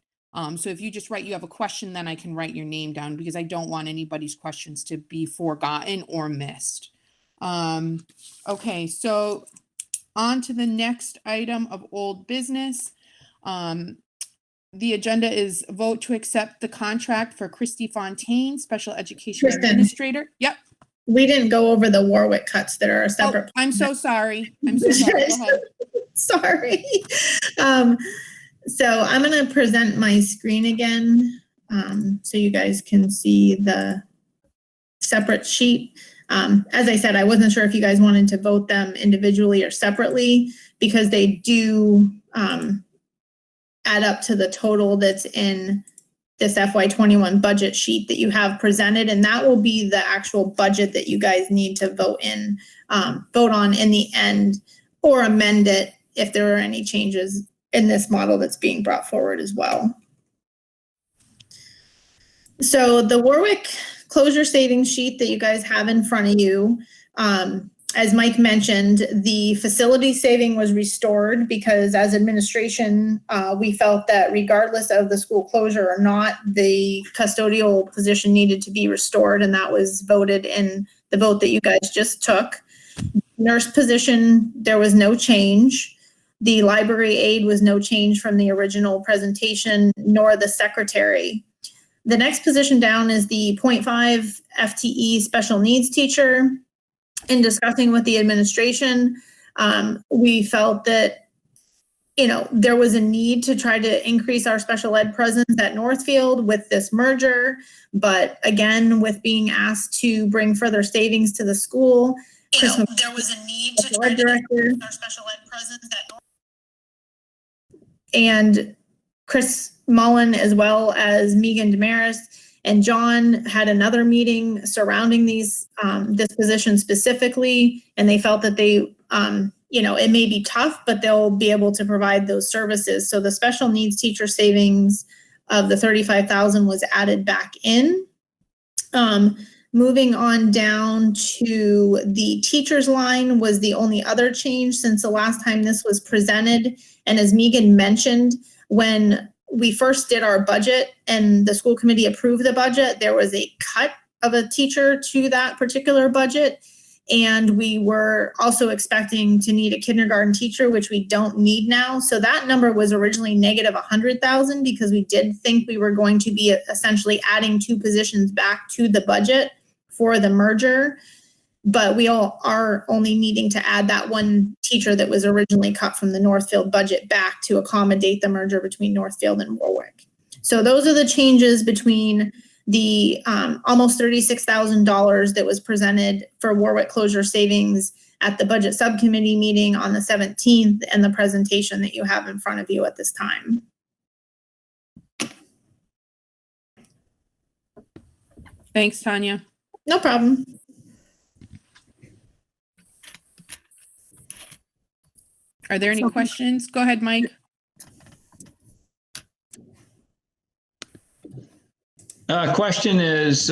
So if you just write, you have a question, then I can write your name down, because I don't want anybody's questions to be forgotten or missed. Okay, so on to the next item of old business. The agenda is vote to accept the contract for Christy Fontaine, Special Education Kristen. Administrator. Yep. We didn't go over the Warwick cuts that are a separate. Oh, I'm so sorry. I'm so sorry. Go ahead. Sorry. So I'm going to present my screen again, so you guys can see the separate sheet. As I said, I wasn't sure if you guys wanted to vote them individually or separately, because they do add up to the total that's in this FY21 budget sheet that you have presented, and that will be the actual budget that you guys need to vote on in the end, or amend it if there are any changes in this model that's being brought forward as well. So the Warwick closure savings sheet that you guys have in front of you, as Mike mentioned, the facility saving was restored because as administration, we felt that regardless of the school closure or not, the custodial position needed to be restored, and that was voted in the vote that you guys just took. Nurse position, there was no change. The library aide was no change from the original presentation, nor the secretary. The next position down is the 0.5 FTE special needs teacher. In discussing with the administration, we felt that, there was a need to try to increase our special ed presence at Northfield with this merger. But again, with being asked to bring further savings to the school, there was a need to try to increase our special ed presence at Northfield. And Chris Mullen, as well as Megan Damaris and John, had another meeting surrounding this position specifically, and they felt that they, it may be tough, but they'll be able to provide those services. So the special needs teacher savings of the $35,000 was added back in. Moving on down to the teachers line was the only other change since the last time this was presented. And as Megan mentioned, when we first did our budget and the school committee approved the budget, there was a cut of a teacher to that particular budget. And we were also expecting to need a kindergarten teacher, which we don't need now. So that number was originally negative $100,000 because we did think we were going to be essentially adding 2 positions back to the budget for the merger. But we all are only needing to add that 1 teacher that was originally cut from the Northfield budget back to accommodate the merger between Northfield and Warwick. So those are the changes between the almost $36,000 that was presented for Warwick closure savings at the budget subcommittee meeting on the 17th and the presentation that you have in front of you at this time. Thanks, Tanya. No problem. Are there any questions? Go ahead, Mike. Question is,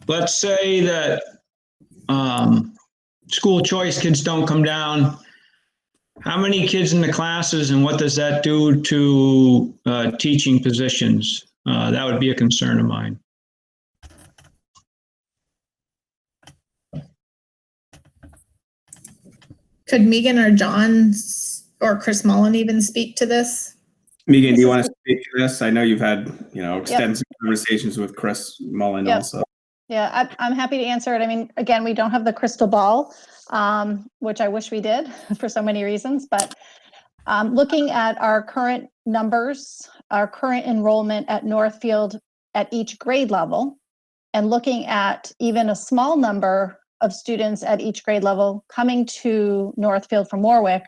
let's say that school choice kids don't come down How many kids in the classes and what does that do to teaching positions? That would be a concern of mine. Could Megan or John or Chris Mullen even speak to this? Megan, do you want to speak to this? I know you've had, extensive conversations with Chris Mullen also. Yeah, I'm happy to answer it. I mean, again, we don't have the crystal ball, which I wish we did for so many reasons, but looking at our current numbers, our current enrollment at Northfield at each grade level, and looking at even a small number of students at each grade level coming to Northfield from Warwick,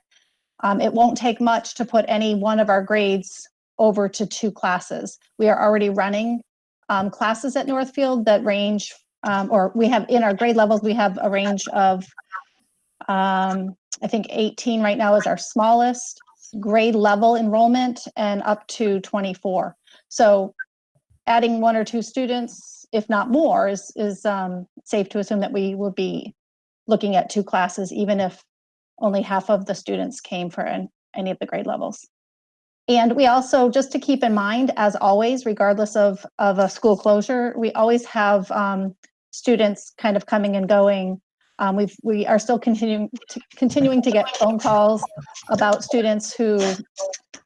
it won't take much to put any one of our grades over to 2 classes. We are already running classes at Northfield that range, or we have in our grade levels, we have a range of, I think 18 right now is our smallest grade level enrollment, and up to 24. So adding 1 or 2 students, if not more, is safe to assume that we will be looking at 2 classes, even if only half of the students came for any of the grade levels. And we also, just to keep in mind, as always, regardless of a school closure, we always have students kind of coming and going. We are still continuing to get phone calls about students who,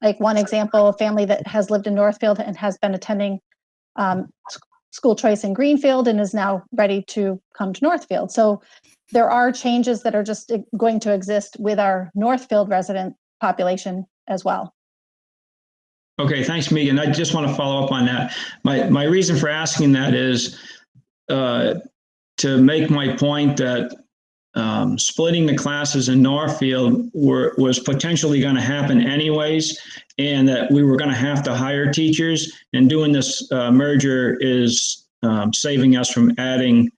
like one example, a family that has lived in Northfield and has been attending school choice in Greenfield and is now ready to come to Northfield. So there are changes that are just going to exist with our Northfield resident population as well. Okay, thanks, Megan. I just want to follow up on that. My reason for asking that is to make my point that splitting the classes in Northfield was potentially going to happen anyways, and that we were going to have to hire teachers, and doing this merger is saving us from adding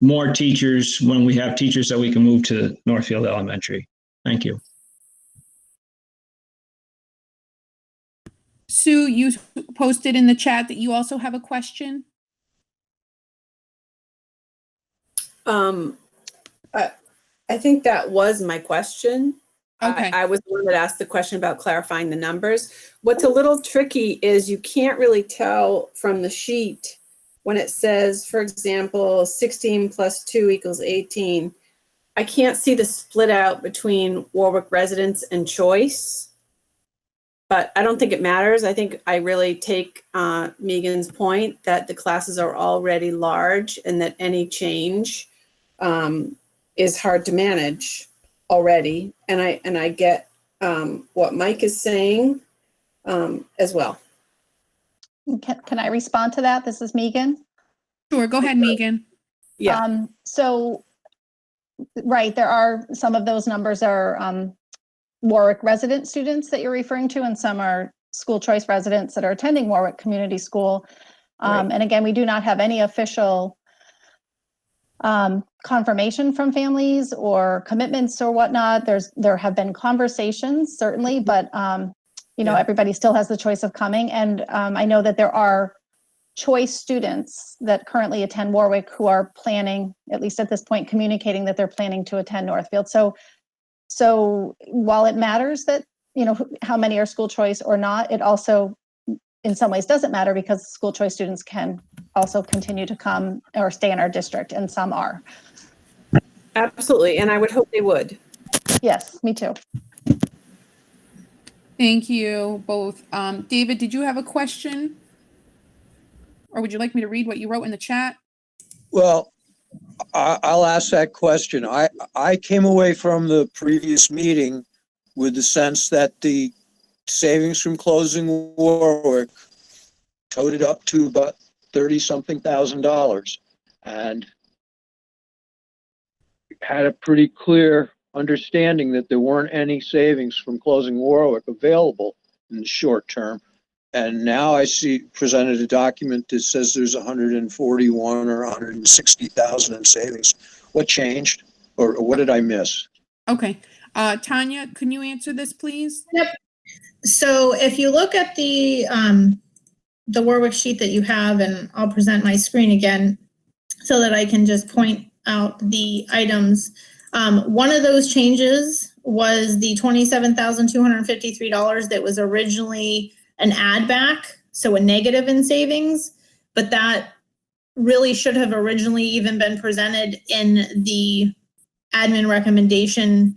more teachers when we have teachers that we can move to Northfield Elementary. Thank you. Sue, you posted in the chat that you also have a question. I think that was my question. Okay. I was the one that asked the question about clarifying the numbers. What's a little tricky is you can't really tell from the sheet when it says, for example, 16 plus 2 equals 18. I can't see the split out between Warwick residents and choice, but I don't think it matters. I think I really take Megan's point that the classes are already large and that any change is hard to manage already. And I get what Mike is saying as well. Can I respond to that? This is Megan. Sure, go ahead, Megan. Yeah. So, right, there are some of those numbers are Warwick resident students that you're referring to, and some are school choice residents that are attending Warwick Community School. Right. And again, we do not have any official confirmation from families or commitments or whatnot. There have been conversations, certainly, but everybody still has the choice of coming. And I know that there are choice students that currently attend Warwick who are planning, at least at this point, communicating that they're planning to attend Northfield. So while it matters that, how many are school choice or not, it also in some ways doesn't matter, because school choice students can also continue to come or stay in our district, and some are. Absolutely, and I would hope they would. Yes, me too. Thank you both. David, did you have a question? Or would you like me to read what you wrote in the chat? Well, I'll ask that question. I came away from the previous meeting with the sense that the savings from closing Warwick totaled up to about $30-something thousand, and had a pretty clear understanding that there weren't any savings from closing Warwick available in the short term. And now I see presented a document that says there's 141 or 160,000 in savings. What changed, or what did I miss? Okay. Tanya, can you answer this, please? Yep. So if you look at the Warwick sheet that you have, and I'll present my screen again so that I can just point out the items. One of those changes was the $27,253 that was originally an add back, so a negative in savings, but that really should have originally even been presented in the admin recommendation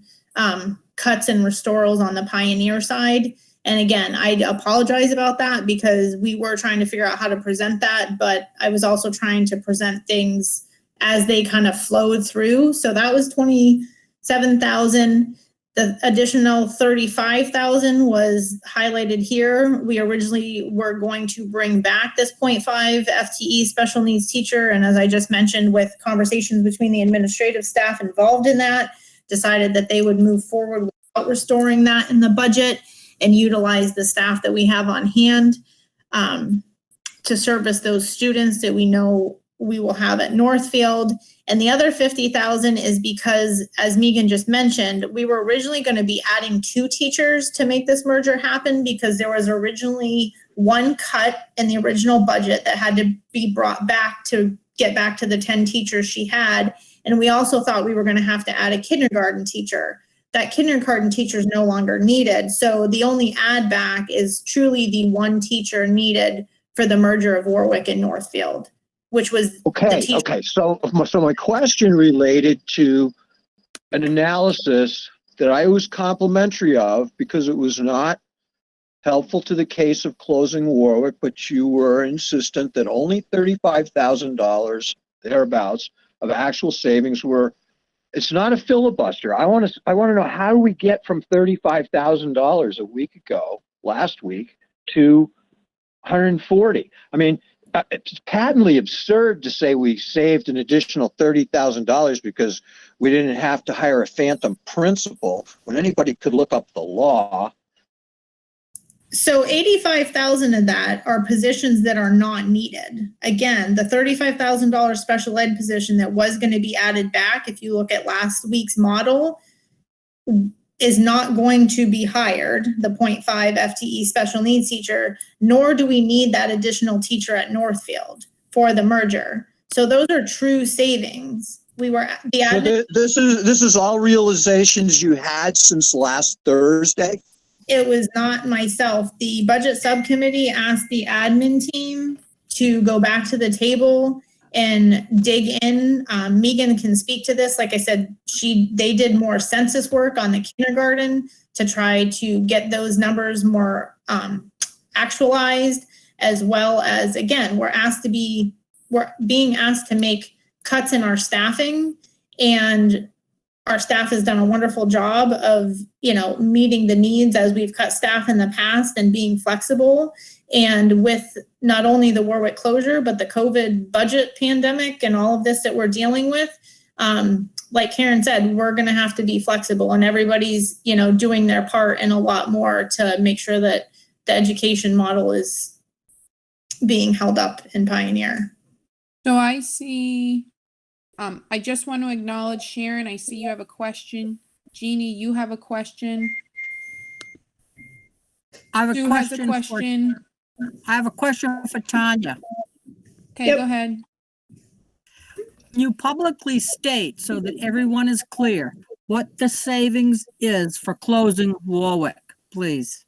cuts and restorals on the Pioneer side. And again, I apologize about that because we were trying to figure out how to present that, but I was also trying to present things as they kind of flowed through. So that was 27,000. The additional 35,000 was highlighted here. We originally were going to bring back this 0.5 FTE special needs teacher. And as I just mentioned, with conversations between the administrative staff involved in that, decided that they would move forward without restoring that in the budget and utilize the staff that we have on hand to service those students that we know we will have at Northfield. And the other 50,000 is because, as Megan just mentioned, we were originally going to be adding 2 teachers to make this merger happen because there was originally one cut in the original budget that had to be brought back to get back to the 10 teachers she had. And we also thought we were going to have to add a kindergarten teacher. That kindergarten teacher is no longer needed. So the only add back is truly the one teacher needed for the merger of Warwick and Northfield, which was Okay. So my question related to an analysis that I was complimentary of because it was not helpful to the case of closing Warwick, but you were insistent that only $35,000 thereabouts of actual savings were. It's not a filibuster. I want to know, how do we get from $35,000 a week ago, last week, to 140? I mean, it's patently absurd to say we saved an additional $30,000 because we didn't have to hire a phantom principal when anybody could look up the law. So 85,000 of that are positions that are not needed. Again, the $35,000 special ed position that was going to be added back, if you look at last week's model, is not going to be hired, the 0.5 FTE special needs teacher, nor do we need that additional teacher at Northfield for the merger. So those are true savings. So this is all realizations you had since last Thursday? It was not myself. The budget subcommittee asked the admin team to go back to the table and dig in. Megan can speak to this. Like I said, they did more census work on the kindergarten to try to get those numbers more actualized, as well as, again, we're being asked to make cuts in our staffing, and our staff has done a wonderful job of, meeting the needs as we've cut staff in the past and being flexible. And with not only the Warwick closure, but the COVID budget pandemic and all of this that we're dealing with, like Karen said, we're going to have to be flexible, and everybody's, doing their part and a lot more to make sure that the education model is being held up in Pioneer. So I see, I just want to acknowledge Sharon. I see you have a question. Jeannie, you have a question. I have Sue a has question. a question. I have a question for Tanya. Okay, Go ahead. You publicly state, so that everyone is clear, what the savings is for closing Warwick, please.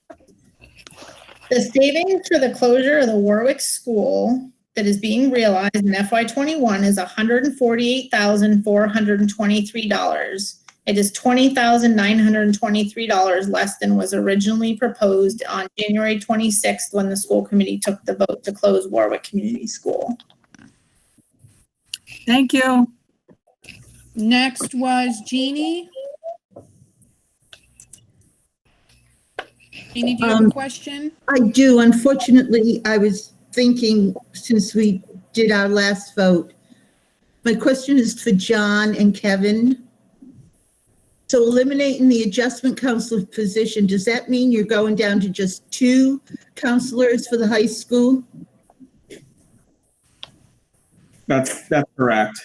The savings for the closure of the Warwick school that is being realized in FY21 is $148,423. It is $20,923 less than was originally proposed on January 26th when the school committee took the vote to close Warwick Community School. Thank you. Next was Jeannie. Jeannie, do you have a question? I do. Unfortunately, I was thinking, since we did our last vote, my question is for John and Kevin. So eliminating the adjustment counselor position, does that mean you're going down to just 2 counselors for the high school? That's correct.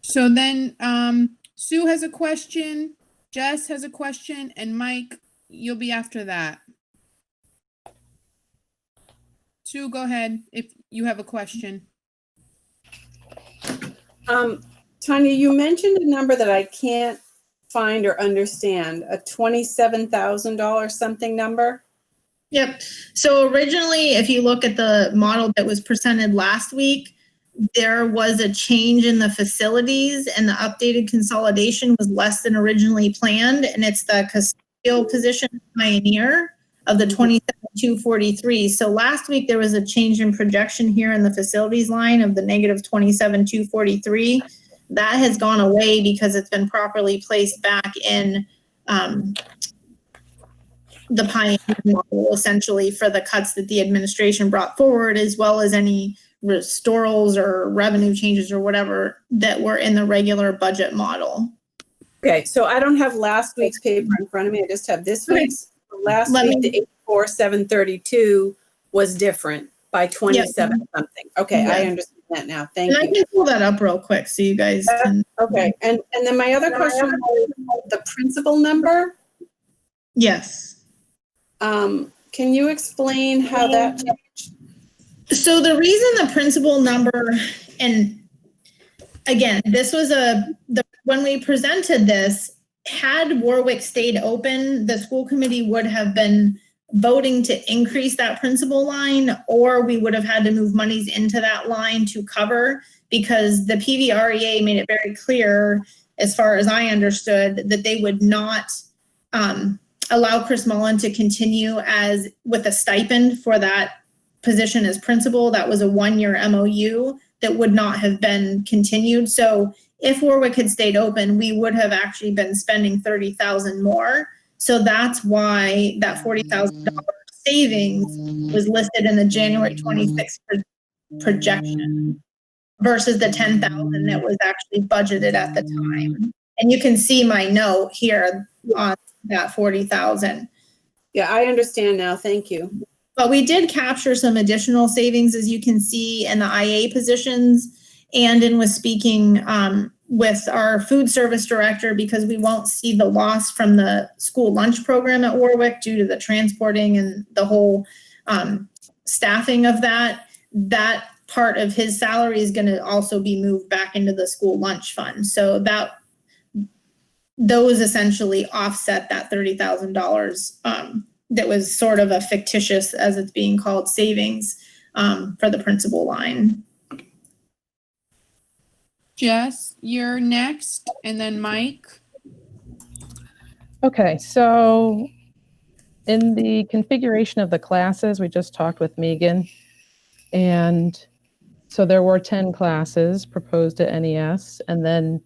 So then Sue has a question, Jess has a question, and Mike, you'll be after that. Sue, go ahead if you have a question. Tanya, you mentioned a number that I can't find or understand, a $27,000 something number. Yep. So originally, if you look at the model that was presented last week, there was a change in the facilities and the updated consolidation was less than originally planned. And it's the custodial position pioneer of the 27,243. So last week, there was a change in projection here in the facilities line of the negative 27,243. That has gone away because it's been properly placed back in the pioneer model, essentially, for the cuts that the administration brought forward, as well as any restorals or revenue changes or whatever that were in the regular budget model. Okay, so I don't have last week's paper in front of me. I just have this week's. Last week, the 84,732 was different by 27 something. Okay, I understand that now. Thank you. And I can pull that up real quick so you guys can. Okay, and then my other question was the principal number. Yes. Can you explain how that changed? So the reason the principal number, and again, this was when we presented this, had Warwick stayed open, the school committee would have been voting to increase that principal line, or we would have had to move monies into that line to cover, because the PVREA made it very clear, as far as I understood, that they would not allow Chris Mullen to continue as with a stipend for that position as principal. That was a 1-year MOU that would not have been continued. So if Warwick had stayed open, we would have actually been spending $30,000 more. So that's why that $40,000 savings was listed in the January 26th projection versus the $10,000 that was actually budgeted at the time. And you can see my note here on that $40,000. Yeah, I understand now. Thank you. But we did capture some additional savings, as you can see, in the IA positions, and in with speaking with our food service director, because we won't see the loss from the school lunch program at Warwick due to the transporting and the whole staffing of that. That part of his salary is going to also be moved back into the school lunch fund. So that those essentially offset that $30,000 that was sort of a fictitious, as it's being called, savings for the principal line. Jess, you're next, and then Mike. Okay, so in the configuration of the classes, we just talked with Megan, and so there were 10 classes proposed at NES, and then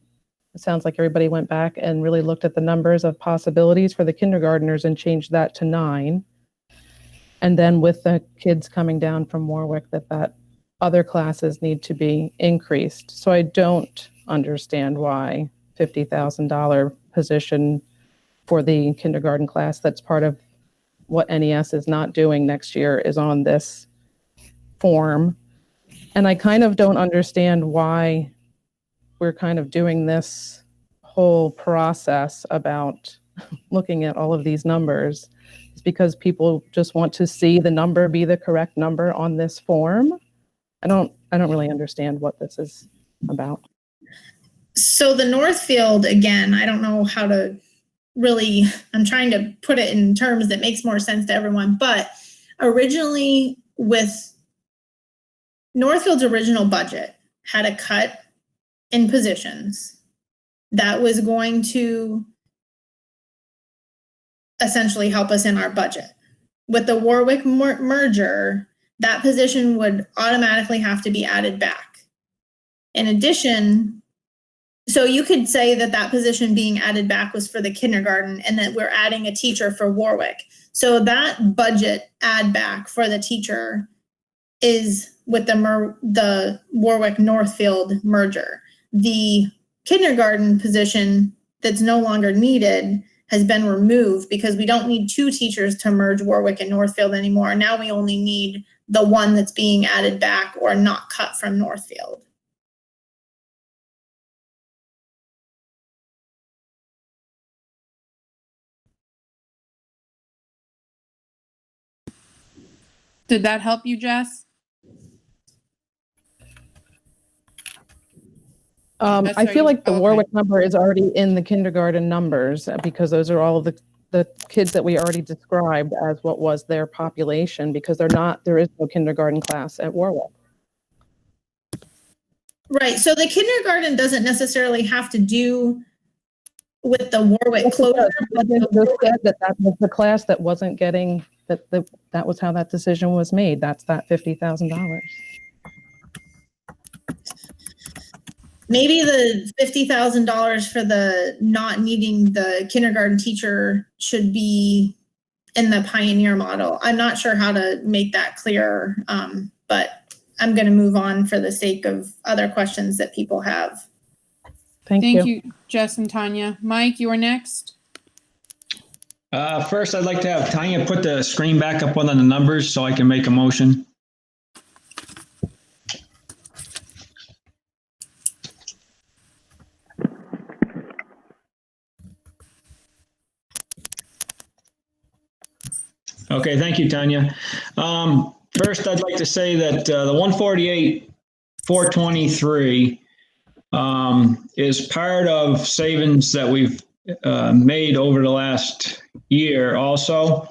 it sounds like everybody went back and really looked at the numbers of possibilities for the kindergartners and changed that to 9. And then with the kids coming down from Warwick, that other classes need to be increased. So I don't understand why $50,000 position for the kindergarten class that's part of what NES is not doing next year is on this form. And I kind of don't understand why we're kind of doing this whole process about looking at all of these numbers. It's because people just want to see the number be the correct number on this form. I don't really understand what this is about. So the Northfield, again, I don't know how to really, I'm trying to put it in terms that makes more sense to everyone, but originally with Northfield's original budget had a cut in positions that was going to essentially help us in our budget. With the Warwick merger, that position would automatically have to be added back. In addition, so you could say that that position being added back was for the kindergarten and that we're adding a teacher for Warwick. So that budget add back for the teacher is with the Warwick Northfield merger. The kindergarten position that's no longer needed has been removed because we don't need 2 teachers to merge Warwick and Northfield anymore. Now we only need the one that's being added back or not cut from Northfield. Did that help you, Jess? That's I feel like the okay. Warwick number is already in the kindergarten numbers because those are all the kids that we already described as what was their population because there is no kindergarten class at Warwick. Right, so the kindergarten doesn't necessarily have to do with the Warwick closure. But they said that was the class that wasn't getting, that was how that decision was made. That's that $50,000. Maybe the $50,000 for the not needing the kindergarten teacher should be in the Pioneer model. I'm not sure how to make that clearer, but I'm going to move on for the sake of other questions that people have. Thank you, Jess and Tanya. Mike, you are next. First, I'd like to have Tanya put the screen back up on the numbers so I can make a motion. Okay, thank you, Tanya. First, I'd like to say that the 148,423 is part of savings that we've made over the last year also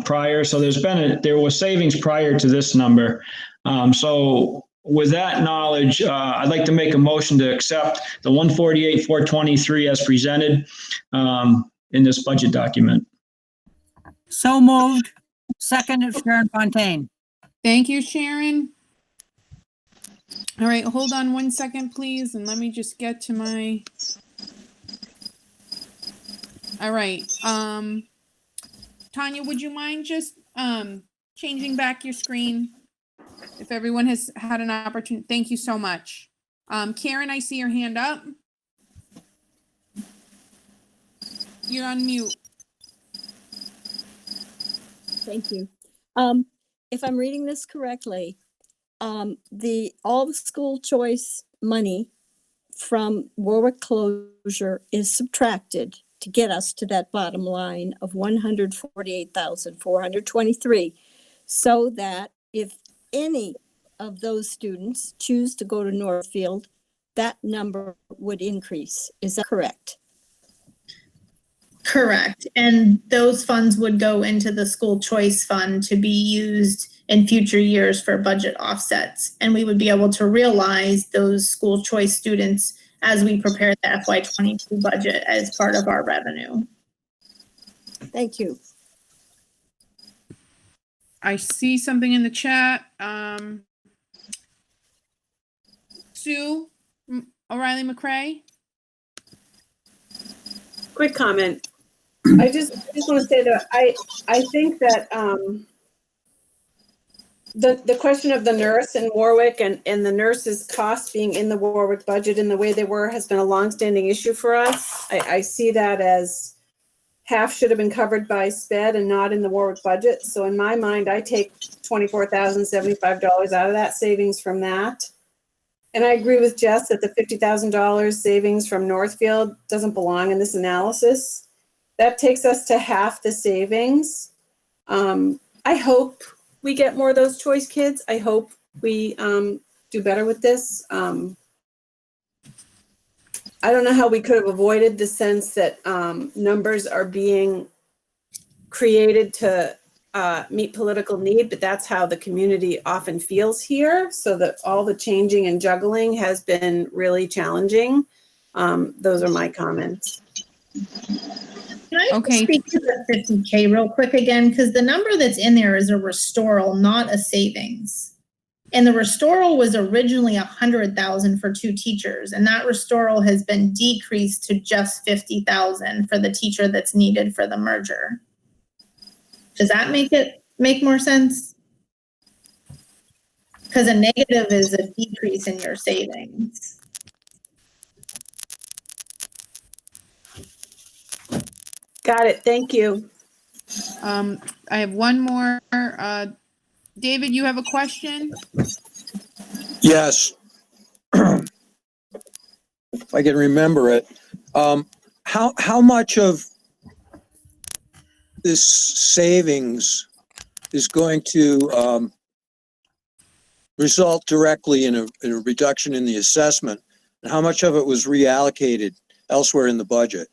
prior. So there was savings prior to this number. So with that knowledge, I'd like to make a motion to accept the 148,423 as presented in this budget document. So moved. Second, Sharon Fontaine. Thank you, Sharon. All right, hold on 1 second, please, and let me just get to my. All right, Tanya, would you mind just changing back your screen if everyone has had an opportunity? Thank you so much. Karen, I see your hand up. You're on mute. Thank you. If I'm reading this correctly, all the school choice money from Warwick closure is subtracted to get us to that bottom line of 148,423, so that if any of those students choose to go to Northfield, that number would increase. Is that correct? Correct. And those funds would go into the school choice fund to be used in future years for budget offsets. And we would be able to realize those school choice students as we prepare the FY22 budget as part of our revenue. Thank you. I see something in the chat. Sue O'Reilly McCray. Quick comment. I just want to say that I think that the question of the nurse in Warwick and the nurses' costs being in the Warwick budget in the way they were has been a longstanding issue for us. I see that as half should have been covered by SPED and not in the Warwick budget. So in my mind, I take $24,075 out of that savings from that. And I agree with Jess that the $50,000 savings from Northfield doesn't belong in this analysis. That takes us to half the savings. I hope we get more of those choice kids. I hope we do better with this. I don't know how we could have avoided the sense that numbers are being created to meet political need, but that's how the community often feels here. So that all the changing and juggling has been really challenging. Those are my comments. Can I speak to the 50K real quick again? Because the number that's in there is a restoral, not a savings. And the restoral was originally 100,000 for 2 teachers, and that restoral has been decreased to just 50,000 for the teacher that's needed for the merger. Does that make more sense? Because a negative is a decrease in your savings. Got it. Thank you. I have one more. David, you have a question? Yes. If I can remember it. How much of this savings is going to result directly in a reduction in the assessment How much of it was reallocated elsewhere in the budget?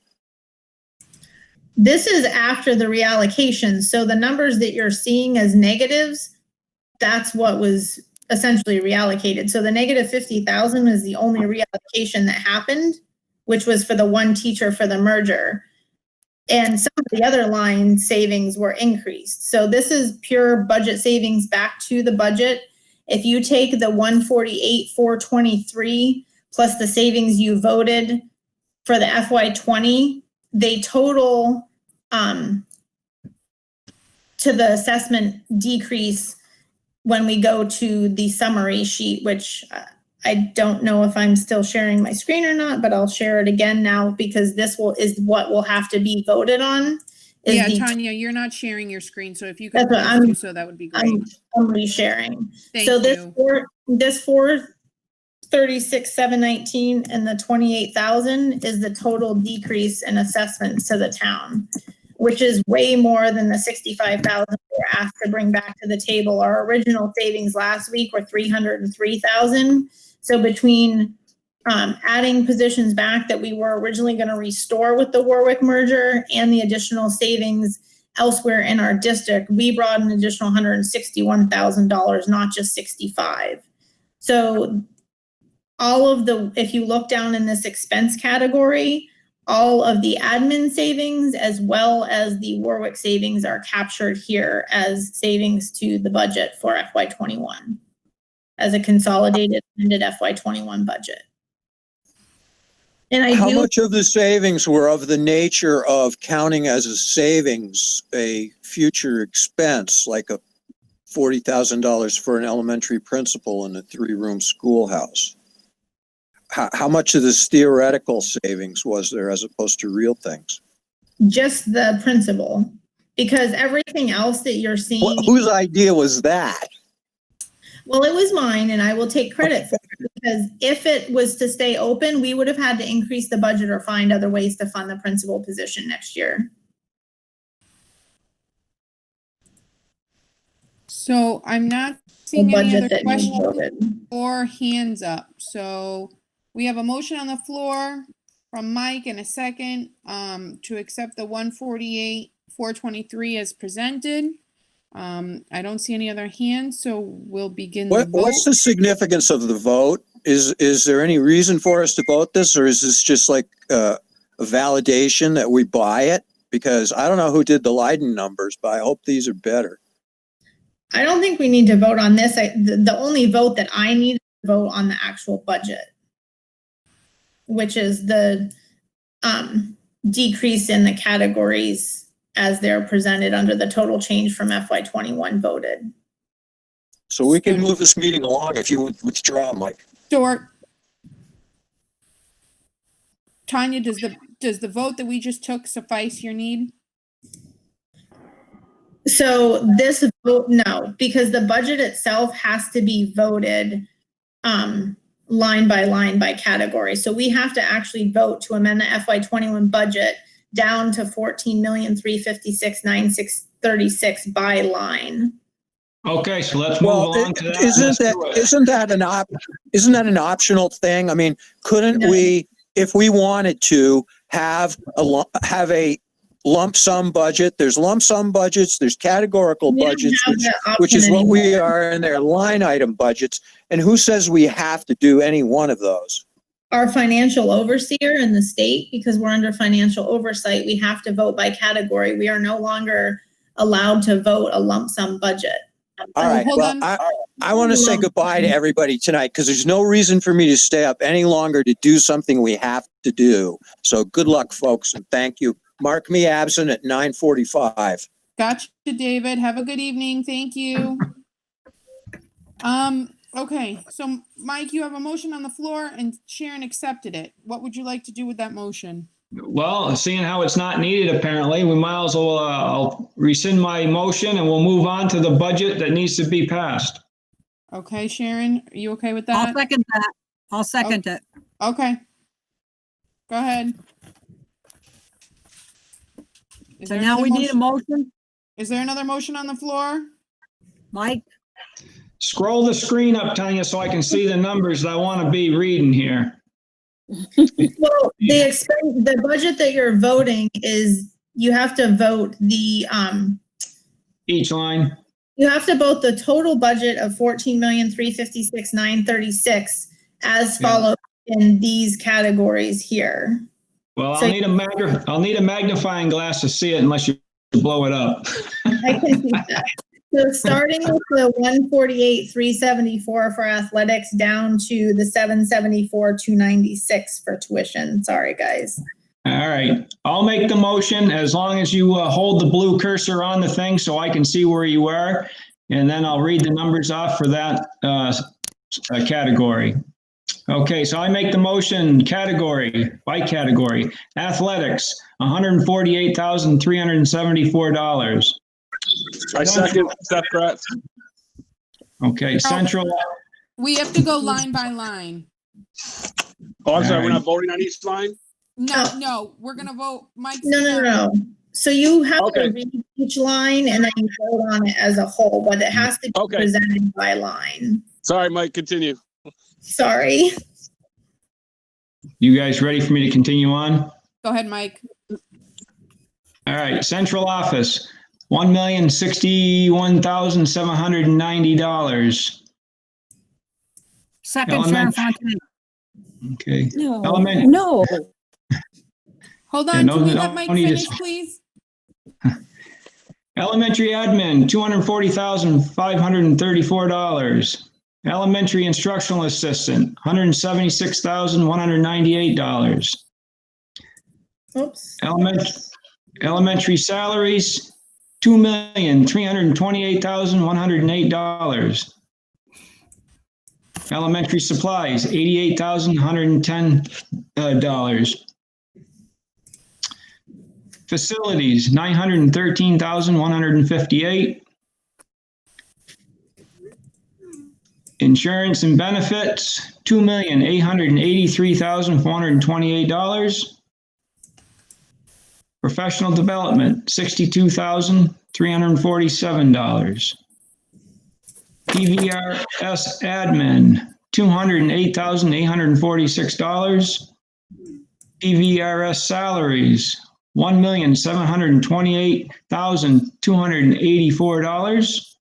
This is after the reallocation. So the numbers that you're seeing as negatives, that's what was essentially reallocated. So the negative 50,000 is the only reallocation that happened, which was for the one teacher for the merger. And some of the other line savings were increased. So this is pure budget savings back to the budget. If you take the 148,423 plus the savings you voted for the FY20, they total to the assessment decrease when we go to the summary sheet, which I don't know if I'm still sharing my screen or not, but I'll share it again now because this is what will have to be voted on. Yeah, Tanya, you're not sharing your screen, so if you could That's what please do so, that would be great. I'm resharing. Thank So you. this 436,719 and the 28,000 is the total decrease in assessments to the town, which is way more than the 65,000 we were asked to bring back to the table. Our original savings last week were 303,000. So between adding positions back that we were originally going to restore with the Warwick merger and the additional savings elsewhere in our district, we brought an additional $161,000, not just 65. So all of the, if you look down in this expense category, all of the admin savings as well as the Warwick savings are captured here as savings to the budget for FY21 as a consolidated ended FY21 budget. And How much of the savings were of the nature of counting as a savings a future expense, like a $40,000 for an elementary principal in a 3-room schoolhouse? How much of this theoretical savings was there as opposed to real things? Just the principal, because everything else that you're seeing. Whose idea was that? Well, it was mine, and I will take credit for it, because if it was to stay open, we would have had to increase the budget or find other ways to fund the principal position next year. So I'm not seeing any other questions or hands up. So we have a motion on the floor from Mike and a second to accept the 148,423 as presented. I don't see any other hands, so we'll begin the vote. What's the significance of the vote? Is there any reason for us to vote this, or is this just like a validation that we buy it? Because I don't know who did the Leiden numbers, but I hope these are better. I don't think we need to vote on this. The only vote that I need to vote on the actual budget, which is the decrease in the categories as they're presented under the total change from FY21 voted. So we can move this meeting along if you would withdraw, Mike. Sure. Tanya, does the vote that we just took suffice your need? So this vote, no, because the budget itself has to be voted line by line by category. So we have to actually vote to amend the FY21 budget down to 14,356,936 by line. Okay, so let's move on to that. Isn't that an optional thing? I mean, couldn't we, if we wanted to, have a lump sum budget? There's lump sum budgets, there's categorical budgets, which is what we are in their line item budgets. And who says we have to do any one of those? Our financial overseer in the state, because we're under financial oversight, we have to vote by category. We are no longer allowed to vote a lump sum budget. All right. Well, I want to say goodbye to everybody tonight because there's no reason for me to stay up any longer to do something we have to do. So good luck, folks, and thank you. Mark me absent at 9:45. Gotcha, David. Have a good evening. Thank you. Okay, so Mike, you have a motion on the floor and Sharon accepted it. What would you like to do with that motion? Well, seeing how it's not needed, apparently, we might as well, I'll rescind my motion and we'll move on to the budget that needs to be passed. Okay, Sharon, are you okay with that? I'll second that. I'll second it. Okay. Go ahead. So now we need a motion. Is there another motion on the floor? Mike? Scroll the screen up, Tanya, so I can see the numbers that I want to be reading here. Well, the budget that you're voting is, you have to vote Each line. you have to vote the total budget of 14,356,936 as Yeah. follows in these categories here. Well, So- I'll need a magnifying glass to see it unless you blow it up. I can see that. So starting with the 148,374 for athletics down to the 774,296 for tuition. Sorry, guys. All right, I'll make the motion as long as you hold the blue cursor on the thing so I can see where you are. And then I'll read the numbers off for that category. Okay, so I make the motion category by category. Athletics, $148,374. I second Seth Kratz. Okay, Central. We have to go line by line. Oh, I'm sorry, All we're right. not voting on each line? No, we're gonna vote. Mike. No. So you have Okay. to read each line and then you vote on it as a whole, but it has to be Okay. presented by line. Sorry, Mike, continue. Sorry. You guys ready for me to continue on? Go ahead, Mike. All right, central office, $1,061,790. Second, Sharon Element- Fontaine. Okay. No, Element- no. Hold Yeah, on, no, can we no, let Mike no need to- finish, please? Elementary admin, $240,534. Elementary instructional assistant, $176,198. Oops. Elementary salaries, $2,328,108. Elementary supplies, $88,110. Facilities, $913,158. Insurance and benefits, $2,883,428. Professional development, $62,347. PVRS admin, $208,846. PVRS salaries, $1,728,284.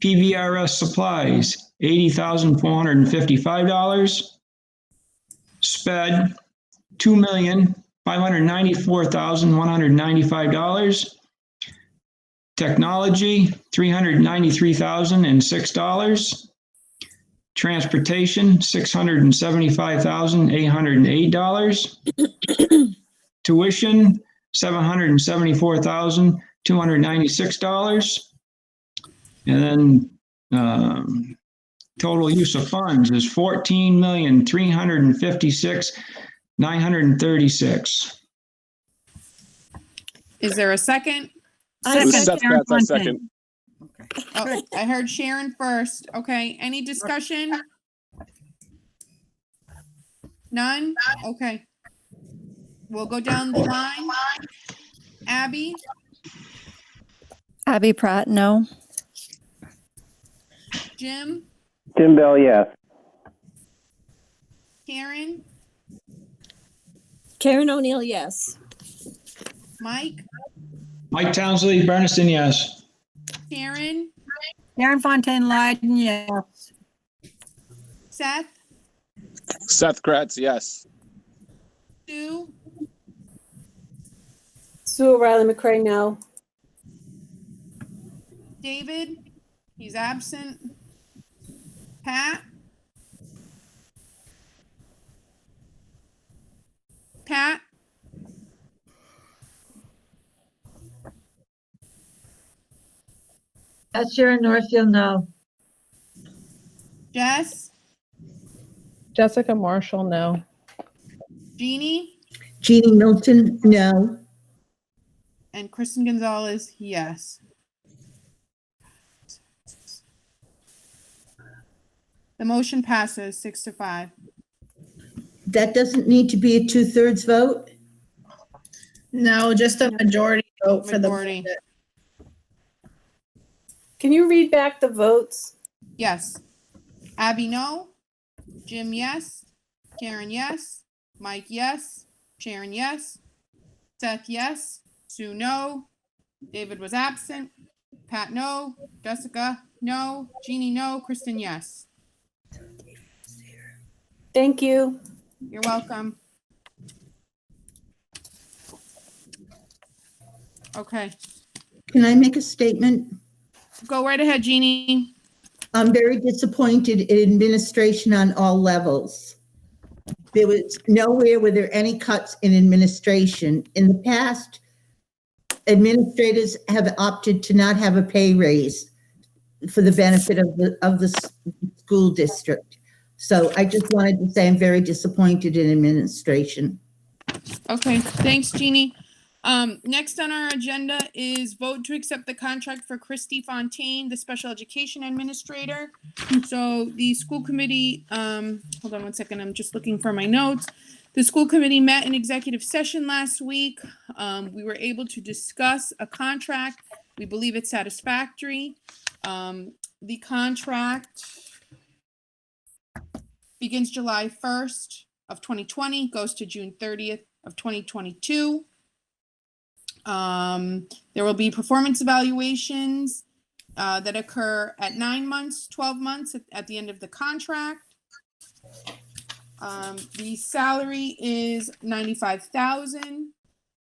PVRS supplies, $80,455. SPED, $2,594,195. Technology, $393,006. Transportation, $675,808. Tuition, $774,296. And then total use of funds is $14,356,936. Is there a second? It was Seth Kratz, I second. Oh, I heard Sharon first. Okay, any discussion? None? Okay. We'll go down the line. Abby, Abby Pratt, no. Jim, Jim Bell, yes. Karen, Karen O'Neill, yes. Mike, Mike Townsley, Bernardston, yes. Sharon, Sharon Fontaine Lyden, yes. Seth, Seth Kratz, yes. Sue, Sue O'Reilly McCray, no. David, he's absent. Pat? Pat? That's Sharon Northfield, no. Jess? Jessica Marshall, no. Jeannie? Jeannie Milton, no. And Kristen Gonzalez, yes. The motion passes 6-5. That doesn't need to be a 2/3 vote? No, just a majority vote for the Majority. budget. Can you read back the votes? Yes. Abby, no. Jim, yes. Karen, yes. Mike, yes. Sharon, yes. Seth, yes. Sue, no. David was absent. Pat, no. Jessica, no. Jeannie, no. Kristen, yes. Thank you. You're welcome. Okay, Can I make a statement? go right ahead, Jeannie. I'm very disappointed in administration on all levels. There was nowhere were there any cuts in administration. In the past, administrators have opted to not have a pay raise for the benefit of the school district. So I just wanted to say I'm very disappointed in administration. Okay, thanks, Jeannie. Next on our agenda is vote to accept the contract for Christy Fontaine, the special education administrator. So the school committee, hold on one second, I'm just looking for my notes. The school committee met in executive session last week. We were able to discuss a contract. We believe it's satisfactory. The contract begins July 1st of 2020, goes to June 30th of 2022. There will be performance evaluations that occur at 9 months, 12 months at the end of the contract. The salary is $95,000,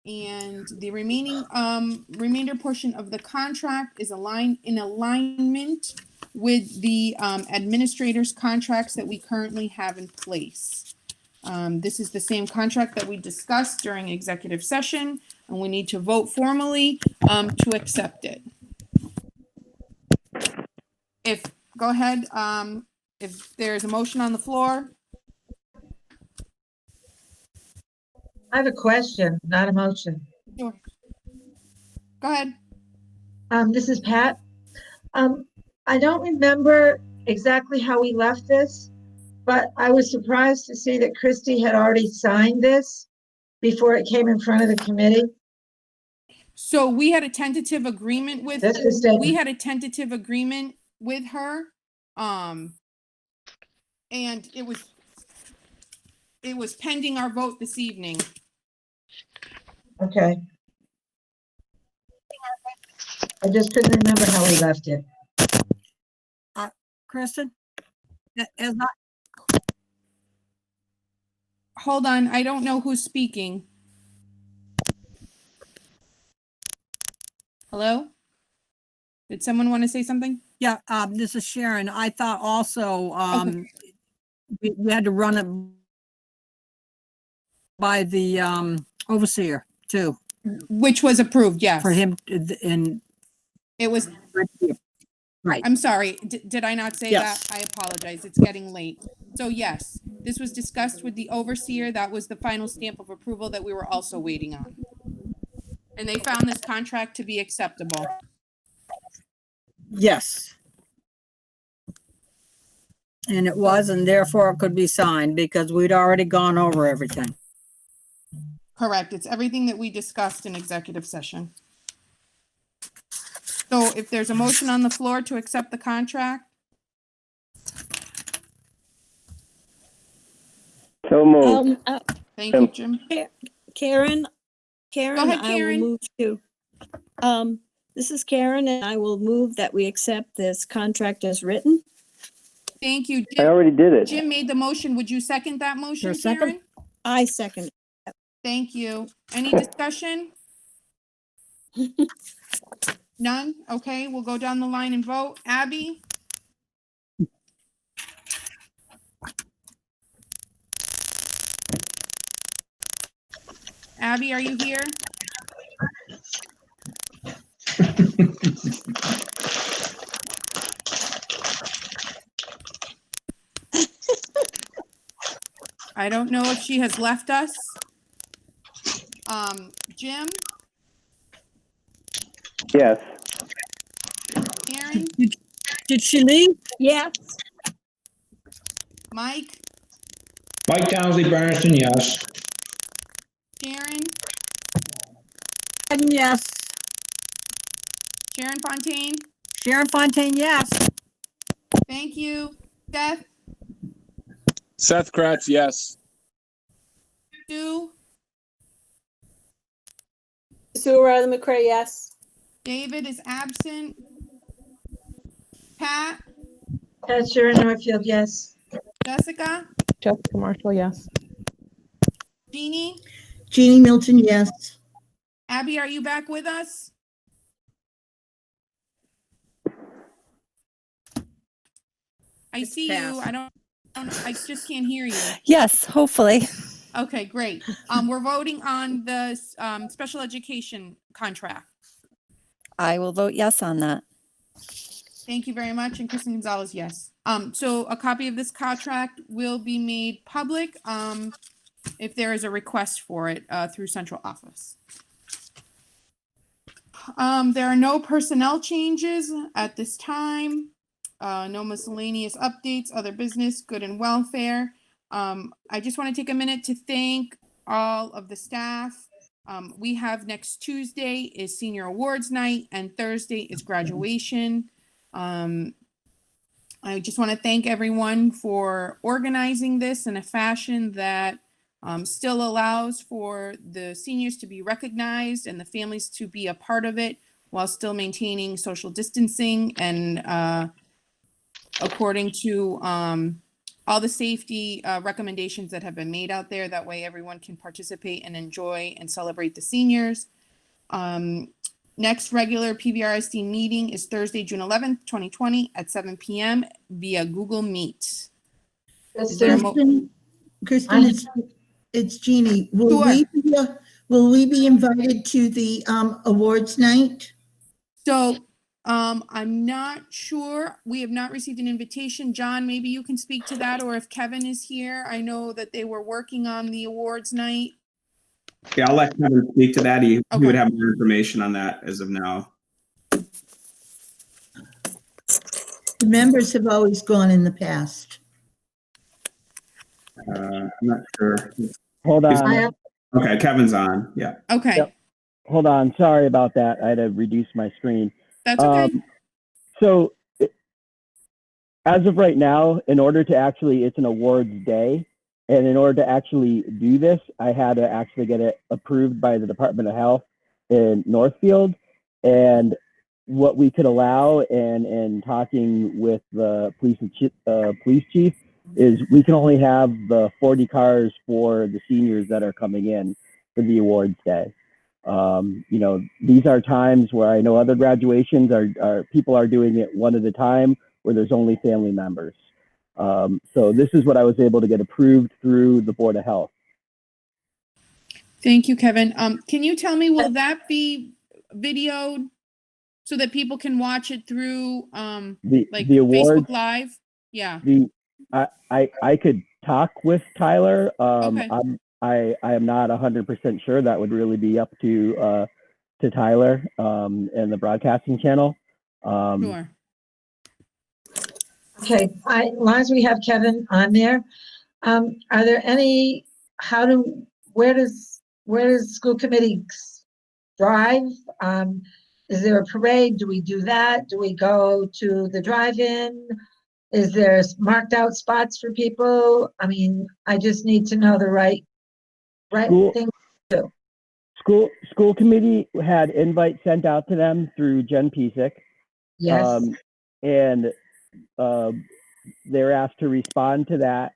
and the remainder portion of the contract is in alignment with the administrators' contracts that we currently have in place. This is the same contract that we discussed during executive session, and we need to vote formally to accept it. Go ahead, if there's a motion on the floor. I have a question, not a motion. Sure. Go ahead. This is Pat. I don't remember exactly how we left this, but I was surprised to see that Christy had already signed this before it came in front of the committee. So we had a tentative agreement with, we had a tentative agreement with her. And it was pending our vote this evening. Okay. I just couldn't remember how we left it. Kristen? Hold on, I don't know who's speaking. Hello? Did someone want to say something? Yeah, this is Sharon. I thought also, we had to run it by the, overseer too. Which was approved, yes. For him, and it was. Right. I'm sorry, did I not say Yes. that? I apologize, it's getting late. So yes, this was discussed with the overseer. That was the final stamp of approval that we were also waiting on. And they found this contract to be acceptable. Yes. And it was, and therefore it could be signed because we'd already gone over everything. Correct, it's everything that we discussed in executive session. So if there's a motion on the floor to accept the contract. So moved. Thank you, Jim. Karen, Go ahead, I will Karen. move to, this is Karen, and I will move that we accept this contract as written. Thank you. I already did it. Jim made the motion. Would you second that motion, Your second? Karen? I second. Thank you. Any discussion? None? Okay, we'll go down the line and vote. Abby? Abby, are you here? I don't know if she has left us. Jim? Yes. Karen? Did she leave? Yes. Mike? Mike Townsley, Bernardston, yes. Sharon? Yes. Sharon Fontaine? Sharon Fontaine, yes. Thank you. Seth? Seth Kratz, yes. Sue, Sue Riley McCray, yes. David is absent. Pat, Pat Sherman-Northfield, yes. Jessica, Jessica Marshall, yes. Jeannie, Jeannie Milton, yes. Abby, are you back with us? I see you. I don't, I just can't hear you. Yes, hopefully. Okay, great. We're voting on the special education contract. I will vote yes on that. Thank you very much. And Kristen Gonzalez, yes. So a copy of this contract will be made public if there is a request for it through central office. There are no personnel changes at this time. No miscellaneous updates, other business, good and welfare. I just want to take a minute to thank all of the staff. We have next Tuesday is senior awards night and Thursday is graduation. I just want to thank everyone for organizing this in a fashion that still allows for the seniors to be recognized and the families to be a part of it while still maintaining social distancing and according to all the safety recommendations that have been made out there. That way everyone can participate and enjoy and celebrate the seniors. Next regular PVRSD meeting is Thursday, June 11th, 2020 at 7 p.m. via Google Meet. Kristen, it's Jeannie. Will we be invited to the awards night? So I'm not sure. We have not received an invitation. John, maybe you can speak to that, or if Kevin is here. I know that they were working on the awards night. Yeah, I'll let Kevin speak to that. He would have more information on that as of now. The members have always gone in the past. I'm not sure. Hold on. Okay, Kevin's on. Yeah. Okay. Yep. Hold on. Sorry about that. I had to reduce my screen. That's okay. So as of right now, in order to actually, it's an awards day. And in order to actually do this, I had to actually get it approved by the Department of Health in Northfield. And what we could allow, and talking with the police chief, is we can only have the 40 cars for the seniors that are coming in for the awards day. You know, these are times where I know other graduations are people are doing it one at a time where there's only family members. So this is what I was able to get approved through the Board of Health. Thank you, Kevin. Can you tell me, will that be videoed so that people can watch it through the awards, Facebook Live? Yeah. I could talk with Tyler. Okay. I am not 100% sure. That would really be up to Tyler and the broadcasting channel. Sure. Okay, as long as we have Kevin on there, are there any, where does school committee drive? Is there a parade? Do we do that? Do we go to the drive-in? Is there marked out spots for people? I mean, I just need to know the right thing to do. School committee had invites sent out to them through Jen Pisak. Yes. And they're asked to respond to that,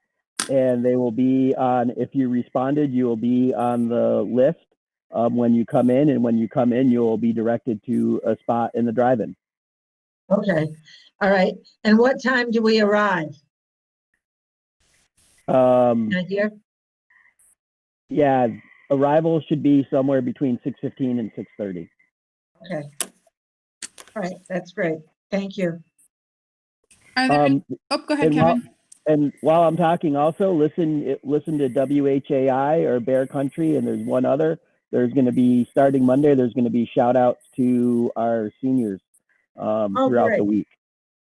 and they will be on, if you responded, you will be on the list when you come in, and when you come in, you will be directed to a spot in the drive-in. Okay, all right. And what time do we arrive? Here? Yeah, arrival should be somewhere between 6:15 and 6:30. Okay. All right, that's great. Thank you. Go ahead, Kevin. And while I'm talking, also listen to WHAI or Bear Country, and there's one other. There's going to be, starting Monday, there's going to be shout outs to our seniors throughout the week.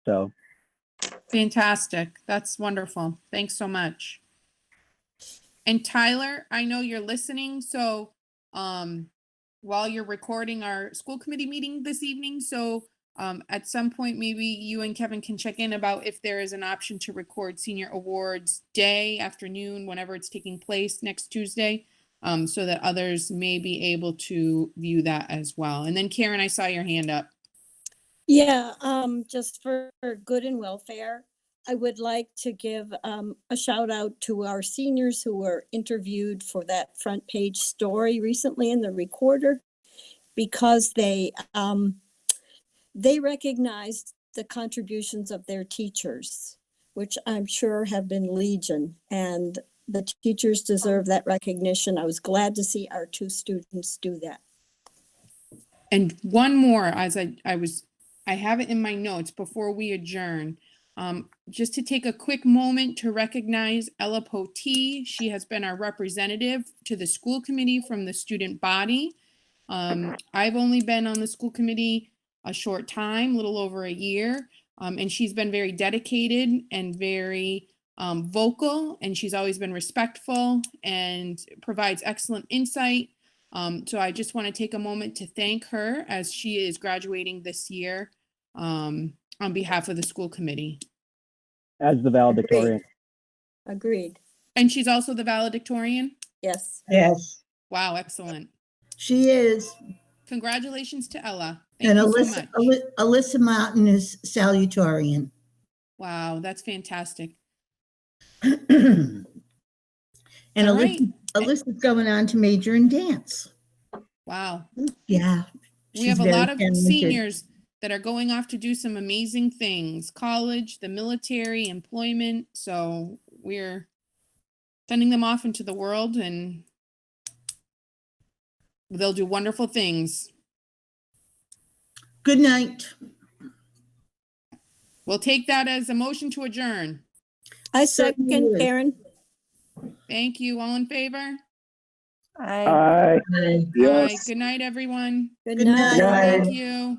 So Fantastic. That's wonderful. Thanks so much. And Tyler, I know you're listening. So while you're recording our school committee meeting this evening, so at some point, maybe you and Kevin can check in about if there is an option to record Senior Awards Day, afternoon, whenever it's taking place next Tuesday. so that others may be able to view that as well. And then Karen, I saw your hand up. Yeah, just for good and welfare, I would like to give a shout out to our seniors who were interviewed for that front page story recently in the Recorder, because they recognized the contributions of their teachers, which I'm sure have been legion, and the teachers deserve that recognition. I was glad to see our 2 students do that. And one more, as I have it in my notes before we adjourn, just to take a quick moment to recognize Ella Potee. She has been our representative to the school committee from the student body. I've only been on the school committee a short time, little over a year, and she's been very dedicated and very vocal, and she's always been respectful and provides excellent insight. So I just want to take a moment to thank her as she is graduating this year on behalf of the school committee. As the valedictorian. Agreed. And she's also the valedictorian? Yes. Yes. Wow, excellent. She is. Congratulations to Ella. Thank And you so Alyssa, much. Alyssa Martin is salutatorian. Wow, that's fantastic. And All right. Alyssa's going on to major in dance. Wow. Yeah. We have a she's lot very of talented. seniors that are going off to do some amazing things, college, the military, employment. So we're sending them off into the world and they'll do wonderful things. Good night. We'll take that as a motion to adjourn. I second, Karen. Thank you. All in favor? Aye. Aye. Yes. Good night, everyone. Good night. Thank you.